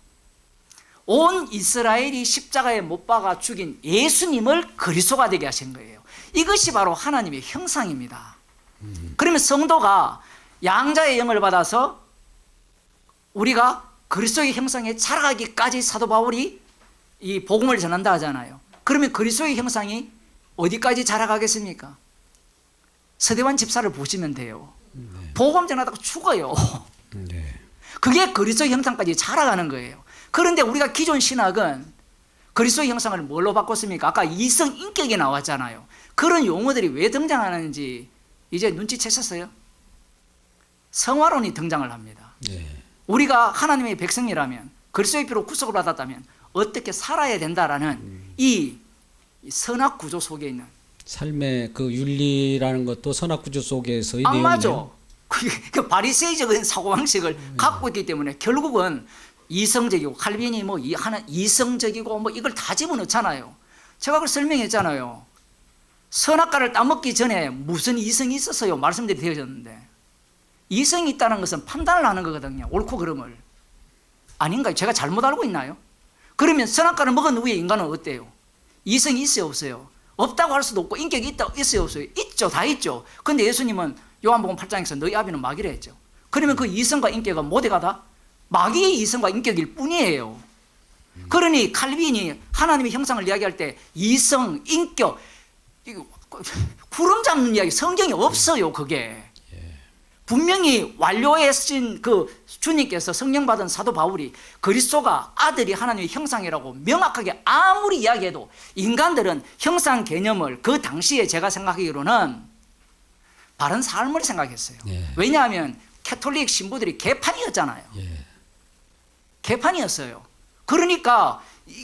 온 이스라엘이 십자가에 못 박아 죽인 예수님을 그리스도가 되게 하신 거예요. 이것이 바로 하나님의 형상입니다. 그러면 성도가 양자의 영을 받아서 우리가 그리스도의 형상에 자라가기까지 사도 바울이 이 복음을 전한다 하잖아요. 그러면 그리스도의 형상이 어디까지 자라가겠습니까? 서대환 집사를 보시면 돼요. 복음 전하다가 죽어요. 네. 그게 그리스도의 형상까지 자라가는 거예요. 그런데 우리가 기존 신학은 그리스도의 형상을 뭘로 바꿨습니까? 아까 이성 인격이 나왔잖아요. 그런 용어들이 왜 등장하는지 이제 눈치채셨어요? 성화론이 등장을 합니다. 네. 우리가 하나님의 백성이라면 그리스도의 피로 구속을 받았다면 어떻게 살아야 된다라는 이 선악 구조 속에 있는 삶의 그 윤리라는 것도 선악 구조 속에서의 안 내용이네요. 맞아. 그 바리새이적인 사고방식을 갖고 있기 때문에 결국은 이성적이고 칼빈이 뭐 하나 이성적이고 뭐 이걸 다 집어넣잖아요. 제가 그걸 설명했잖아요. 선악과를 따먹기 전에 무슨 이성이 있었어요? 말씀들이 되어졌는데 이성이 있다는 것은 판단을 하는 거거든요. 옳고 그름을. 아닌가요? 제가 잘못 알고 있나요? 그러면 선악과를 먹은 후에 인간은 어때요? 이성이 있어요? 없어요? 없다고 할 수도 없고 인격이 있다 있어요? 없어요? 있죠. 다 있죠. 그런데 예수님은 요한복음 8장에서 너희 아비는 마귀라 했죠. 그러면 그 이성과 인격은 모두가 다 마귀의 이성과 인격일 뿐이에요. 그러니 칼빈이 하나님의 형상을 이야기할 때 이성, 인격 이거 구름 잡는 이야기 성경에 없어요. 그게 분명히 완료하신 그 주님께서 성령 받은 사도 바울이 그리스도가 아들이 하나님의 형상이라고 명확하게 아무리 이야기해도 인간들은 형상 개념을 그 당시에 제가 생각하기로는 바른 삶을 생각했어요. 예. 왜냐하면 캐톨릭 신부들이 개판이었잖아요. 예. 개판이었어요. 그러니까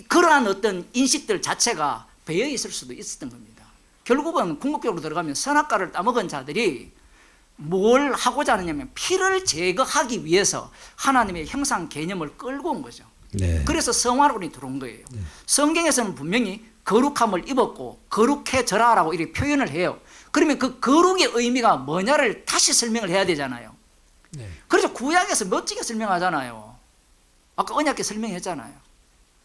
그러한 어떤 인식들 자체가 배어 있을 수도 있었던 겁니다. 결국은 궁극적으로 들어가면 선악과를 따먹은 자들이 뭘 하고자 하느냐면 피를 제거하기 위해서 하나님의 형상 개념을 끌고 온 거죠. 네. 그래서 성화론이 들어온 거예요. 성경에서는 분명히 거룩함을 입었고 거룩해져라라고 이렇게 표현을 해요. 그러면 그 거룩의 의미가 뭐냐를 다시 설명을 해야 되잖아요. 네. 그래서 구약에서 멋지게 설명하잖아요. 아까 언약에 설명했잖아요.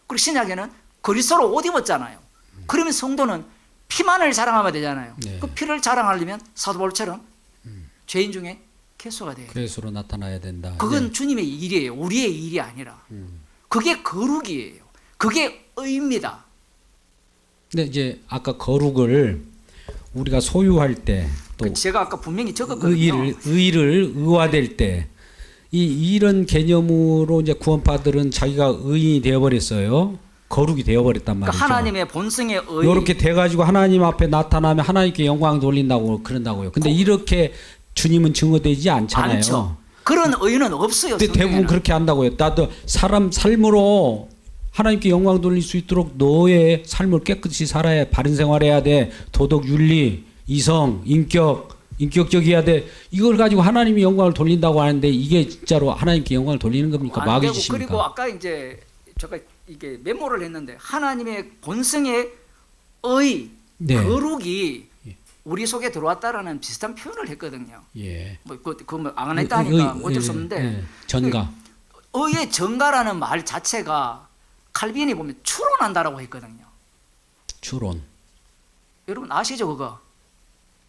그리고 신약에는 그리스도로 옷 입었잖아요. 그러면 성도는 피만을 자랑하면 되잖아요. 네. 그 피를 자랑하려면 사도 바울처럼 죄인 중에 개수가 돼요. 그리스도로 나타나야 된다. 그건 네. 주님의 일이에요. 우리의 일이 아니라. 그게 거룩이에요. 그게 의입니다. 근데 이제 아까 거룩을 우리가 소유할 때 또 제가 아까 분명히 적었거든요. 의를 의화될 때 이런 개념으로 이제 구원파들은 자기가 의인이 되어버렸어요. 거룩이 되어버렸단 말이죠. 그러니까 하나님의 본성의 의. 이렇게 돼가지고 하나님 앞에 나타나면 하나님께 영광 돌린다고 그런다고요. 근데 이렇게 주님은 증거되지 않잖아요. 않죠. 그런 의는 없어요. 근데 대부분 성경에는. 그렇게 한다고요. 나도 사람 삶으로 하나님께 영광 돌릴 수 있도록 너의 삶을 깨끗이 살아야 바른 생활해야 돼. 도덕, 윤리, 이성, 인격적이어야 돼. 이걸 가지고 하나님이 영광을 돌린다고 하는데 이게 진짜로 하나님께 영광을 돌리는 겁니까? 안 되고, 마귀짓입니까? 그리고 아까 이제 제가 이게 메모를 했는데 하나님의 본성의 의, 네. 거룩이 우리 속에 들어왔다라는 비슷한 표현을 했거든요. 예. 뭐안 했다니까 어쩔 수 없는데 예. 전가. 의의 전가라는 말 자체가 칼빈이 보면 추론한다라고 했거든요. 추론. 여러분 아시죠 그거?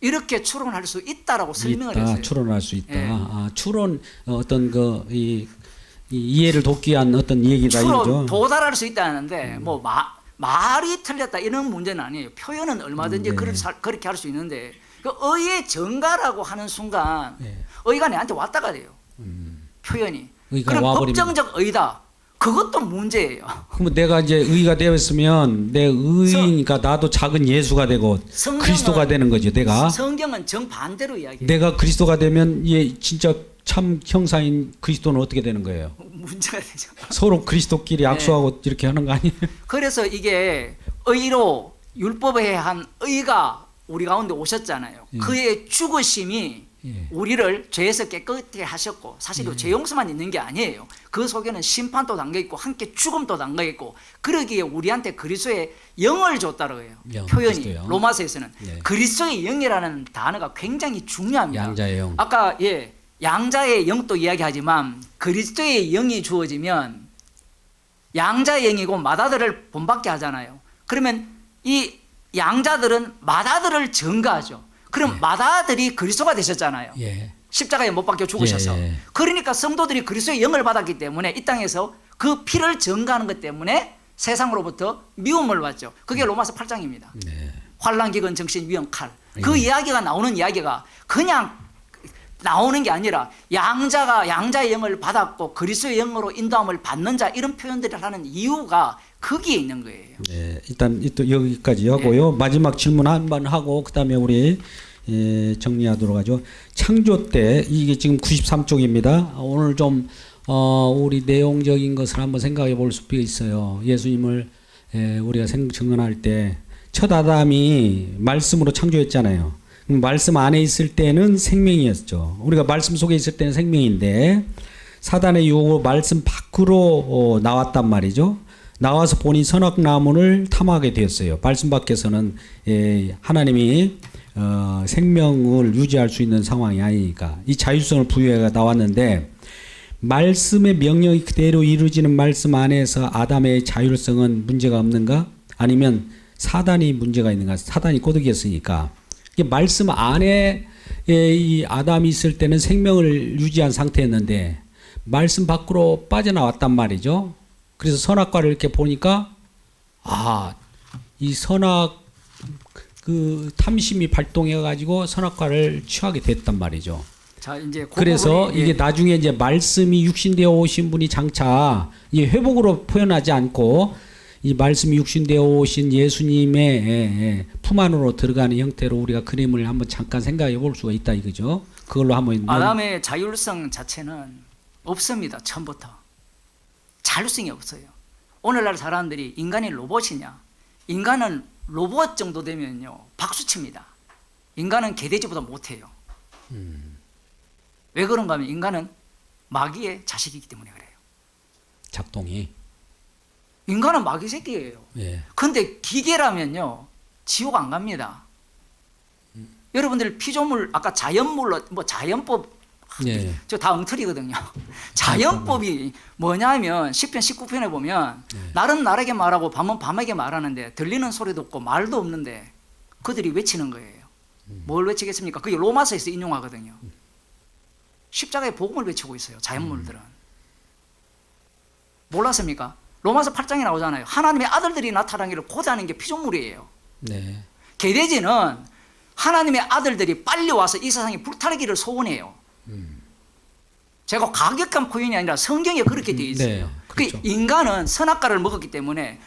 이렇게 추론할 수 있다라고 설명을 있다, 했어요. 추론할 수 있다. 예. 추론 어떤 이 이해를 돕기 위한 어떤 얘기다 추론 이거죠. 도달할 수 있다는데 뭐 말이 틀렸다 이런 문제는 아니에요. 표현은 얼마든지 네. 그렇게 할 수 있는데 그 의의 전가라고 하는 순간 네. 의가 내한테 왔다가 돼요. 표현이. 의가 그럼 와버리면. 법정적 의다. 그것도 문제예요. 그러면 내가 이제 의가 되었으면 내 의니까 나도 작은 예수가 되고 성경은- 그리스도가 되는 거죠. 내가 성경은 정반대로 이야기해요. 내가 그리스도가 되면 얘 진짜 참 형상인 그리스도는 어떻게 되는 거예요? 문제가 되죠. 서로 그리스도끼리 악수하고 이렇게 하는 거 아니에요? 그래서 이게 의로 율법에 한 의가 우리 가운데 오셨잖아요. 예. 그의 죽으심이 예. 우리를 죄에서 깨끗게 하셨고 사실 죄 용서만 있는 게 아니에요. 그 속에는 심판도 담겨 있고 함께 죽음도 담겨 있고 그러기에 우리한테 그리스도의 영을 줬다고 해요. 영, 표현이 그리스도의 영. 로마서에서는 예. 그리스도의 영이라는 단어가 굉장히 중요합니다. 양자의 영. 아까 양자의 영도 이야기하지만 그리스도의 영이 주어지면 양자의 영이고 맏아들을 본받게 하잖아요. 그러면 이 양자들은 맏아들을 전가하죠. 그럼 맏아들이 그리스도가 되셨잖아요. 예. 십자가에 못 박혀 죽으셔서. 예, 예. 그러니까 성도들이 그리스도의 영을 받았기 때문에 이 땅에서 그 피를 전가하는 것 때문에 세상으로부터 미움을 받죠. 그게 로마서 8장입니다. 네. 환난 기근 정신 위험 칼. 그 예. 이야기가 나오는 이야기가 그냥 나오는 게 아니라 양자의 영을 받았고 그리스도의 영으로 인도함을 받는 자 이런 표현들을 하는 이유가 거기에 있는 거예요. 네, 일단 또 여기까지 하고요. 마지막 질문 한 번 하고 그다음에 우리 정리하도록 하죠. 창조 때 이게 지금 93쪽입니다. 오늘 좀 우리 내용적인 것을 한번 생각해 볼 수가 있어요. 예수님을 우리가 증언할 때 첫 아담이 말씀으로 창조했잖아요. 말씀 안에 있을 때는 생명이었죠. 우리가 말씀 속에 있을 때는 생명인데 사단의 유혹으로 말씀 밖으로 나왔단 말이죠. 나와서 본인 선악나무를 탐하게 되었어요. 말씀 밖에서는 하나님이 생명을 유지할 수 있는 상황이 아니니까 이 자율성을 부여해 나왔는데 말씀의 명령이 그대로 이루어지는 말씀 안에서 아담의 자율성은 문제가 없는가? 아니면 사단이 문제가 있는가? 사단이 꼬드겼으니까 말씀 안에 이 아담이 있을 때는 생명을 유지한 상태였는데 말씀 밖으로 빠져나왔단 말이죠. 그래서 선악과를 이렇게 보니까 이 선악 그 탐심이 발동해 가지고 선악과를 취하게 됐단 말이죠. 자, 이제 그래서 부분이, 이게 나중에 이제 말씀이 육신되어 오신 분이 장차 이 회복으로 표현하지 않고 이 말씀이 육신되어 오신 예수님의 품 안으로 들어가는 형태로 우리가 그림을 한번 잠깐 생각해 볼 수가 있다 이거죠. 그걸로 한번 아담의 자율성 자체는 없습니다. 처음부터 자율성이 없어요. 오늘날 사람들이 인간이 로봇이냐? 인간은 로봇 정도 되면요 박수칩니다. 인간은 개돼지보다 못해요. 왜 그런가 하면 인간은 마귀의 자식이기 때문에 그래요. 작동이. 인간은 마귀 새끼예요. 예. 근데 기계라면요 지옥 안 갑니다. 여러분들 피조물 아까 자연물로 뭐 자연법 예. 저 다 엉터리거든요. 자연법이 뭐냐면 10편 19편에 보면 날은 날에게 말하고 밤은 밤에게 말하는데 들리는 소리도 없고 말도 없는데 그들이 외치는 거예요. 뭘 외치겠습니까? 그게 로마서에서 인용하거든요. 십자가의 복음을 외치고 있어요. 자연물들은. 몰랐습니까? 로마서 8장에 나오잖아요. 하나님의 아들들이 나타나기를 고대하는 게 피조물이에요. 네. 개돼지는 하나님의 아들들이 빨리 와서 이 세상에 불타르기를 소원해요. 제가 과격한 표현이 아니라 성경에 그렇게 되어 있어요. 네, 그렇죠. 그 인간은 선악과를 먹었기 때문에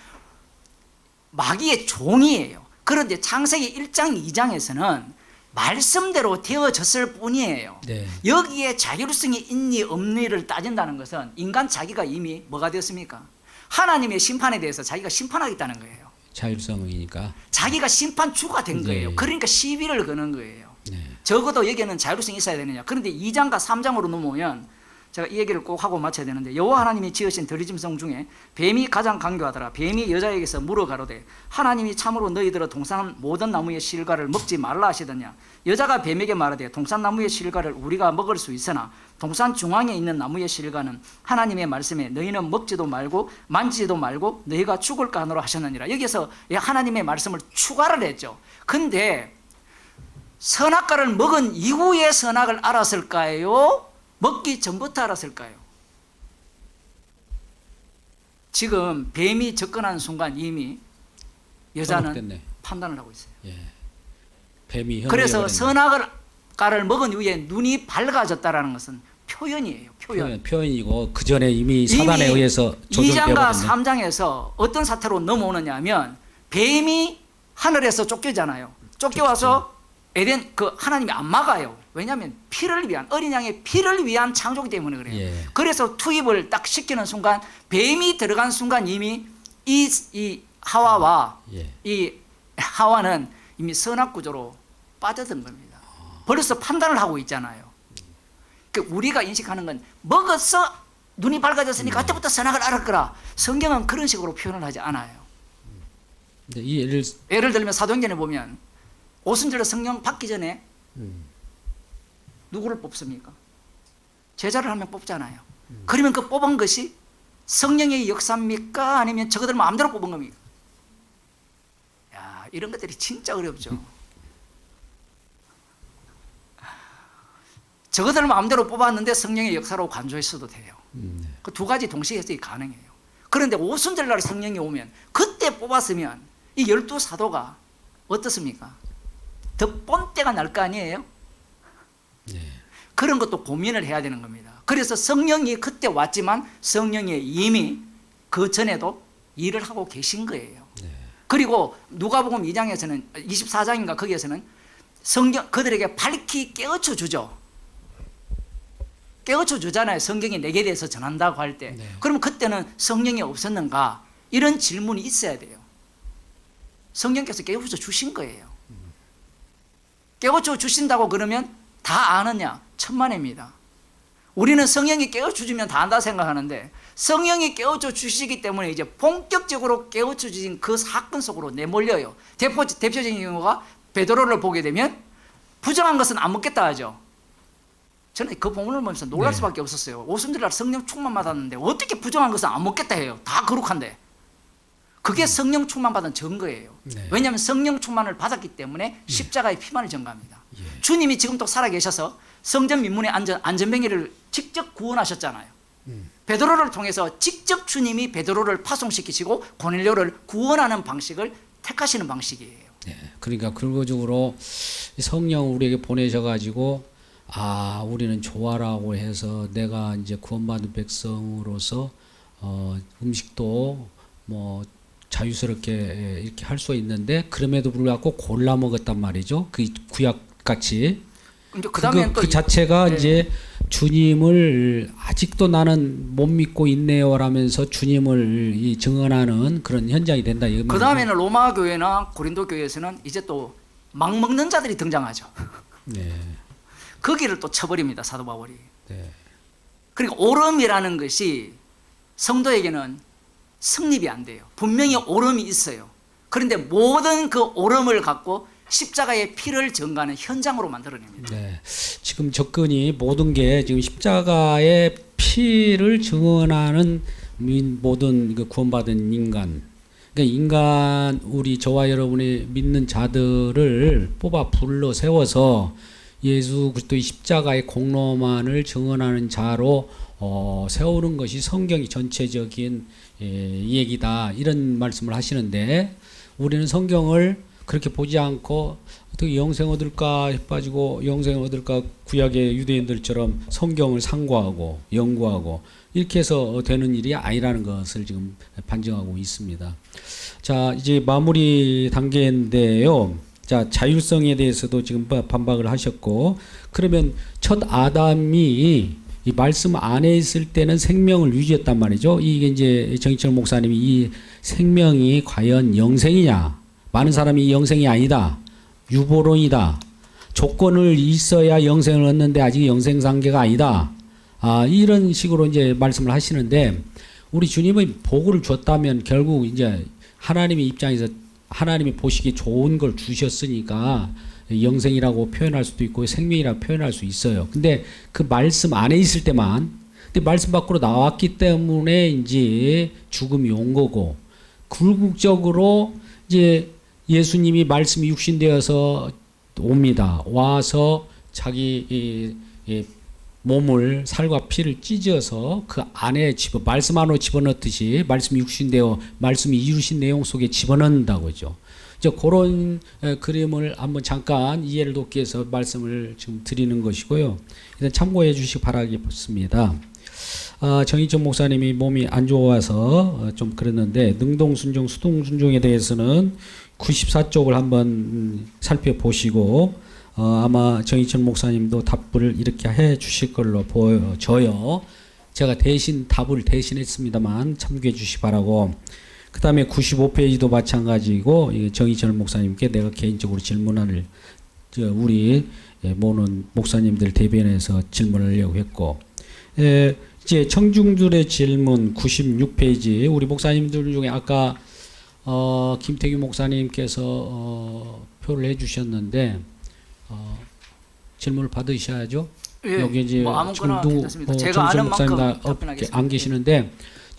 마귀의 종이에요. 그런데 창세기 1장, 2장에서는 말씀대로 되어졌을 뿐이에요. 네. 여기에 자율성이 있니 없니를 따진다는 것은 인간 자기가 이미 뭐가 되었습니까? 하나님의 심판에 대해서 자기가 심판하겠다는 거예요. 자율성이니까. 자기가 심판주가 된 거예요. 네. 그러니까 시비를 거는 거예요. 네. 적어도 여기에는 자율성이 있어야 되느냐. 그런데 2장과 3장으로 넘어오면 제가 이 얘기를 꼭 하고 마쳐야 되는데, 여호와 하나님이 지으신 들짐승 중에 뱀이 가장 강교하더라. 뱀이 여자에게서 물어 가로되 하나님이 참으로 너희들은 동산 모든 나무의 실과를 먹지 말라 하시더냐. 여자가 뱀에게 말하되 동산 나무의 실과를 우리가 먹을 수 있으나 동산 중앙에 있는 나무의 실과는 하나님의 말씀에 너희는 먹지도 말고 만지지도 말고 너희가 죽을까 하노라 하셨느니라. 여기서 하나님의 말씀을 추가를 했죠. 근데 선악과를 먹은 이후에 선악을 알았을까요? 먹기 전부터 알았을까요? 지금 뱀이 접근하는 순간 이미 여자는 현혹됐네. 판단을 하고 있어요. 예. 뱀이 그래서 선악과를 먹은 이후에 눈이 밝아졌다라는 것은 표현이에요. 표현이고 그 전에 이미 사단에 의해서 2장과 조종되거든요. 3장에서 어떤 사태로 넘어오느냐 하면 뱀이 하늘에서 쫓기잖아요. 쫓겨와서 에덴 하나님이 안 막아요. 왜냐하면 피를 위한, 어린 양의 피를 위한 창조기 때문에 그래요. 예. 그래서 투입을 딱 시키는 순간, 뱀이 들어간 순간 이미 이 하와와 예. 이 하와는 이미 선악 구조로 빠져든 겁니다. 벌써 판단을 하고 있잖아요. 그러니까 우리가 인식하는 건 먹어서 눈이 밝아졌으니까 그때부터 선악을 알을 거라. 성경은 그런 식으로 표현을 하지 않아요. 근데 이 예를 들면 사도행전에 보면 오순절에 성령 받기 전에 누구를 뽑습니까? 제자를 한 명 뽑잖아요. 그러면 그 뽑은 것이 성령의 역사입니까? 아니면 저거들 마음대로 뽑은 겁니까? 야, 이런 것들이 진짜 어렵죠. 저거들 마음대로 뽑았는데 성령의 역사로 간주했어도 돼요. 그 두 가지 동시에 해석이 가능해요. 그런데 오순절 날 성령이 오면 그때 뽑았으면 이 12사도가 어떻습니까? 더 본때가 날 거 아니에요? 네. 그런 것도 고민을 해야 되는 겁니다. 그래서 성령이 그때 왔지만 성령이 이미 그 전에도 일을 하고 계신 거예요. 네. 그리고 누가복음 2장에서는 24장인가 거기에서는 그들에게 밝히 깨우쳐 주죠. 깨우쳐 주잖아요. 성경이 내게 대해서 전한다고 할 때. 네. 그러면 그때는 성령이 없었는가? 이런 질문이 있어야 돼요. 성령께서 깨우쳐 주신 거예요. 깨우쳐 주신다고 그러면 다 아느냐? 천만입니다. 우리는 성령이 깨우쳐 주면 다 안다 생각하는데, 성령이 깨우쳐 주시기 때문에 이제 본격적으로 깨우쳐 주신 그 사건 속으로 내몰려요. 대표적인 경우가 베드로를 보게 되면 부정한 것은 안 먹겠다 하죠. 저는 그 본문을 보면서 놀랄 네. 수밖에 없었어요. 오순절날 성령 충만 받았는데 어떻게 부정한 것은 안 먹겠다 해요. 다 거룩한데. 그게 성령 충만 받은 증거예요. 네. 왜냐하면 성령 충만을 받았기 때문에 십자가의 피만을 증거합니다. 예. 주님이 지금도 살아계셔서 성전 민문의 안전뱅이를 직접 구원하셨잖아요. 베드로를 통해서 직접 주님이 베드로를 파송시키시고 고넬료를 구원하는 방식을 택하시는 방식이에요. 네. 그러니까 근거적으로 성령 우리에게 보내셔가지고 우리는 좋아라고 해서 내가 이제 구원받은 백성으로서 음식도 뭐 자유스럽게 이렇게 할 수 있는데 그럼에도 불구하고 골라 먹었단 말이죠. 그 구약 같이. 그다음에 그 자체가 네. 이제 주님을 아직도 나는 못 믿고 있네요라면서 주님을 증언하는 그런 현장이 된다 이겁니다. 그 다음에는 로마 교회나 고린도 교회에서는 이제 또 막 먹는 자들이 등장하죠. 네. 거기를 또 쳐버립니다, 사도 바울이. 네. 그러니까 오름이라는 것이 성도에게는 성립이 안 돼요. 분명히 오름이 있어요. 그런데 모든 그 오름을 갖고 십자가의 피를 증가하는 현장으로 만들어냅니다. 네. 지금 접근이 모든 게 지금 십자가의 피를 증언하는 모든 그 구원받은 인간. 그러니까 인간 우리 저와 여러분이 믿는 자들을 뽑아 불러 세워서 예수 그리스도의 십자가의 공로만을 증언하는 자로 세우는 것이 성경이 전체적인 얘기다 이런 말씀을 하시는데 우리는 성경을 그렇게 보지 않고 어떻게 영생 얻을까 빠지고 영생 얻을까 구약의 유대인들처럼 성경을 상고하고 연구하고 이렇게 해서 되는 일이 아니라는 것을 지금 반증하고 있습니다. 자, 이제 마무리 단계인데요. 자, 자율성에 대해서도 지금 반박을 하셨고, 그러면 첫 아담이 이 말씀 안에 있을 때는 생명을 유지했단 말이죠. 이게 이제 정희철 목사님이 이 생명이 과연 영생이냐? 많은 사람이 이 영생이 아니다. 유보론이다. 조건을 있어야 영생을 얻는데 아직 영생 단계가 아니다. 이런 식으로 이제 말씀을 하시는데, 우리 주님의 복을 줬다면 결국 이제 하나님의 입장에서 하나님이 보시기에 좋은 걸 주셨으니까 영생이라고 표현할 수도 있고 생명이라고 표현할 수 있어요. 근데 그 말씀 안에 있을 때만, 근데 말씀 밖으로 나왔기 때문에 이제 죽음이 온 거고, 궁극적으로 이제 예수님이 말씀이 육신되어서 옵니다. 와서 자기 이 몸을 살과 피를 찢어서 그 안에 말씀 안으로 집어넣듯이 말씀이 육신되어 말씀이 이루신 내용 속에 집어넣는다고 하죠. 이제 그런 그림을 한번 잠깐 이해를 돕기 위해서 말씀을 지금 드리는 것이고요. 일단 참고해 주시기 바라겠습니다. 정희천 목사님이 몸이 안 좋아서 좀 그랬는데, 능동순종, 수동순종에 대해서는 94쪽을 한번 살펴보시고, 아마 정희천 목사님도 답을 이렇게 해 주실 걸로 보여져요. 제가 답을 대신했습니다만 참고해 주시기 바라고, 그 다음에 95페이지도 마찬가지고, 정희천 목사님께 내가 개인적으로 질문을, 우리 모는 목사님들 대변해서 질문하려고 했고, 이제 청중들의 질문 96페이지, 우리 목사님들 중에 아까 김태규 목사님께서 표를 해주셨는데, 질문을 받으셔야죠. 예, 여기 이제 뭐 아무거나 괜찮습니다. 제가 정희천 아는 목사님 만큼 다 답변하겠습니다. 안 계시는데,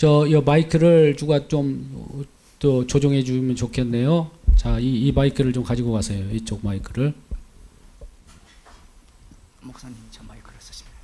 이 마이크를 누가 좀 또 조정해 주면 좋겠네요. 자, 이 마이크를 좀 가지고 가세요. 이쪽 마이크를. 목사님 저 마이크를 쓰십니다.